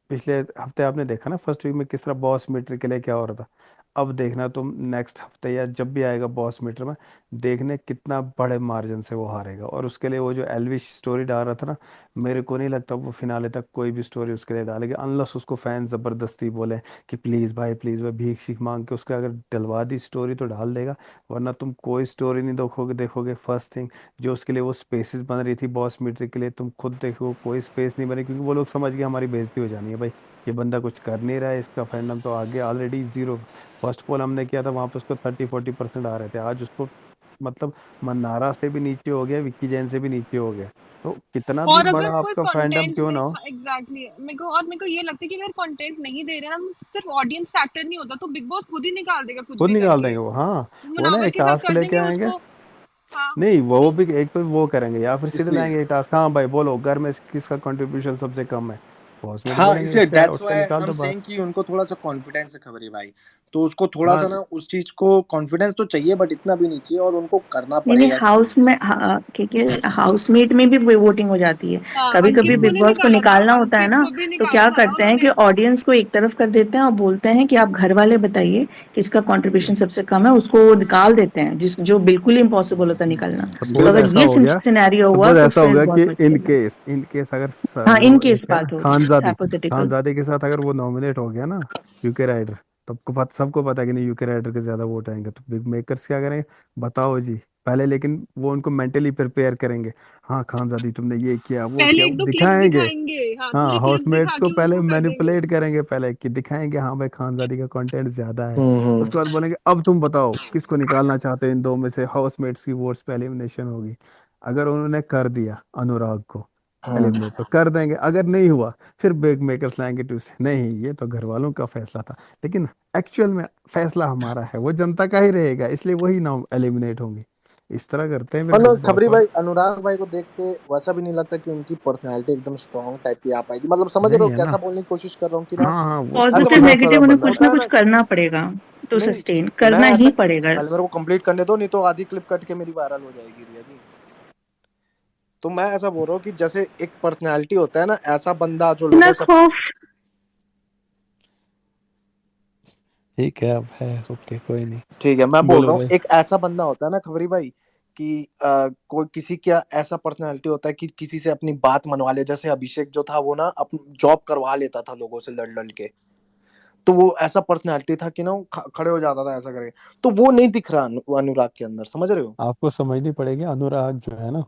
पिछले हफ्ते आपने देखा ना फर्स्ट वीक में किस तरह बॉस मीटर के लिए क्या हो रहा था। अब देखना तुम नेक्स्ट हफ्ते या जब भी आएगा बॉस मीटर में, देखने कितना बड़े मार्जिन से वो हारेगा। और उसके लिए वो जो एलविश स्टोरी डाल रहा था ना, मेरे को नहीं लगता वो फिनाले तक कोई भी स्टोरी उसके लिए डालेगा, अनलस उसको फैन जबरदस्ती बोले कि प्लीज भाई भीख शीख मांग के उसका अगर डलवा दी स्टोरी तो डाल देगा। वरना तुम कोई स्टोरी नहीं देखोगे फर्स्ट थिंग। जो उसके लिए वो स्पेसेस बन रही थी बॉस मीटर के लिए, तुम खुद देखो कोई स्पेस नहीं बनी, क्योंकि वो लोग समझ गए हमारी बेइज्जती हो जानी है भाई, ये बंदा कुछ कर नहीं रहा है, इसका फैंडम तो आगे ऑलरेडी जीरो। फर्स्ट पोल हमने किया था वहां पे उसको 30-40% आ रहे थे, आज उसको मतलब मन्नारा से भी नीचे हो गया, विक्की जैन से भी नीचे हो गया। तो कितना भी और बड़ा अगर कोई आपका फैंडम कंटेंट क्यों नहीं, ना हो, हाँ एग्जैक्टली मेरे को ये लगता है कि अगर कंटेंट नहीं दे रहे ना, सिर्फ ऑडियंस फैक्टर नहीं होता तो बिग बॉस खुद ही निकाल देगा कुछ खुद भी निकाल करके। देंगे वो। हाँ, वो ना मुनावर एक के साथ टास्क कर लेके देंगे आएंगे। उसको। हाँ नहीं वो भी एक तो वो करेंगे, या फिर सीधे इसलिए लाएंगे एक टास्क, हाँ भाई बोलो घर में किसका कंट्रीब्यूशन सबसे कम है, बॉसमेट हाँ बोलेंगे इसलिए इसका दैट्स उठ के व्हाई निकाल आई एम दो बाहर। सेइंग कि उनको थोड़ा सा कॉन्फिडेंस है खबरी भाई। तो उसको थोड़ा सा हाँ, ना उस चीज को कॉन्फिडेंस तो चाहिए, बट इतना भी नहीं चाहिए, और उनको करना नहीं नहीं, पड़ेगा हाउस चीज। में क्योंकि हाउसमेट में भी वोटिंग हो जाती है। हाँ, कभी कभी अंकित को बिग नहीं बॉस को निकाला था, निकालना होता है अंकित ना, को भी तो निकाला क्या था ना करते हैं कि उन्होंने। ऑडियंस को एक तरफ कर देते हैं और बोलते हैं कि आप घर वाले बताइए किसका कंट्रीब्यूशन सबसे कम है, उसको वो निकाल देते हैं, जिस जो बिल्कुल इम्पॉसिबल होता है निकालना। तो सपोज अगर ऐसा ये हो गया, सिनेरियो हुआ सपोज तो ऐसा हो फिर गया कि बहुत मुश्किल है। इन केस अगर हाँ, वो इनकेस एक है बात हो रही है, खानजादी, हाइपोथेटिकल। खानजादी के साथ अगर वो नॉमिनेट हो गया ना, यूके राइडर, सबको पता है कि नहीं यूके राइडर के ज्यादा वोट आएंगे, तो बिग मेकर्स क्या करेंगे, बताओ जी पहले। लेकिन वो उनको मेंटली प्रिपेयर करेंगे, हाँ खानजादी तुमने ये किया वो पहले किया, वो एक दो क्लिप्स दिखाएंगे। दिखाएंगे, हाँ हाँ, पूरे क्लिप्स हाउसमेट्स दिखा को के पहले उनको कर देंगे। मैनिपुलेट करेंगे, पहले कि दिखाएंगे हाँ भाई खानजादी का कंटेंट ज्यादा है। हम्म। उसके बाद बोलेंगे अब तुम बताओ किसको निकालना चाहते हो इन दो में से, हाउसमेट्स की वोट्स पे एलिमिनेशन होगी। अगर उन्होंने कर दिया अनुराग को हम्म। एलिमिनेट, तो कर देंगे। अगर नहीं हुआ फिर बिग मेकर्स लाएंगे ट्यूसडे, नहीं ये तो घर वालों का फैसला था, लेकिन एक्चुअल में फैसला हमारा है, वो जनता का ही रहेगा, इसलिए वही नाम एलिमिनेट होंगे। इस तरह करते हैं फिर और ना बिग बॉस खबरी वाले। भाई अनुराग भाई को देख के वैसा भी नहीं लगता कि उनकी पर्सनैलिटी एकदम स्ट्रॉन्ग टाइप की आ पाएगी, मतलब समझ रहे हो नहीं है ना। कैसा बोलने की कोशिश कर रहा हूँ कि ना, हाँ हाँ, वो ऐसा पॉजिटिव सीधा मतलब साधा नेगेटिव उन्हें बंदा है। कुछ होता ना है कुछ ना। करना पड़ेगा तो नहीं सस्टेन मैं करना ही ऐसा, पड़ेगा। पहले मेरे को कंप्लीट करने दो, नहीं तो आधी क्लिप कट के मेरी वायरल हो जाएगी रिया जी। तो मैं ऐसा बोल रहा हूँ कि जैसे एक पर्सनैलिटी होता है ना, ऐसा बंदा जो इतना लोगों से, खौफ। ठीक है, अब है ओके, कोई नहीं। ठीक है मैं बोल बोलो रहा हूँ भाई। एक ऐसा बंदा होता है ना खबरी भाई कि कोई किसी का ऐसा पर्सनैलिटी होता है कि किसी से अपनी बात मनवा ले। जैसे अभिषेक जो था वो ना अपनी जॉब करवा लेता था लोगों से लड़ लड़ के, तो वो ऐसा पर्सनैलिटी था कि ना वो खड़े हो जाता था ऐसा करके। तो वो नहीं दिख रहा अनुराग के अंदर, समझ रहे हो। आपको समझनी पड़ेगी, अनुराग जो है ना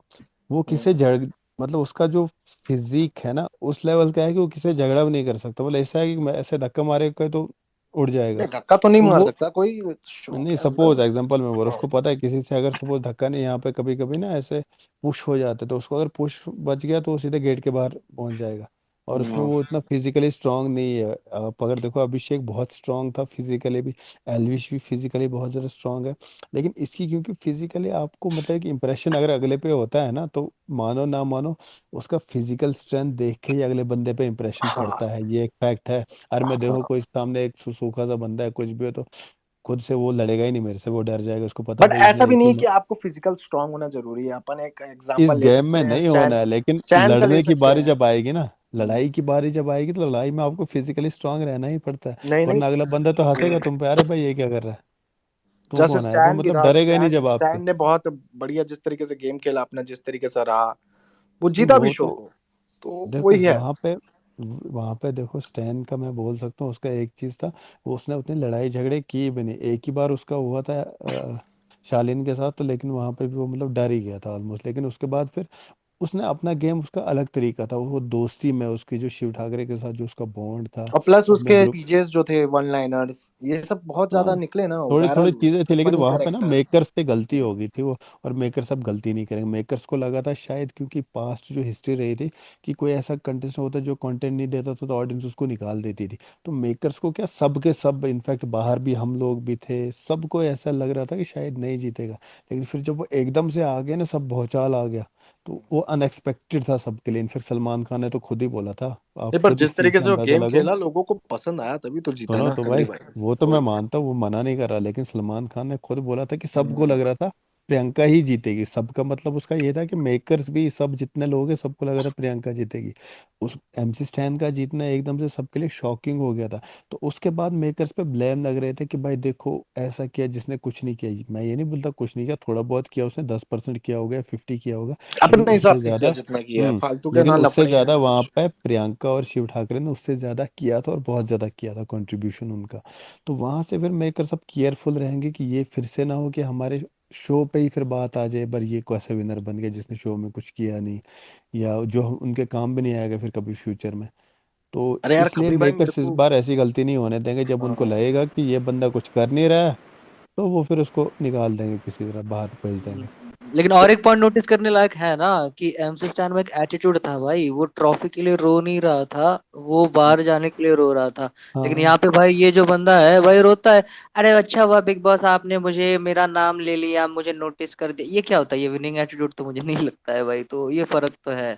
वो हम्म। किसे झड़ मतलब उसका जो फिजिक है ना उस लेवल का है कि वो किसे झगड़ा भी नहीं कर सकता। बोले ऐसा है कि मैं ऐसे धक्का मारे कोई तो उड़ जाएगा। नहीं धक्का तो नहीं तो मार वो सकता कोई, शो नहीं, क्या सपोज मतलब। एग्जांपल में बोल रहा हूँ, उसको पता है किसी से अगर सपोज धक्का नहीं, यहाँ पे कभी कभी ना ऐसे पुश हो जाते, तो उसको अगर पुश बच गया तो वो सीधे गेट के बाहर पहुंच जाएगा। और उसमें हम्म, वो इतना फिजिकली स्ट्रांग नहीं है। आप अगर देखो, अभिषेक बहुत स्ट्रांग था फिजिकली भी, एलविश भी फिजिकली बहुत ज़्यादा स्ट्रांग है। लेकिन इसकी क्योंकि फिजिकली आपको मतलब कि इंप्रेशन अगर अगले पे होता है ना, तो मानो ना मानो, उसका फिजिकल स्ट्रेंथ देख के ही अगले बंदे पे इंप्रेशन हाँ पड़ता है, ये एक फैक्ट है। और मैं देखो, हाँ। कोई सामने एक सूखा सा बंदा है, कुछ भी हो, तो खुद से वो लड़ेगा ही नहीं मेरे से, वो डर जाएगा, उसको पता है बट भाई ऐसा इसने भी एक नहीं ही है कि आपको फिजिकल स्ट्रांग होना जरूरी है, अपन एक इस एग्जांपल ले गेम सकते में हैं नहीं होना स्टैन। है, लेकिन स्टैन का ले लड़ने की सकते बारी हैं। जब आएगी ना, लड़ाई की बारी जब आएगी, तो लड़ाई में आपको फिजिकली स्ट्रांग रहना ही पड़ता है। नहीं नहीं, वरना अगला बंदा तो हंसेगा तुम पे, अरे भाई ये क्या कर रहा है, तू जैसे कौन है, वो स्टैन भी मतलब था, डरेगा ही नहीं स्टैन जब आपसे। स्टैन ने बहुत बढ़िया जिस तरीके से गेम खेला, अपने जिस तरीके से रहा, वो नहीं जीता भी वो शो तो को। तो देखो, वही है। वहां पे देखो, स्टैन का मैं बोल सकता हूँ, उसका एक चीज था, वो उसने उतनी लड़ाई झगड़े की भी नहीं। एक ही बार उसका हुआ था शालीन के साथ, तो लेकिन वहां पे भी वो मतलब डर ही गया था ऑलमोस्ट। लेकिन उसके बाद फिर उसने अपना गेम, उसका अलग तरीका था, वो दोस्ती में उसकी जो शिव ठाकरे के साथ जो उसका बॉन्ड था, और प्लस अपने उसके ग्रुप। पीजेस जो थे, वन लाइनर्स, ये सब बहुत ज्यादा हाँ, निकले ना, थोड़ी थोड़ी वायरल हुए, चीजें थी, लेकिन फनी वहां पे ना कैरेक्टर। मेकर्स से गलती हो गई थी वो। और मेकर्स सब गलती नहीं करेंगे। मेकर्स को लगा था शायद, क्योंकि पास्ट जो हिस्ट्री रही थी, कि कोई ऐसा कंटेस्टेंट होता जो कंटेंट नहीं देता था, तो ऑडियंस उसको निकाल देती थी। तो मेकर्स को क्या, सब के सब, इनफैक्ट बाहर भी हम लोग भी थे, सबको ऐसा लग रहा था कि शायद नहीं जीतेगा। लेकिन फिर जब वो एकदम से आ गया ना, सब भौचाल आ गया, तो वो अनएक्सपेक्टेड था सबके लिए। इनफैक्ट सलमान खान ने तो खुद ही बोला था, आप नहीं पर खुद जिस इस चीज तरीके से से वो अंदाजा गेम लगो। खेला, लोगों को पसंद आया, तभी तो जीता सुनो ना तो खबरी भाई, भाई। वो तो मैं मानता हूँ, वो मना नहीं कर रहा, लेकिन सलमान खान ने खुद बोला था कि सबको लग रहा था प्रियंका ही जीतेगी। सबका मतलब उसका ये था कि मेकर्स भी, सब जितने लोग हैं, सबको लग रहा था प्रियंका जीतेगी। उस एमसी स्टैन का जीतना एकदम से सबके लिए शॉकिंग हो गया था। तो उसके बाद मेकर्स पे ब्लेम लग रहे थे कि भाई देखो, ऐसा किया जिसने कुछ नहीं किया। मैं ये नहीं बोलता कुछ नहीं किया, थोड़ा बहुत किया उसने, 10% किया होगा, 50 किया होगा। लेकिन अपने हिसाब उससे से किया ज्यादा जितना किया है, हम्म फालतू के लेकिन ना उससे लफड़े हैं ज्यादा ना वहां कुछ। पे प्रियंका और शिव ठाकरे ने उससे ज्यादा किया था, और बहुत ज्यादा किया था कंट्रीब्यूशन उनका। तो वहां से फिर मेकर सब केयरफुल रहेंगे कि ये फिर से ना हो कि हमारे शो पे ही फिर बात आ जाए, पर ये कैसे विनर बन गया जिसने शो में कुछ किया नहीं, या जो उनके काम भी नहीं आएगा फिर कभी फ्यूचर में। तो अरे यार इसलिए खबरी भाई मेरे मेकर्स इस को, बार ऐसी गलती नहीं होने देंगे। जब उनको हाँ, लगेगा कि ये बंदा कुछ कर नहीं रहा है, तो वो फिर उसको निकाल देंगे, किसी तरह बाहर भेज देंगे। लेकिन और एक पॉइंट नोटिस करने लायक है ना, कि एमसी स्टैन में एक एटीट्यूड था भाई, वो ट्रॉफी के लिए रो नहीं रहा था, वो बाहर जाने के लिए रो रहा था। लेकिन हाँ, यहाँ पे भाई ये जो बंदा है भाई रोता है, अरे अच्छा हुआ बिग बॉस आपने मुझे मेरा नाम ले लिया, मुझे नोटिस कर दिया। ये क्या होता है, ये विनिंग एटीट्यूड तो मुझे नहीं लगता है भाई, तो ये फर्क तो है।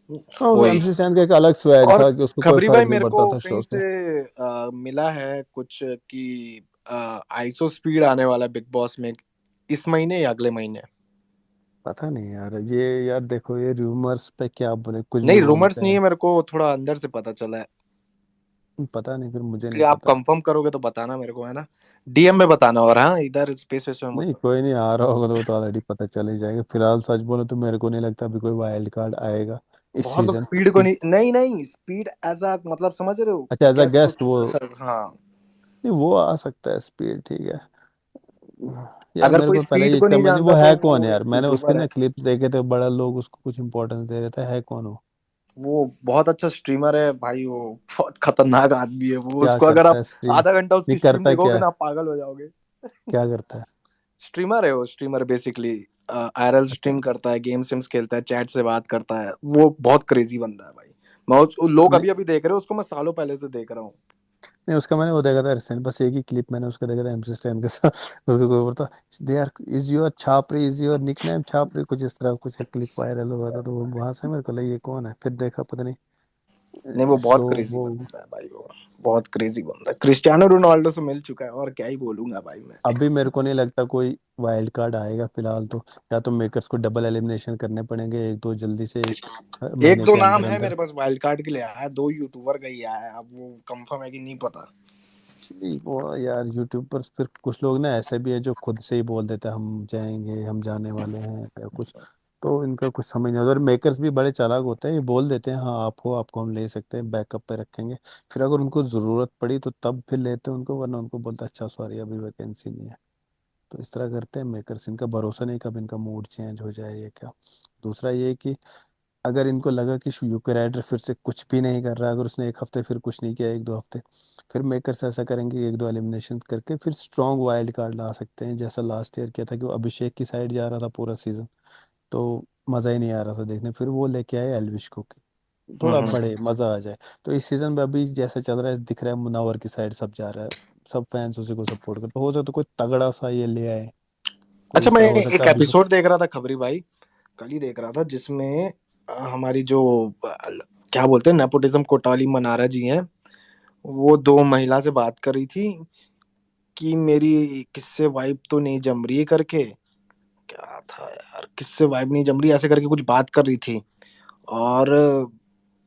हाँ, वो वही। एमसी स्टैन का एक अलग स्वैग और था कि उसको कोई खबरी भाई फर्क नहीं मेरे पड़ता को था कहीं शो से। से मिला है कुछ कि आईसो स्पीड आने वाला है बिग बॉस में, इस महीने या अगले महीने। पता नहीं यार, ये यार देखो, ये रूमर्स पे क्या बोले, कुछ भी नहीं रूमर्स बोलते नहीं है, हैं। मेरे को थोड़ा अंदर से पता चला है। पता नहीं, फिर मुझे नहीं इसलिए आप पता। कंफर्म करोगे तो बताना मेरे को, है ना, डीएम में बताना, और हाँ इधर स्पेस वेस में मत नहीं, कोई नहीं, आ रहा होगा तो वो तो ऑलरेडी पता चल ही जाएगा। फिलहाल सच बोलो तो मेरे को नहीं लगता अभी कोई वाइल्ड कार्ड आएगा इस बहुत लोग सीजन। स्पीड को नहीं, नहीं नहीं स्पीड एज अ मतलब समझ रहे हो अच्छा, एज अ कैसे वो गेस्ट वो, सर, हाँ। नहीं वो आ सकता है स्पीड, ठीक है। यार अगर मेरे कोई को पहले स्पीड ये को नहीं समझ नहीं, वो जानता तो है कौन वो यार, एक मैंने उसके यूट्यूबर है। ना क्लिप्स देखे थे, बड़ा लोग उसको कुछ इंपॉर्टेंस दे रहे थे, है कौन वो? वो बहुत अच्छा स्ट्रीमर है भाई, वो बहुत खतरनाक आदमी है वो, क्या उसको अगर करता है आप स्ट्रीम? आधा घंटा नहीं, उसकी स्ट्रीम करता क्या देखोगे है? ना, आप पागल हो जाओगे। क्या करता है? स्ट्रीमर है वो, स्ट्रीमर बेसिकली आईआरएल अच्छा। स्ट्रीम करता है, गेम सिम्स खेलता है, चैट से बात करता है, वो बहुत क्रेजी बंदा है भाई। मैं लोग नहीं अभी अभी देख रहे हो उसको, मैं सालों पहले से देख रहा हूँ। नहीं, उसका मैंने वो देखा था रिसेंट, बस एक ही क्लिप मैंने उसका देखा था एमसी स्टैन के साथ। उसको कोई बोलता, दे आर इज योर छापरी, इज योर निकनेम छापरी, कुछ इस तरह कुछ एक क्लिप वायरल हुआ था, तो वहां से मेरे को लगा ये कौन है, फिर देखा पता नहीं वो नहीं। बहुत सो क्रेजी वो बंदा है भाई, वो बहुत क्रेजी बंदा है, क्रिस्टियानो रोनाल्डो से मिल चुका है, और क्या ही बोलूंगा भाई मैं। अभी मेरे को नहीं लगता कोई वाइल्ड कार्ड आएगा फिलहाल तो। या तो मेकर्स को डबल एलिमिनेशन करने पड़ेंगे एक दो जल्दी से, एक महीने दो के नाम अंदर है अंदर। मेरे पास वाइल्ड कार्ड के लिए आया है, दो यूट्यूबर का ही आया है, अब वो कंफर्म है कि नहीं पता। नहीं वो यार, यूट्यूब पर फिर कुछ लोग ना ऐसे भी है जो खुद से ही बोल देते हैं हम जाएंगे, हम जाने वाले हैं या कुछ। तो इनका कुछ समझ नहीं आता। और मेकर्स भी बड़े चालाक होते हैं, ये बोल देते हैं हाँ आप हो, आपको हम ले सकते हैं, बैकअप पे रखेंगे। फिर अगर उनको ज़रूरत पड़ी तो तब फिर लेते हैं उनको, वरना उनको बोलते हैं अच्छा सॉरी अभी वैकेंसी नहीं है। तो इस तरह करते हैं मेकर्स, इनका भरोसा नहीं कब इनका मूड चेंज हो जाए या क्या। दूसरा ये कि अगर इनको लगा कि यूके राइडर फिर से कुछ भी नहीं कर रहा, अगर उसने एक हफ्ते फिर कुछ नहीं किया, एक दो हफ्ते, फिर मेकर्स ऐसा करेंगे कि एक दो एलिमिनेशन करके फिर स्ट्रॉन्ग वाइल्ड कार्ड ला सकते हैं, जैसा लास्ट ईयर किया था कि वो अभिषेक की साइड जा रहा था पूरा सीजन, तो मज़ा ही नहीं आ रहा था देखने, फिर वो लेके आए एल्विश को कि थोड़ा बड़े मज़ा आ जाए। तो इस सीजन में अभी जैसा चल रहा है, दिख रहा है मुनावर की साइड सब जा रहा है, सब फैंस उसी को सपोर्ट करते, तो हो सकता है कोई तगड़ा सा ये ले आए, कोई अच्छा, मैं सा हो सकता एक है अभी। एपिसोड देख रहा था खबरी भाई, कल ही देख रहा था, जिसमें हमारी जो क्या बोलते हैं नेपोटिज्म कोटाली मनारा जी हैं, वो दो महिला से बात कर रही थी कि मेरी किससे वाइब तो नहीं जम रही है करके, क्या था यार, किससे वाइब नहीं जम रही ऐसे करके कुछ बात कर रही थी, और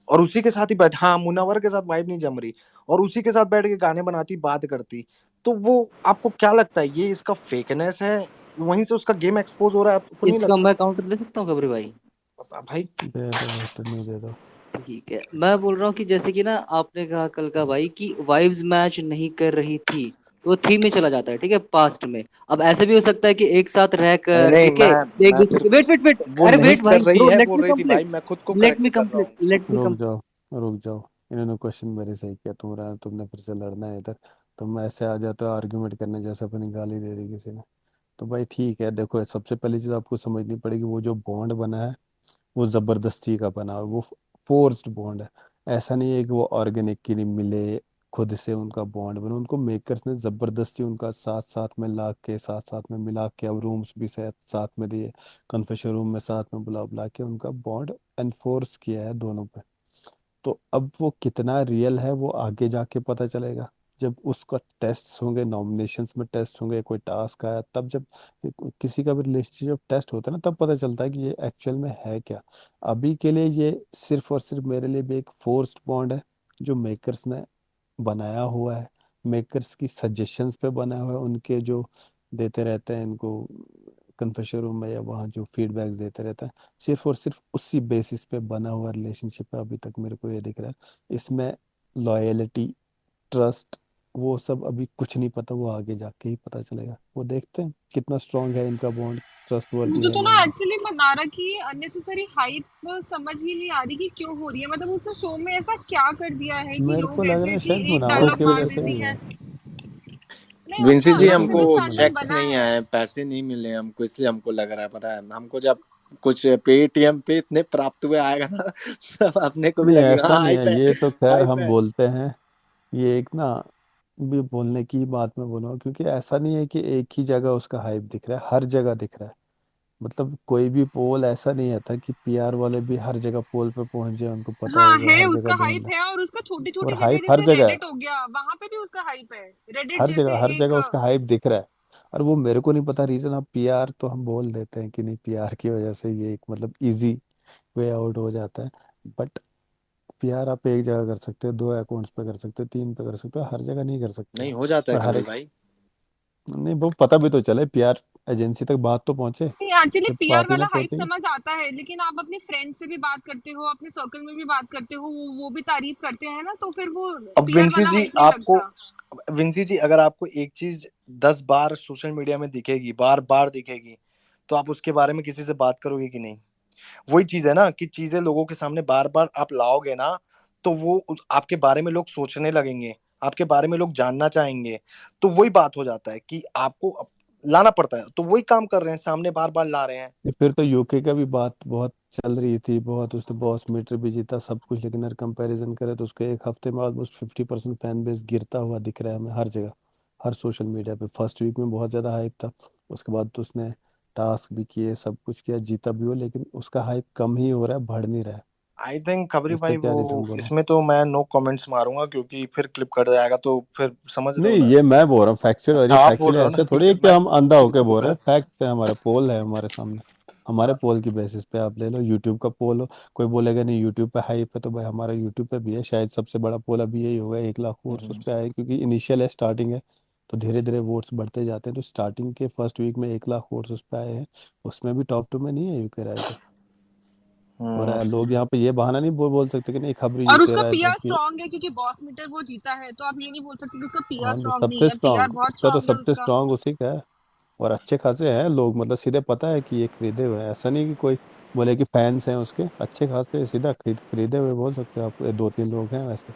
उसी के साथ ही बैठ, हाँ मुनावर के साथ वाइब नहीं जम रही, और उसी के साथ बैठ के गाने बनाती बात करती। तो वो आपको क्या लगता है, ये इसका फेकनेस है, वहीं से उसका गेम एक्सपोज हो रहा है, आपको नहीं इसका लगता? मैं काउंटर दे सकता हूँ खबरी भाई? बता भाई। दे दो, फिर नहीं दे दो। ठीक है, मैं बोल रहा हूँ कि जैसे कि ना आपने कहा कल का भाई कि वाइब्स मैच नहीं कर रही थी, तो वो थीम में चला जाता है, ठीक है, पास्ट में। अब ऐसे भी हो सकता है कि एक साथ नहीं रहकर, नहीं, ठीक है, एक मैं दूसरे फिर वेट वेट वेट, वो अरे नहीं वेट कर भाई रही ब्रो, है लेट बोल मी रही थी भाई, कंप्लीट, मैं खुद को लेट मी करेक्ट कर रहा कंप्लीट, हूँ। लेट मी रुक कंप्लीट। जाओ, रुक जाओ, इन्होंने क्वेश्चन मेरे से ही किया, तुमने फिर से लड़ना है इधर, तुम ऐसे आ जाते हो आर्ग्यूमेंट करने, जैसे अपनी गाली दे दी किसी ने। तो भाई ठीक है, देखो सबसे पहली चीज़ आपको समझनी पड़ेगी, वो जो बॉन्ड बना है वो ज़बरदस्ती का बना है, वो फोर्स्ड बॉन्ड है। ऐसा नहीं है कि वो ऑर्गेनिक की नहीं मिले, खुद से उनका बॉन्ड बना, उनको मेकर्स ने ज़बरदस्ती उनका साथ साथ में ला के, साथ साथ में मिला के, अब रूम्स भी साथ साथ में दिए, कन्फेशन रूम में साथ में बुला बुला के उनका बॉन्ड एनफोर्स किया है दोनों पे। तो अब वो कितना रियल है वो आगे जाके पता चलेगा, जब उसका टेस्ट होंगे, नॉमिनेशंस में टेस्ट होंगे, कोई टास्क आया तब, जब किसी का भी रिलेशनशिप टेस्ट होता है ना, तब पता चलता है कि ये एक्चुअल में है क्या। अभी के लिए ये सिर्फ और सिर्फ मेरे लिए भी एक फोर्स्ड बॉन्ड है, जो मेकर्स ने बनाया हुआ है, मेकर्स की सजेशंस पे बना हुआ है, उनके जो देते रहते हैं इनको कन्फेशन रूम में या वहाँ जो फीडबैक्स देते रहते हैं, सिर्फ और सिर्फ उसी बेसिस पे बना हुआ रिलेशनशिप है अभी तक, मेरे को ये दिख रहा है। इसमें लॉयलिटी, ट्रस्ट, वो सब अभी कुछ नहीं पता, वो आगे जाके ही पता चलेगा, वो देखते हैं कितना स्ट्रांग है इनका बॉन्ड, ट्रस्ट वर्दी मुझे है तो ना नहीं। एक्चुअली मनारा की अननेसेसरी हाइप समझ ही नहीं आ रही कि क्यों हो रही है, मतलब उसने शो में ऐसा क्या कर दिया है कि मेरे को लोग लग रहा ऐसे है कि शायद एक मुनावर डायलॉग की मार वजह से देती ही है। है। नहीं, विंसी उसका जी, अलग से हमको भी फैंडम चेक्स बना नहीं है। आए, पैसे नहीं मिले हमको, इसलिए हमको लग रहा है, पता है हमको, जब कुछ पेटीएम पे इतने प्राप्त हुए आएगा ना, तब अपने को भी नहीं लगेगा ऐसा हाँ नहीं है, हाइप है, ये तो खैर हाइप हम है। बोलते हैं, ये एक ना भी बोलने की बात मैं बोलूँगा, क्योंकि ऐसा नहीं है कि एक ही जगह उसका हाइप दिख रहा है, हर जगह दिख रहा है। मतलब कोई भी पोल ऐसा नहीं आता कि पीआर वाले भी हर जगह पोल पे पहुंच जाए, उनको पता हाँ होगा है, हर जगह उसका हाइप ढूंढना। है, और उसका छोटी और छोटी जगह हाइप हर जैसे जगह है, रेडिट हो गया, वहां पे भी उसका हाइप है। रेडिट हर जैसे जगह, हर एक जगह उसका हाइप दिख रहा है। और वो मेरे को नहीं पता रीजन, अब पीआर तो हम बोल देते हैं कि नहीं, पीआर की वजह से ये एक मतलब इजी वे आउट हो जाता है, बट पीआर आप एक जगह कर सकते हो, दो अकाउंट्स पे कर सकते हो, तीन पे कर सकते हो, हर जगह नहीं कर सकते नहीं हो। हो जाता है और हर खबरी एक, भाई। नहीं वो पता भी तो चले, पीआर एजेंसी तक बात तो पहुंचे, नहीं, एक्चुअली जब पीआर बात ही वाला ना हाइप पहुंचेगी। समझ आता है, लेकिन आप अपने फ्रेंड से भी बात करते हो, अपने सर्कल में भी बात करते हो, वो भी तारीफ करते हैं ना, तो फिर वो अब पीआर विंसी वाला जी हाइप नहीं आपको, लगता। विंसी जी अगर आपको एक चीज 10 बार सोशल मीडिया में दिखेगी, बार बार दिखेगी, तो आप उसके बारे में किसी से बात करोगे कि नहीं? वही चीज है ना कि चीजें लोगों के सामने बार बार आप लाओगे ना, तो वो आपके बारे में लोग सोचने लगेंगे, आपके बारे में लोग जानना चाहेंगे। तो वही बात हो जाता है कि आपको लाना पड़ता है, तो वही काम कर रहे हैं, सामने बार बार ला रहे हैं। फिर तो यूके का भी बात बहुत चल रही थी, बहुत, उसने बॉस मीटर भी जीता सब कुछ, लेकिन अगर कंपैरिजन करें तो उसके एक हफ्ते में ऑलमोस्ट 50% फैन बेस गिरता हुआ दिख रहा है हमें हर जगह, हर सोशल मीडिया पे। फर्स्ट वीक में बहुत ज़्यादा हाइप था, उसके बाद तो उसने टास्क भी किए, सब कुछ किया, जीता भी हो, लेकिन उसका हाइप कम ही हो रहा है, बढ़ नहीं रहा है। आई थिंक खबरी इस पे भाई, क्या वो रीज़न बोलो। इसमें तो मैं नो कमेंट्स मारूंगा, क्योंकि फिर क्लिप कट जाएगा, तो फिर समझ रहे हो नहीं ना। ये मैं बोल रहा हूँ फैक्चुअल, और ये हाँ, आप बोल फैक्चुअली रहे हो ऐसे ना, थोड़ी है कि मैं हम अंधा होके बिल्कुल बोल रहे मैं। हैं, फैक्ट है, हमारा पोल है हमारे सामने, हमारे पोल की बेसिस पे आप ले लो, यूट्यूब का पोल हो, कोई बोलेगा नहीं यूट्यूब पे हाइप है, तो भाई हमारा यूट्यूब पे भी है, शायद सबसे बड़ा पोल अभी यही होगा, 1 लाख वोट्स उस पे आए, क्योंकि इनिशियल है, स्टार्टिंग है, तो धीरे धीरे वोट्स बढ़ते जाते हैं, तो स्टार्टिंग के फर्स्ट वीक में 1 लाख वोट्स उस पे आए हैं, उसमें भी टॉप 2 में नहीं है यूके राइडर। और लोग यहाँ पे ये बहाना नहीं बोल सकते कि नहीं खबरी और यूके उसका राइडर पीआर की। स्ट्रांग है क्योंकि बॉस मीटर वो जीता है, तो आप ये नहीं बोल सकते कि उसका पीआर हाँ तो स्ट्रांग नहीं सबसे है। पीआर स्ट्रांग, बहुत उसका तो स्ट्रांग है सबसे उसका। स्ट्रांग उसी का है, और अच्छे खासे हैं लोग, मतलब सीधे पता है कि ये खरीदे हुए हैं, ऐसा नहीं कि कोई बोले कि फैंस हैं उसके अच्छे खासे, सीधा खरीदे हुए बोल सकते हो आप, 2-3 लोग हैं वैसे।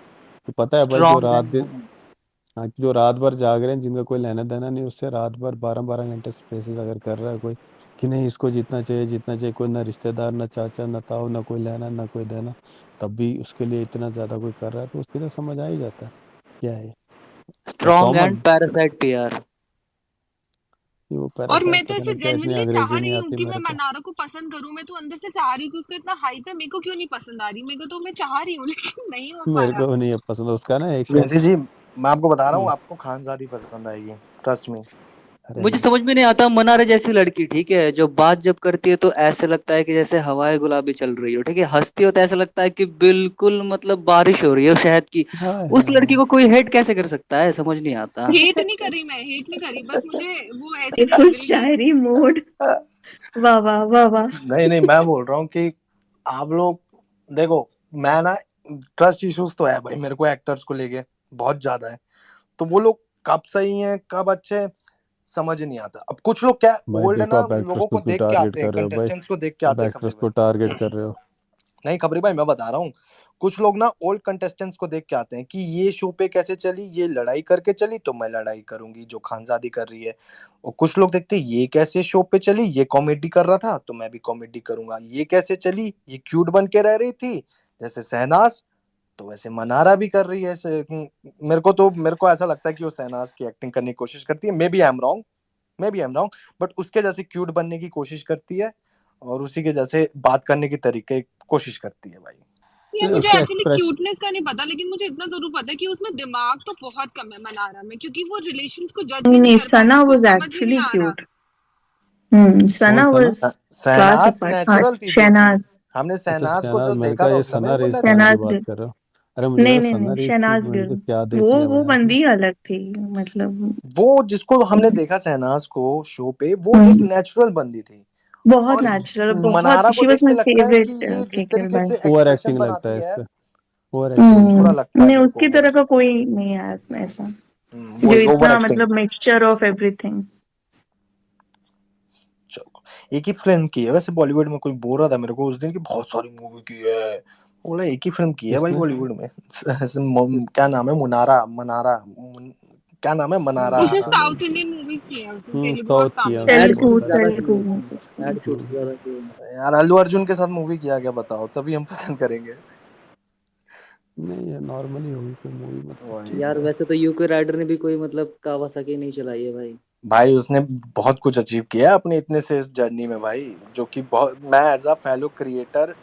तो पता है भाई, स्ट्रॉन्ग है। हाँ, जो रात भर जाग रहे हैं, जिनका कोई लेना देना नहीं उससे, रात भर 12-12 घंटे स्पेसेस अगर कर रहा है कोई कि नहीं इसको जीतना चाहिए जीतना चाहिए, कोई ना रिश्तेदार ना चाचा ना ताऊ ना कोई लेना ना कोई देना, तब भी उसके लिए इतना ज्यादा कोई कर रहा है, तो उसके लिए समझ आ ही जाता है क्या है ये। Strong performer, and parasite PR. वो और पैरासाइट मैं तो पता ऐसे नहीं क्या, इतनी जेन्युइनली चाह अंग्रेजी नहीं रही हूँ आती कि मैं मेरे को। मनारा को पसंद करूँ, मैं तो अंदर से चाह रही हूँ कि उसका इतना हाइप है, मेरे को क्यों नहीं पसंद आ रही, मेरे को तो मैं चाह रही हूँ लेकिन नहीं हो पा मेरे रहा। को नहीं है पसंद उसका ना एक प्रिंसी जी, मैं आपको बता रहा हूँ, हम्म, आपको खानजादी पसंद आएगी, ट्रस्ट मी। अरे मुझे नहीं, समझ में नहीं आता, मनारे जैसी लड़की ठीक है, जो बात जब करती है तो ऐसे लगता है कि जैसे हवाएं गुलाबी चल रही हो, ठीक है, हंसती हो तो ऐसा लगता है कि बिल्कुल मतलब बारिश हो रही है शहद की। हाय उस हाय लड़की हाय। को कोई हेट कैसे कर सकता है, समझ नहीं आता। हेट नहीं करी, मैं हेट नहीं करी, बस मुझे वो ऐसे नहीं बिल्कुल लग रही कि शायरी मोड। वाह वाह वाह वाह। नहीं नहीं, मैं बोल रहा हूँ कि आप लोग देखो, मैं ना, ट्रस्ट इश्यूज तो है भाई मेरे को एक्टर्स को लेके बहुत ज्यादा है, तो वो लोग कब सही हैं कब अच्छे हैं समझ नहीं आता। अब कुछ लोग क्या भाई ओल्ड है देखो, ना, आप एक्ट्रेस लोगों को को क्यों देख के टारगेट आते हैं, कर रहे हो भाई? कंटेस्टेंट्स को देख के आप आते हैं खबरी एक्ट्रेस को भाई। टारगेट कर रहे हो। नहीं खबरी भाई, मैं बता रहा हूँ, कुछ लोग ना ओल्ड कंटेस्टेंट्स को देख के आते हैं कि ये शो पे कैसे चली, ये लड़ाई करके चली तो मैं लड़ाई करूंगी जो खानजादी कर रही है। और कुछ लोग देखते हैं ये कैसे शो पे चली, ये कॉमेडी कर रहा था तो मैं भी कॉमेडी करूंगा, ये कैसे चली, ये क्यूट बन के रह रही थी जैसे शहनाज, तो वैसे मनारा भी कर रही है मेरे को ऐसा लगता है कि वो शहनाज की एक्टिंग करने की कोशिश करती है, maybe I am wrong, but उसके जैसे क्यूट बनने की कोशिश करती है और उसी के जैसे बात करने की तरीके कोशिश करती है भाई। यार मुझे उसके एक्चुअली एक्सप्रेशन, क्यूटनेस का नहीं पता, लेकिन मुझे इतना जरूर पता है कि उसमें दिमाग तो बहुत कम है मनारा में, क्योंकि वो रिलेशंस को जज नहीं ही नहीं नहीं, कर पा रही, सना उसको वाज समझ ही नहीं एक्चुअली आ रहा। क्यूट। कौन सना सा ना? Was class Shehnaaz apart. हाँ, नेचुरल थी जो थी, शहनाज। हमने अच्छा शहनाज को शहनाज, जो मैंने देखा कहा था ये उस समय सना वो रेस खान की शहनाज बात गिल। कर रहे हो। अरे मुझे नहीं लगा नहीं सना नहीं, रेस की, शहनाज मैंने गिल। कहा क्या देख लिया वो भाई आपने। बंदी अलग थी, मतलब। वो जिसको हमने देखा शहनाज को शो पे, वो एक हम्म, नेचुरल बंदी थी। बहुत और नेचुरल, बहुत, मनारा को शी वाज देख के माय लगता है कि फेवरेट ये जिस केकेल तरीके भाई। से ओवर एक्सप्रेशन एक्टिंग लगता है बनाती इस है, पे, ओवर एक्टिंग वही थोड़ा लगता लगता है नहीं, मेरे को उसकी वो, तरह का कोई नहीं है ऐसा, जो वही ओवर इतना एक्टिंग। मतलब मिक्सचर ऑफ एवरीथिंग। एक ही फिल्म की है वैसे बॉलीवुड में, कोई बोल रहा था मेरे को उस दिन की बहुत सारी मूवी की है, बोला एक ही फिल्म की है भाई इसने बॉलीवुड में। इस, क्या नाम है, क्या नाम है, मनारा, उसने हाँ। साउथ इंडियन मूवीज की है, उसने तेलुगु और साउथ किया तमिल। उसने एड तेलुगु बहुत शूट सारे। ज्यादा तेलुगु किए movies। हैं, एड शूट ज्यादा किए हैं। यार अल्लू अर्जुन के साथ मूवी किया क्या बताओ, तभी हम पसंद करेंगे। नहीं ये नॉर्मली होगी कोई मूवी, मतलब वही ठीक यार है। वैसे तो यूके राइडर ने भी कोई मतलब कावासाकी नहीं चलाई है भाई। भाई उसने बहुत कुछ अचीव किया है अपने इतने से इस जर्नी में भाई, जो कि बहुत, मैं एज अ फेलो क्रिएटर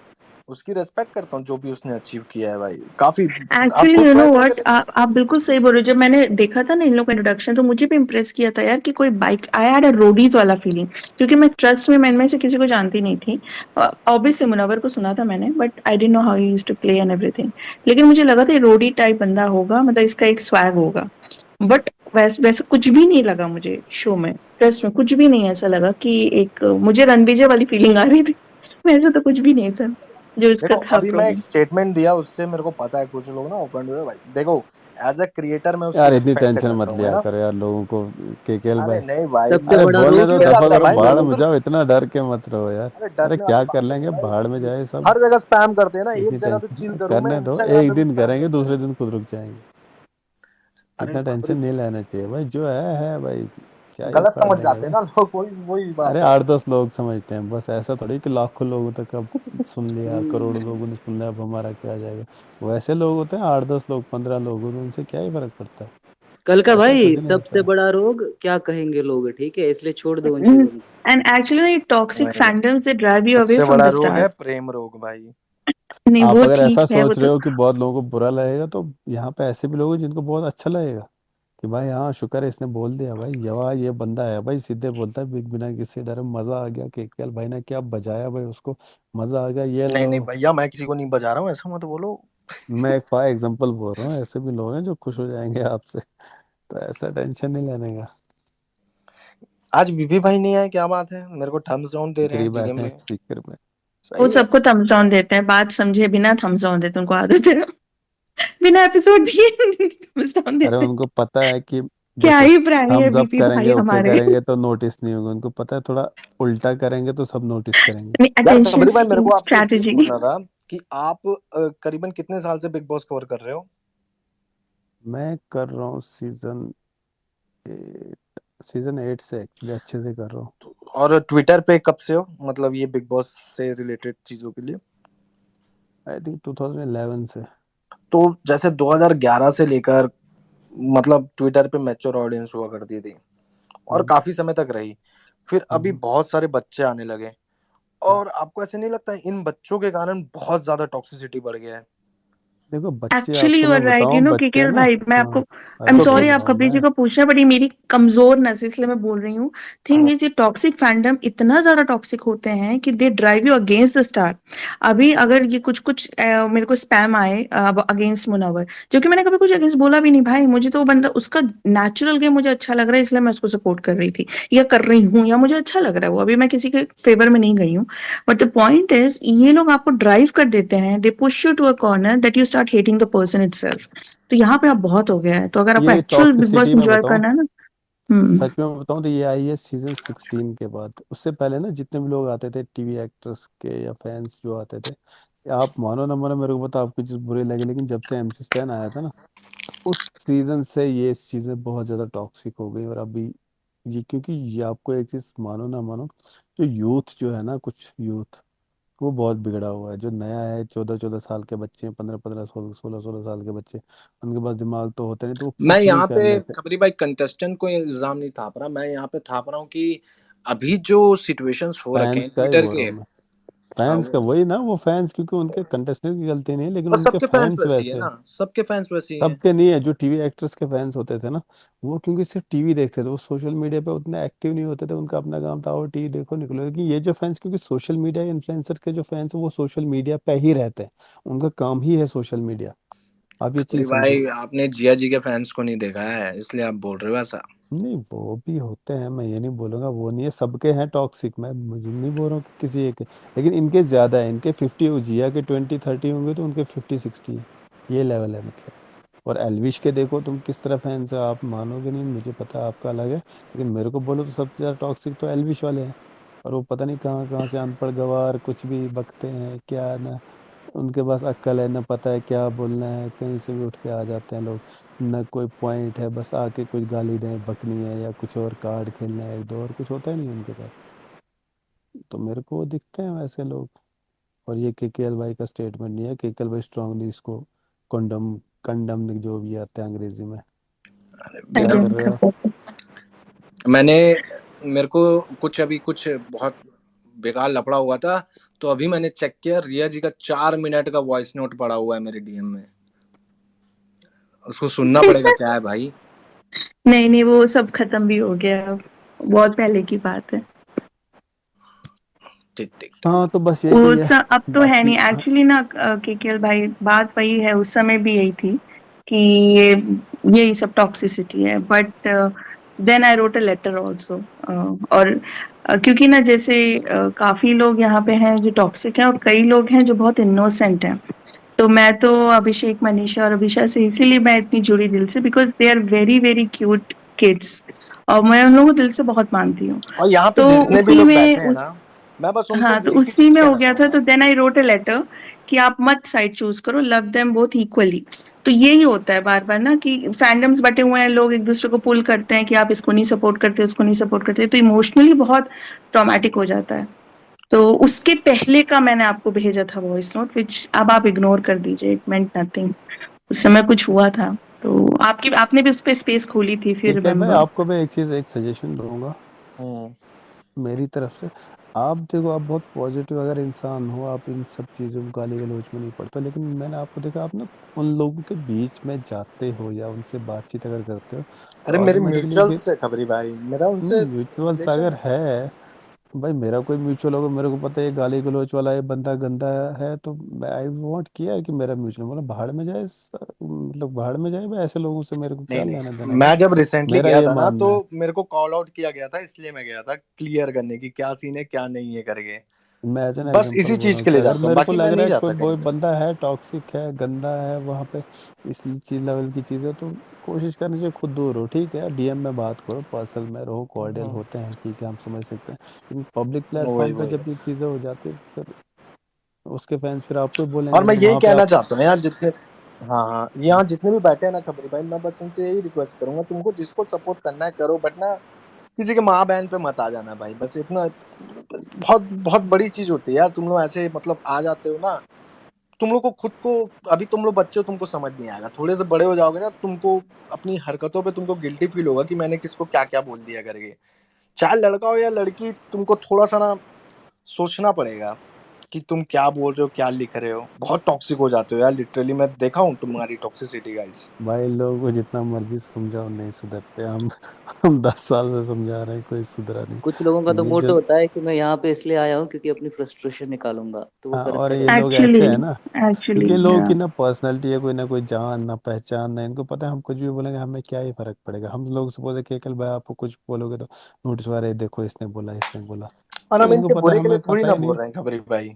उसकी रेस्पेक्ट करता हूँ जो भी उसने अचीव किया है भाई, काफी। आप एक्चुअली खुद यू नो ट्राई करके व्हाट, देखो। आप बिल्कुल सही बोल रहे हो। जब मैंने देखा था ना इन लोगों का इंट्रोडक्शन, तो मुझे भी इम्प्रेस किया था यार कि कोई bike, I had a Roadies वाला फीलिंग, क्योंकि मैं ट्रस्ट में, मैं इनमें से किसी को जानती नहीं थी। ऑब्वियसली मुनव्वर को सुना था मैंने, but I didn't know how he used to play and everything. लेकिन मुझे लगा था ये रोडी टाइप बंदा होगा, मतलब इसका एक स्वैग होगा। बट वैसे कुछ भी नहीं लगा मुझे शो में, ट्रस्ट में कुछ भी नहीं ऐसा लगा कि एक मुझे रणविजय वाली फीलिंग आ रही थी। वैसे तो कुछ भी नहीं था जो इसका देखो था अभी मैं एक प्रॉब्लम। स्टेटमेंट दिया, उससे मेरे को पता है कुछ लोग ना ऑफेंड हुए भाई, देखो एज अ क्रिएटर मैं उसकी यार इतनी रिस्पेक्ट टेंशन मत करता हूँ, है लिया ना। करो यार लोगों को, केकेएल अरे भाई। नहीं भाई, सबसे मैं अरे बड़ा बोलने हो रोग दो, क्या दफा जाता है करो, भाई भाड़ लोगों में का। जाओ, इतना डर के मत रहो यार। अरे अरे डरने वाली क्या कर बात नहीं है लेंगे, भाई, भाड़ में जाए सब। हर जगह स्पैम करते हैं ना, एक इतनी जगह तो चिल टेंशन करो ना, करने दो, इंस्टाग्राम एक पे भी दिन स्पैम करेंगे करते हैं। दूसरे दिन खुद रुक जाएंगे। अरे इतना खबरी, टेंशन नहीं लेना चाहिए भाई, जो है भाई, क्या ही गलत उखाड़ समझ लेंगे जाते हैं भाई। ना लोग, वही वही अरे बात है। 8-10 लोग समझते हैं बस, ऐसा थोड़ी कि लाखों लोगों तक अब सुन लिया, करोड़ों लोगों ने सुन लिया, अब हमारा क्या जाएगा। वैसे लोग होते हैं 8-10 लोग, 15 लोग, उनसे क्या ही फर्क पड़ता है। कल का ऐसा भाई थोड़ी ना सबसे होता है। बड़ा रोग क्या कहेंगे लोग, ठीक है, इसलिए छोड़ दो उन चीजों को। एंड एक्चुअली टॉक्सिक नहीं, fandoms they drive you away सबसे फ्रॉम बड़ा द रोग है स्टार्ट। प्रेम रोग भाई। नहीं आप वो अगर ठीक ऐसा है, वो सोच तो। रहे हो कि बहुत लोगों को बुरा लगेगा, तो यहाँ पे ऐसे भी लोग हैं जिनको बहुत अच्छा लगेगा कि भाई हाँ शुक्र है इसने बोल दिया भाई, ये बंदा है भाई, सीधे बोलता है बिना किसी डर, मजा आ गया, केकेएल भाई ने क्या बजाया भाई उसको, मजा आ गया, ये नहीं नहीं लो। भैया, मैं किसी को नहीं बजा रहा हूँ, ऐसा मत बोलो। मैं एक फॉर एग्जांपल बोल रहा हूँ, ऐसे भी लोग हैं जो खुश हो जाएंगे आपसे, तो ऐसा टेंशन नहीं लेने का। आज विभी भाई नहीं आए, क्या बात है, मेरे को थम्स डाउन दे रहे इधर ही हैं डीएम बैठे हैं में। स्पीकर में। वो सही है। सबको थम्स डाउन देते हैं, बात समझे बिना थम्स डाउन देते हैं, उनको आदत है। बिना एपिसोड दिए थम्स डाउन अरे देते हैं। उनको पता है कि क्या देखो ही प्राणी है हम जब बीपी भाई करेंगे ओके हमारे। करेंगे तो नोटिस नहीं होगा, उनको पता है थोड़ा उल्टा करेंगे तो सब नोटिस करेंगे। यार अटेंशन खबरी भाई, मेरे सीकिंग को आपसे एक चीज स्ट्रैटेजी। पूछना था कि आप करीबन कितने साल से बिग बॉस कवर कर रहे हो? मैं कर रहा हूँ सीजन 8 से, एक्चुअली अच्छे से कर रहा हूँ। और ट्विटर पे कब से हो, मतलब ये बिग बॉस से रिलेटेड चीजों के लिए? आई थिंक 2011 से। तो जैसे 2011 से लेकर मतलब ट्विटर पे मैच्योर ऑडियंस हुआ करती थी और हम्म, काफी समय तक रही, फिर अभी हम्म, बहुत सारे बच्चे आने लगे, हम्म। और आपको ऐसे नहीं लगता है इन बच्चों के कारण बहुत ज्यादा टॉक्सिसिटी बढ़ गया है? देखो बच्चे, एक्चुअली आपको यू आर मैं राइट, यू बताऊं नो बच्चे केकेएल ना। भाई, मैं आपको, हाँ, आई एम अरे तो सॉरी बोल आप रहा हूँ कपिल जी मैं। को पूछना, बड़ी मेरी कमजोरनेस है, इसलिए मैं बोल रही हूँ। थिंग इज ये टॉक्सिक फैंडम इतना ज्यादा टॉक्सिक होते हैं कि they drive you against the star. अभी अगर ये कुछ कुछ मेरे को स्पैम आए अगेंस्ट मुनव्वर, जो कि मैंने कभी कुछ अगेंस्ट बोला भी नहीं भाई, मुझे तो वो बंदा उसका नेचुरल गेम मुझे अच्छा लग रहा है, इसलिए मैं उसको सपोर्ट कर रही थी या कर रही हूँ, या मुझे अच्छा लग रहा है वो, अभी मैं किसी के फेवर में नहीं गई हूँ। बट द पॉइंट इज ये लोग आपको ड्राइव कर देते हैं, they push you to a corner that you start hating the person itself. तो यहाँ पे अब बहुत हो गया है, तो अगर आपको ये एक्चुअल बिग बॉस टॉक्सिसिटी मैं एंजॉय बताऊं, करना है ना। हम्म। सच में मैं बताऊं तो ये आई है सीजन 16 के बाद। उससे पहले ना जितने भी लोग आते थे टीवी एक्टर्स के या फैंस जो आते थे, आप मानो ना मानो, मेरे को पता आपको चीज बुरी लगी, लेकिन जब से MC स्टैन आया था ना, उस सीजन से ये चीजें बहुत ज्यादा टॉक्सिक हो गई। और अभी ये, क्योंकि ये आपको एक चीज मानो ना मानो, जो यूथ जो है ना, कुछ यूथ वो बहुत बिगड़ा हुआ है। जो नया है, 14-14 साल के बच्चे हैं, 15-15, 16-16 साल के बच्चे, उनके पास दिमाग तो होता नहीं, तो वो मैं कुछ भी यहाँ कर पे लेते। खबरी भाई कंटेस्टेंट को इल्जाम नहीं थाप रहा, मैं यहाँ पे थाप रहा हूँ कि अभी जो सिचुएशंस हो रखे फैंस हैं का ही ट्विटर बोल रहा के। हूँ मैं। हाँ, फैंस का वही ना, वो फैंस, क्योंकि उनके कंटेस्टेंट की गलती नहीं है, लेकिन बस उनके सबके फैंस फैंस वैसी है वैसे ना, हैं। सबके फैंस वैसी हैं। सबके नहीं है, जो टीवी एक्टर्स के फैंस होते थे ना, वो क्योंकि सिर्फ टीवी देखते थे, वो सोशल मीडिया पे उतने एक्टिव नहीं होते थे। उनका अपना काम था, वो टीवी देखो निकलो। लेकिन ये जो फैंस, क्योंकि सोशल मीडिया इन्फ्लुएंसर के जो फैंस है वो सोशल मीडिया पे ही रहते हैं, उनका काम ही है सोशल मीडिया। आप ये खबरी चीज समझो। भाई, आपने जिया जी के फैंस को नहीं देखा है, इसलिए आप बोल रहे हो ऐसा। नहीं, वो भी होते हैं, मैं ये नहीं बोलूंगा वो नहीं है, सबके हैं टॉक्सिक, मैं मुझे नहीं बोल रहा हूँ कि किसी एक है। लेकिन इनके ज्यादा है, इनके 50, जिया के 20-30 होंगे तो उनके 50-60 है, ये लेवल है मतलब। और एलविश के देखो तुम किस तरह फैंस हो, आप मानोगे नहीं, मुझे पता है आपका अलग है, लेकिन मेरे को बोलो तो सबसे ज्यादा टॉक्सिक तो एलविश वाले हैं। और वो पता नहीं कहाँ कहाँ से अनपढ़ गवार कुछ भी बकते हैं क्या ना, उनके पास अक्ल है ना, पता है क्या बोलना है, कहीं से भी उठ के आ जाते हैं लोग। ना कोई पॉइंट है, बस आके कुछ गाली दें, बकनी है या कुछ और, कार्ड खेलना है एक दो, और कुछ होता ही नहीं उनके पास। तो मेरे को वो दिखते हैं वैसे लोग। और ये केकेएल भाई का स्टेटमेंट नहीं है, केकेएल भाई स्ट्रांगली इसको कंडम कंडम जो भी आता है अंग्रेजी में, क्या मेरा कर रहे हो। मैंने मेरे को कुछ बहुत बेकार लफड़ा हुआ था, तो अभी मैंने चेक किया, रिया जी का 4 मिनट का वॉइस नोट पड़ा हुआ है मेरे DM में, उसको सुनना पड़ेगा क्या है भाई। नहीं नहीं, वो सब खत्म भी हो गया अब, बहुत पहले की बात है। ठीक ठीक। हाँ तो बस यही वो है अब तो है बाकी। नहीं एक्चुअली ना, केकेएल भाई, बात वही है, उस समय भी यही थी कि ये यही सब टॉक्सिसिटी है, but then I wrote a letter also. और क्योंकि ना जैसे काफी लोग यहाँ पे हैं जो टॉक्सिक हैं, और कई लोग हैं जो बहुत इनोसेंट हैं। तो मैं तो अभिषेक, मनीषा और अभिषा से इसीलिए मैं इतनी जुड़ी दिल से, because they are very very cute kids, और मैं उन लोगों को दिल से बहुत मानती हूँ। और यहाँ पे तो जितने भी उसी लोग में बैठे हैं ना, मैं बस उनको हाँ, तो एक ही उसी चीज में हो कहना गया था, चाहूंगा। तो then I wrote a letter कि आप मत साइड चूज करो, लव देम बोथ इक्वली। तो यही होता है बार बार ना कि फैंडम्स बटे हुए हैं, लोग एक दूसरे को पुल करते हैं कि आप इसको नहीं सपोर्ट करते, उसको नहीं सपोर्ट करते, तो इमोशनली बहुत ट्रॉमेटिक हो जाता है। तो उसके पहले का मैंने आपको भेजा था वॉइस नोट, विच अब आप इग्नोर कर दीजिए, इट मेंट नथिंग। उस समय कुछ हुआ था, तो आपकी आपने भी उस पर स्पेस खोली थी फिर, केकेएल भाई, रिमेम्बर। आपको मैं एक चीज, एक सजेशन दूंगा मेरी तरफ से। आप देखो, आप बहुत पॉजिटिव अगर इंसान हो, आप इन सब चीज़ों में गाली गलौज में नहीं पड़ते, लेकिन मैंने आपको देखा, आप ना उन लोगों के बीच में जाते हो या उनसे बातचीत अगर करते हो तो अरे मेरी ऑटोमेटिकली म्यूचुअल से खबरी भाई, मेरा उनसे म्यूचुअल्स रिलेशन अगर है। है, भाई मेरा कोई म्यूचुअल होगा, मेरे को पता है ये गाली गलौज वाला ये बंदा गंदा है, तो आई वॉन्ट किया है कि मेरा म्यूचुअल मतलब भाड़ में जाए, मतलब भाड़ में जाए भाई, ऐसे लोगों से मेरे को नहीं क्या लेना नहीं, देना भाई। मैं जब रिसेंटली मेरा गया ये था ना, तो मानना है। मेरे को कॉल आउट किया गया था, इसलिए मैं गया था क्लियर करने की क्या सीन है क्या नहीं है करके। मैं एज एन बस एग्जांपल इसी बोल चीज रहा हूँ के कि लिए अगर जाता हूँ, मेरे को बाकी लग मैं रहा नहीं है कोई जाता कोई कहीं पे। बंदा है टॉक्सिक है, गंदा है वहाँ पे, इस चीज लेवल की चीजें, तो कोशिश करनी चाहिए खुद दूर हो। ठीक है, डीएम में बात करो, पर्सनल में रहो, कॉर्डियल हम्म, होते हैं, ठीक है, हम समझ सकते हैं, लेकिन पब्लिक वही प्लेटफॉर्म पे वही जब वही। ये चीजें हो जाती है तो फिर उसके फैंस फिर आपको ही और बोलेंगे, मैं फिर यही वहां पे कहना आप। चाहता हूँ यार, जितने, हाँ हाँ, यहाँ जितने भी बैठे हैं ना खबरी भाई, मैं बस इनसे यही रिक्वेस्ट करूंगा, तुमको जिसको सपोर्ट करना है करो, बट ना किसी के माँ बहन पे मत आ जाना भाई, बस इतना। बहुत बहुत बड़ी चीज होती है यार, तुम लोग ऐसे मतलब आ जाते हो ना, तुम लोग को खुद को, अभी तुम लोग बच्चे हो, तुमको समझ नहीं आएगा, थोड़े से बड़े हो जाओगे ना, तुमको अपनी हरकतों पे तुमको गिल्टी फील होगा कि मैंने किसको क्या क्या बोल दिया करके। चाहे लड़का हो या लड़की, तुमको थोड़ा सा ना सोचना पड़ेगा कि तुम क्या बोल रहे हो, क्या लिख रहे हो। बहुत टॉक्सिक हो जाते हो यार, लिटरली मैं देखा हूँ तुम्हारी टॉक्सिसिटी गाइस। भाई लोगों को जितना मर्जी समझाओ नहीं सुधरते हम 10 साल से समझा रहे हैं, कोई सुधरा कुछ लोगों का तो नहीं। ये मोटो जो होता है कि मैं यहाँ पे इसलिए आया हूँ क्योंकि अपनी फ्रस्ट्रेशन निकालूंगा, तो वो हाँ, और करते ये रहते लोग हैं। ऐसे एक्चुअली है ना, एक्चुअली क्योंकि इन लोगों की ना पर्सनैलिटी है, कोई ना कोई जान ना पहचान ना, इनको पता है हम कुछ भी बोलेंगे हमें क्या ही फर्क पड़ेगा। हम लोग सपोज केकल भाई आपको कुछ बोलोगे तो नोटिस वाले देखो इसने बोला इसने बोला, और तो हम इनको इनके पता है बुरे के लिए हमें थोड़ी पता ना ही नहीं। बोल रहे हैं खबरी भाई।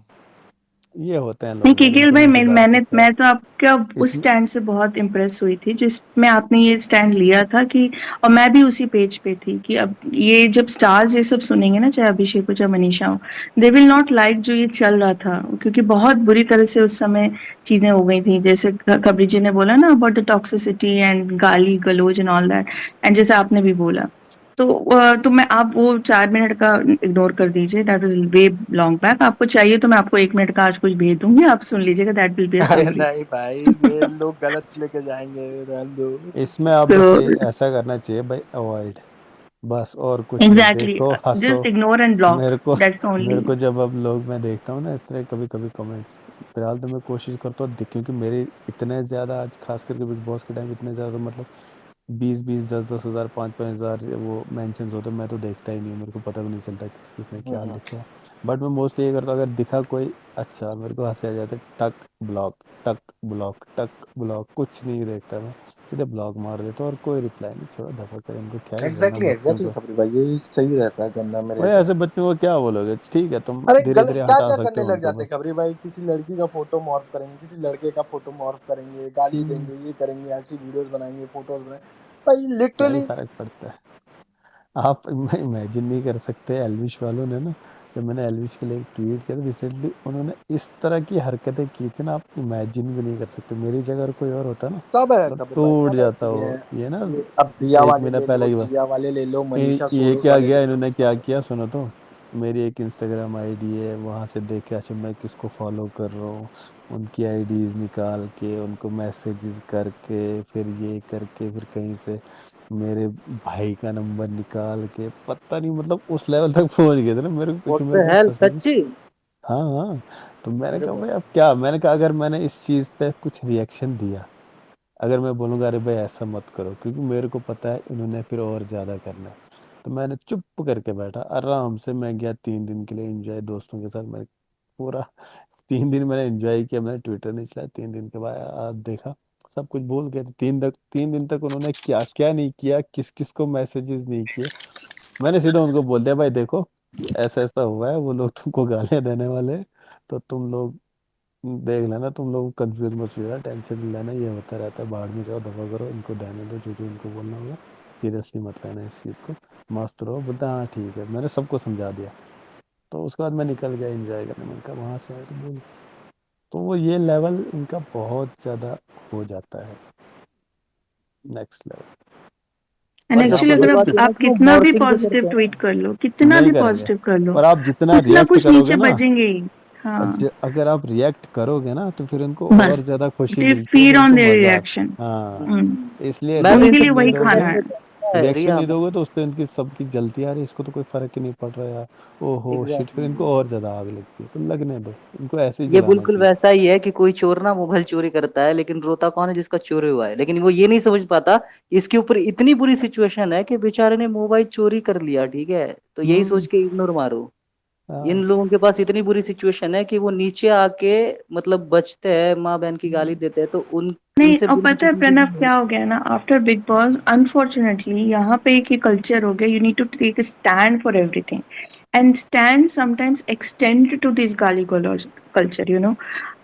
ये होते हैं नहीं लोग यार, केकेल इनको भाई, नहीं सुधार सकते मैं आप। तो आपका उस इसमें स्टैंड से बहुत इम्प्रेस हुई थी जिसमें आपने ये स्टैंड लिया था कि, और मैं भी उसी पेज पे थी कि अब ये जब स्टार्स ये सब सुनेंगे ना, चाहे अभिषेक हो चाहे मनीषा हो, दे विल नॉट लाइक जो ये चल रहा था, क्योंकि बहुत बुरी तरह से उस समय चीजें हो गई थी, जैसे कबीर जी ने बोला ना अबाउट द टॉक्सिसिटी एंड गाली गलोज एंड ऑल दैट, एंड जैसे आपने भी बोला, तो मैं, आप वो 4 मिनट का इग्नोर कर दीजिए, that will way long back. आपको चाहिए तो मैं आपको 1 मिनट का आज कुछ भेज दूंगी, आप सुन लीजिएगा, दैट विल बी अ अरे समरी। नहीं भाई, ये लोग गलत लेके जाएंगे, रहने दो। इसमें आप बस तो ये ऐसा करना चाहिए भाई, अवॉइड, बस और कुछ नहीं, एग्जैक्टली, देखो हंसो। जस्ट इग्नोर एंड ब्लॉक, मेरे को दैट्स ओनली। मेरे को जब अब लोग मैं देखता हूँ ना इस तरह कभी कभी कमेंट्स, फिलहाल तो मैं कोशिश करता हूँ क्योंकि मेरे इतने ज्यादा आज खास करके बिग बॉस के टाइम इतने ज्यादा मतलब 20-20 10-10 हजार 5-5 हजार वो मेंशंस होते हैं, मैं तो देखता ही नहीं हूँ, मेरे को पता भी नहीं चलता किस किसने क्या हम्म। लिखा है। बट मैं मोस्टली ये करता हूँ, अगर दिखा कोई अच्छा मेरे को हंसे आ जाते, टक ब्लॉक टक ब्लॉक टक ब्लॉक, कुछ नहीं देखता मैं, सीधे ब्लॉक मार देता हूँ और कोई रिप्लाई नहीं, छोड़ो दफा कर, इनको क्या ही बोलना एग्जैक्टली बच्चों एग्जैक्टली को। खबरी भाई, यही सही रहता है करना मेरे भाई हिसाब ऐसे से। बच्चों को क्या बोलोगे, ठीक है तुम अरे धीरे धीरे क्या हटा क्या सकते करने हो लग उनको जाते बस। हैं खबरी भाई, किसी लड़की का फोटो मॉर्फ करेंगे, किसी लड़के का फोटो मॉर्फ करेंगे, गाली हम्म, देंगे, ये करेंगे, ऐसी वीडियोस बनाएंगे, फोटोज बनाएंगे भाई, क्या ही लिटरली। फर्क पड़ता है। आप इमेजिन नहीं कर सकते, एल्विश वालों ने ना, जब मैंने एल्विश के लिए एक ट्वीट किया था रिसेंटली, उन्होंने इस तरह की हरकतें की थी ना, आप इमेजिन भी नहीं कर सकते। मेरी जगह अगर कोई और होता ना, सब है मतलब खबरी भाई, टूट सब जाता ऐसी वो, हैं। ये ना ये अब बिया एक वाले महीना ले लो, पहले की बात। जिया वाले ले लो, मनीषा ये सोरूस क्या वाले किया ले लो, इन्होंने, क्या सब। किया सुनो तो, मेरी एक इंस्टाग्राम आईडी है, वहां से देखे अच्छा मैं किसको फॉलो कर रहा हूँ, उनकी आईडीज निकाल के उनको मैसेजेस करके, फिर ये करके, फिर कहीं से मेरे भाई का नंबर निकाल के, पता नहीं मतलब उस लेवल तक पहुंच गए थे ना, मेरे को व्हाट किसी मेरे द को हेल, हंसी नहीं। सच्ची? हाँ हाँ, तो मैंने अरे कहा बाप भाई अब क्या, मैंने कहा अगर मैंने इस चीज पे कुछ रिएक्शन दिया, अगर मैं बोलूंगा अरे भाई ऐसा मत करो, क्योंकि मेरे को पता है इन्होंने फिर और ज्यादा करना है, तो मैंने चुप करके बैठा आराम से। मैं गया 3 दिन के लिए एंजॉय दोस्तों के साथ, मैं पूरा 3 दिन मैंने एंजॉय किया, मैंने ट्विटर नहीं चलाया। 3 दिन के बाद आज देखा सब कुछ भूल गए थे। 3 दिन तक उन्होंने क्या क्या नहीं किया, किस किस को मैसेजेस नहीं किए, मैंने सीधा उनको बोल दिया भाई देखो ऐसा ऐसा हुआ है, वो लोग तुमको गालियां देने वाले हैं, तो तुम लोग देख लेना, तुम लोग कंफ्यूज मत हो जाना, टेंशन नहीं लेना, ये होता रहता है, बाहर में जाओ दफा करो, इनको रहने दो, जो जो इनको बोलना होगा, सीरियसली मत लेना इस चीज़ को, मस्त रहो। बोलता हाँ ठीक है, मैंने सबको समझा दिया। तो उसके बाद मैं निकल गया एंजॉय करने, मैंने कहा वहां से आए तो बोल, तो वो ये लेवल इनका बहुत ज्यादा हो जाता है, नेक्स्ट लेवल। एंड और यहाँ एक्चुअली पे सबसे अगर बड़ी बस बात ये है ना आप कि वो कितना भी मॉर्फिंग जो पॉजिटिव करते हैं ट्वीट ना। कर लो, कितना नहीं भी करेंगे, पॉजिटिव कर लो, और आप जितना कुछ ना रिएक्ट कुछ नीचे करोगे ना, बजेंगे ही। और हाँ, अगर आप रिएक्ट करोगे ना तो फिर उनको और बस ज्यादा खुशी दे मिलती है, फीड फिर ऑन उनको देयर मजा आता रिएक्शन। है। हाँ, हम्म, इसलिए मैं भी इन उनके सब लिए रिएक्शन नहीं वही चीजों को खाना दोगे, कहने है। को चाहता है रिएक्शन रिया, नहीं दोगे तो उस पे उनकी सबकी जलती आ रही है, इसको तो कोई फर्क ही नहीं पड़ रहा यार, ओहो शिट, फिर एग्जैक्टली। इनको और ज्यादा आग लगती है, तो लगने दो, इनको ऐसे ही ये जलाना बिल्कुल चाहिए। वैसा ही है कि कोई चोर ना मोबाइल चोरी करता है, लेकिन रोता कौन है जिसका चोरी हुआ है, लेकिन वो ये नहीं समझ पाता कि इसके ऊपर इतनी बुरी सिचुएशन है कि बेचारे ने मोबाइल चोरी कर लिया, ठीक है, तो यही सोच हम्म। के इग्नोर मारो। इन हाँ लोगों के पास इतनी बुरी सिचुएशन है कि वो नीचे आके मतलब बचते हैं, माँ बहन की गाली देते हैं, तो उन नहीं, उनसे और बुरी पता है सिचुएशन प्रणव किसी क्या हो गया ना, आफ्टर बिग बॉस अनफॉर्चुनेटली यहाँ पे एक कल्चर हो गया, you need to take stand for everything. and stand sometimes extend to this गाली गलौज culture, you know.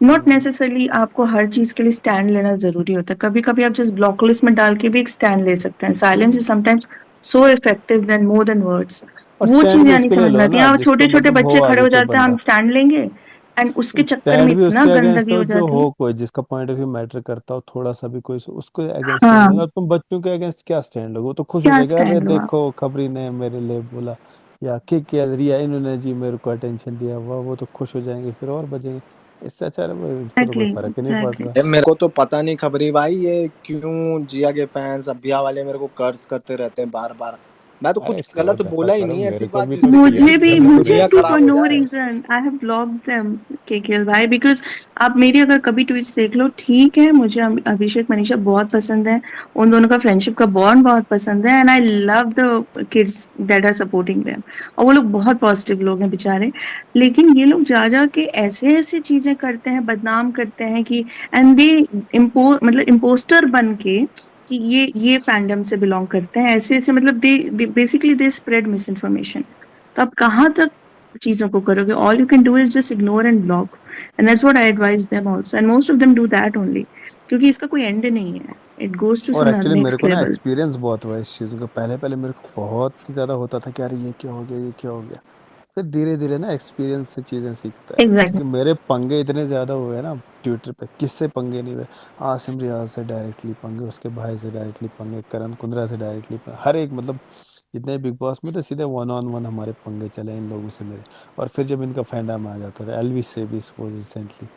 Not necessarily आपको हर चीज के लिए stand लेना जरूरी होता है. कभी कभी आप जिस block list में डाल के भी एक stand ले सकते हैं. Silence is sometimes so effective than more than words. और वो स्टैंड चीज भी यहाँ नहीं उसके लिए समझ में लो आती है. ना और जिसको छोटे छोटे मतलब हो बच्चे खड़े आगे हो कोई जाते हैं, हम बंदा। stand लेंगे एंड उसके चक्कर में स्टैंड भी इतना उसके अगेंस्ट गंदगी लो हो जो जाती हो है. कोई जिसका पॉइंट ऑफ व्यू मैटर करता हो थोड़ा सा भी कोई उसको अगेंस्ट हाँ, स्टैंड लेगा। तुम बच्चों के अगेंस्ट क्या स्टैंड लोगे? वो तो खुश हो क्या जाएगा, अरे stand लो आप. देखो खबरी ने मेरे लिए बोला या किया रिया इन्होंने जी मेरे को अटेंशन दिया हुआ, वो तो खुश हो जाएंगे फिर और बचेंगे। इससे अच्छा है भाई उसको तो कोई Exactly, फर्क ही नहीं पड़ exactly. रहा। मेरे को तो पता नहीं खबरी भाई ये क्यों जिया के फैंस अभिया वाले मेरे को कर्ज करते रहते हैं बार बार। मैं तो अरे कुछ छोड़ो गलत जपा बोला ही करो, नहीं, ऐसी मेरे को बात भी तो जिससे कि किया मुझे दुनिया भी खराब for हो no जाए। reason I have blocked them, KKL भाई, because आप मेरी अगर कभी ट्वीट्स देख लो, ठीक है, मुझे अभिषेक मनीषा बहुत पसंद है, उन दोनों का फ्रेंडशिप का बॉन्ड बहुत पसंद है, and I love the kids that are supporting them, और वो लोग बहुत पॉजिटिव लोग हैं बेचारे. लेकिन ये लोग जा जा के ऐसे ऐसे चीजें करते हैं, बदनाम करते हैं कि एंड दे मतलब इम्पोस्टर बन के कि ये फैंडम से बिलोंग करते हैं, ऐसे ऐसे मतलब they basically they spread miss information. तो आप कहाँ तक चीजों को करोगे? All you can do is just ignore and block, and that's what I advise them also, and most of them do that only, क्योंकि इसका कोई एंड नहीं है. इट गोज टू और सम एक्चुअली मेरे नेक्स्ट को ना लेवल. एक्सपीरियंस बहुत हुआ इस चीज़ का। पहले पहले मेरे को बहुत ही ज़्यादा होता था कि यार ये क्या हो गया, ये क्या हो गया। फिर धीरे धीरे ना एक्सपीरियंस से चीज़ें सीखता है, एग्जैक्टली. क्योंकि मेरे पंगे इतने ज़्यादा हुए ना ट्विटर पे। किससे पंगे नहीं हुए? आसिम रियाज से डायरेक्टली पंगे, उसके भाई से डायरेक्टली पंगे, करण कुंद्रा से डायरेक्टली पंगे, हर एक मतलब जितने बिग बॉस में थे सीधे 1-on-1 हमारे पंगे चले इन लोगों से मेरे। और फिर जब इनका फैंडम आ जाता था एलविस से भी रिसेंटली,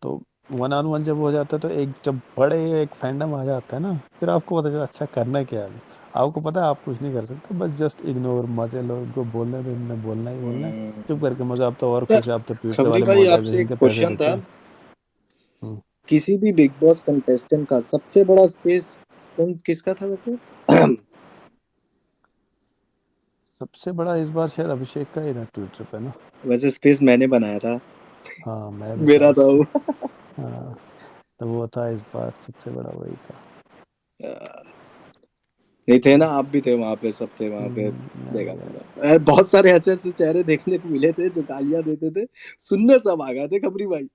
तो 1-on-1 जब हो जाता है तो एक जब बड़े एक फैंडम आ जाता है ना, फिर आपको पता चलता है अच्छा करना क्या है अभी। आपको पता है आप कुछ नहीं कर सकते, बस जस्ट इग्नोर, मजे लो, इनको बोलने दो, इन्होंने बोलना ही बोलना है, चुप करके मजा। आप तो और खुश है, आप तो ट्विटर खबरी वाले भाई आपसे मोनेटाइजेशन एक के पैसे क्वेश्चन देते था, हैं। किसी भी बिग बॉस कंटेस्टेंट का सबसे बड़ा स्पेस किसका था वैसे? सबसे बड़ा इस बार शायद अभिषेक का ही था ट्विटर पे ना। वैसे स्पेस मैंने बनाया था। हाँ मैं भी था मेरा था उसमें। वो। हाँ तो वो था इस बार सबसे बड़ा वही था। नहीं थे ना, आप भी थे वहां पे, सब थे वहां पे, मैं देखा भी था यार। मैं। बहुत सारे ऐसे ऐसे चेहरे देखने को मिले थे जो गालियां देते थे, सुनने सब आ गए थे खबरी भाई।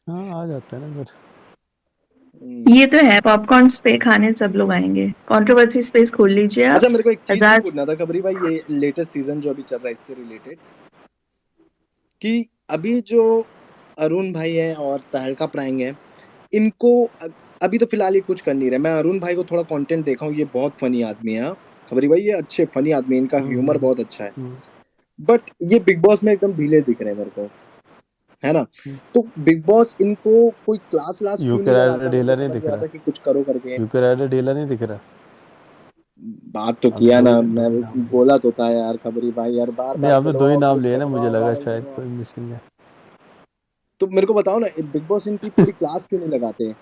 हाँ आ जाता है ना फिर। ये तो है, पॉपकॉर्न पे खाने सब लोग आएंगे. कंट्रोवर्सी स्पेस खोल लीजिए आप. अच्छा मेरे को एक चीज भी हजार पूछना था खबरी भाई, ये लेटेस्ट सीजन जो अभी चल रहा है इससे रिलेटेड, कि अभी जो अरुण भाई हैं और तहलका प्राइंग है, इनको अभी तो फिलहाल ये कुछ कर नहीं रहे। मैं अरुण भाई को थोड़ा कंटेंट देखा हूँ, ये बहुत फनी आदमी है। हाँ, खबरी भाई ये अच्छे फनी आदमी है, इनका ह्यूमर बहुत अच्छा है। बट ये बिग बॉस में एकदम ढीले दिख रहे हैं मेरे को, है ना? तो बिग बॉस इनको कोई क्लास क्लास क्यों नहीं यूकेराइडर लगाता? मेरे को ढीला नहीं समझ दिख नहीं रहा। आता कि कुछ करो करके। यूकेराइडर ढीला नहीं दिख रहा। बात तो आपने किया दो ना, ही मैं नाम लिए। बोला तो था यार खबरी भाई, यार बार नहीं बार आपने दो ही बुलवाओ, नाम कुछ लिए ना, मुझे बनवाओ, लगा गाने शायद बनवाओ। कोई मिसिंग है। तो मेरे को बताओ ना, बिग बॉस इनकी थोड़ी क्लास क्यों नहीं लगाते?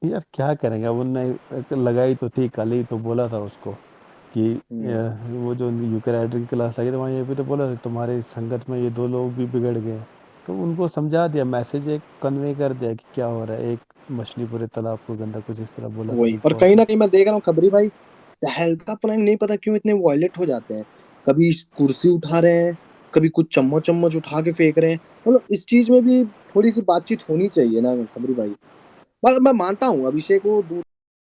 यार क्या करेंगे अब, उनने लगाई तो थी कल ही, तो बोला था उसको कि वो जो यूकेराइडर की क्लास लगी तो वहाँ ये भी तो बोला था तुम्हारी संगत में ये दो लोग भी बिगड़ गए। तो उनको समझा दिया, मैसेज एक कन्वे कर दिया कि क्या हो रहा है, एक मछली पूरे तालाब को गंदा, कुछ इस तरह बोला था वही, बिग और बॉस कहीं ने। ना कहीं मैं देख रहा हूँ खबरी भाई, तहलका प्राइम नहीं पता क्यों इतने वॉयलेट हो जाते हैं। कभी कुर्सी उठा रहे हैं, कभी कुछ चम्मच चम्मच उठा के फेंक रहे हैं। मतलब इस चीज में भी थोड़ी सी बातचीत होनी चाहिए ना खबरी भाई। मैं मानता हूँ अभिषेक को दूर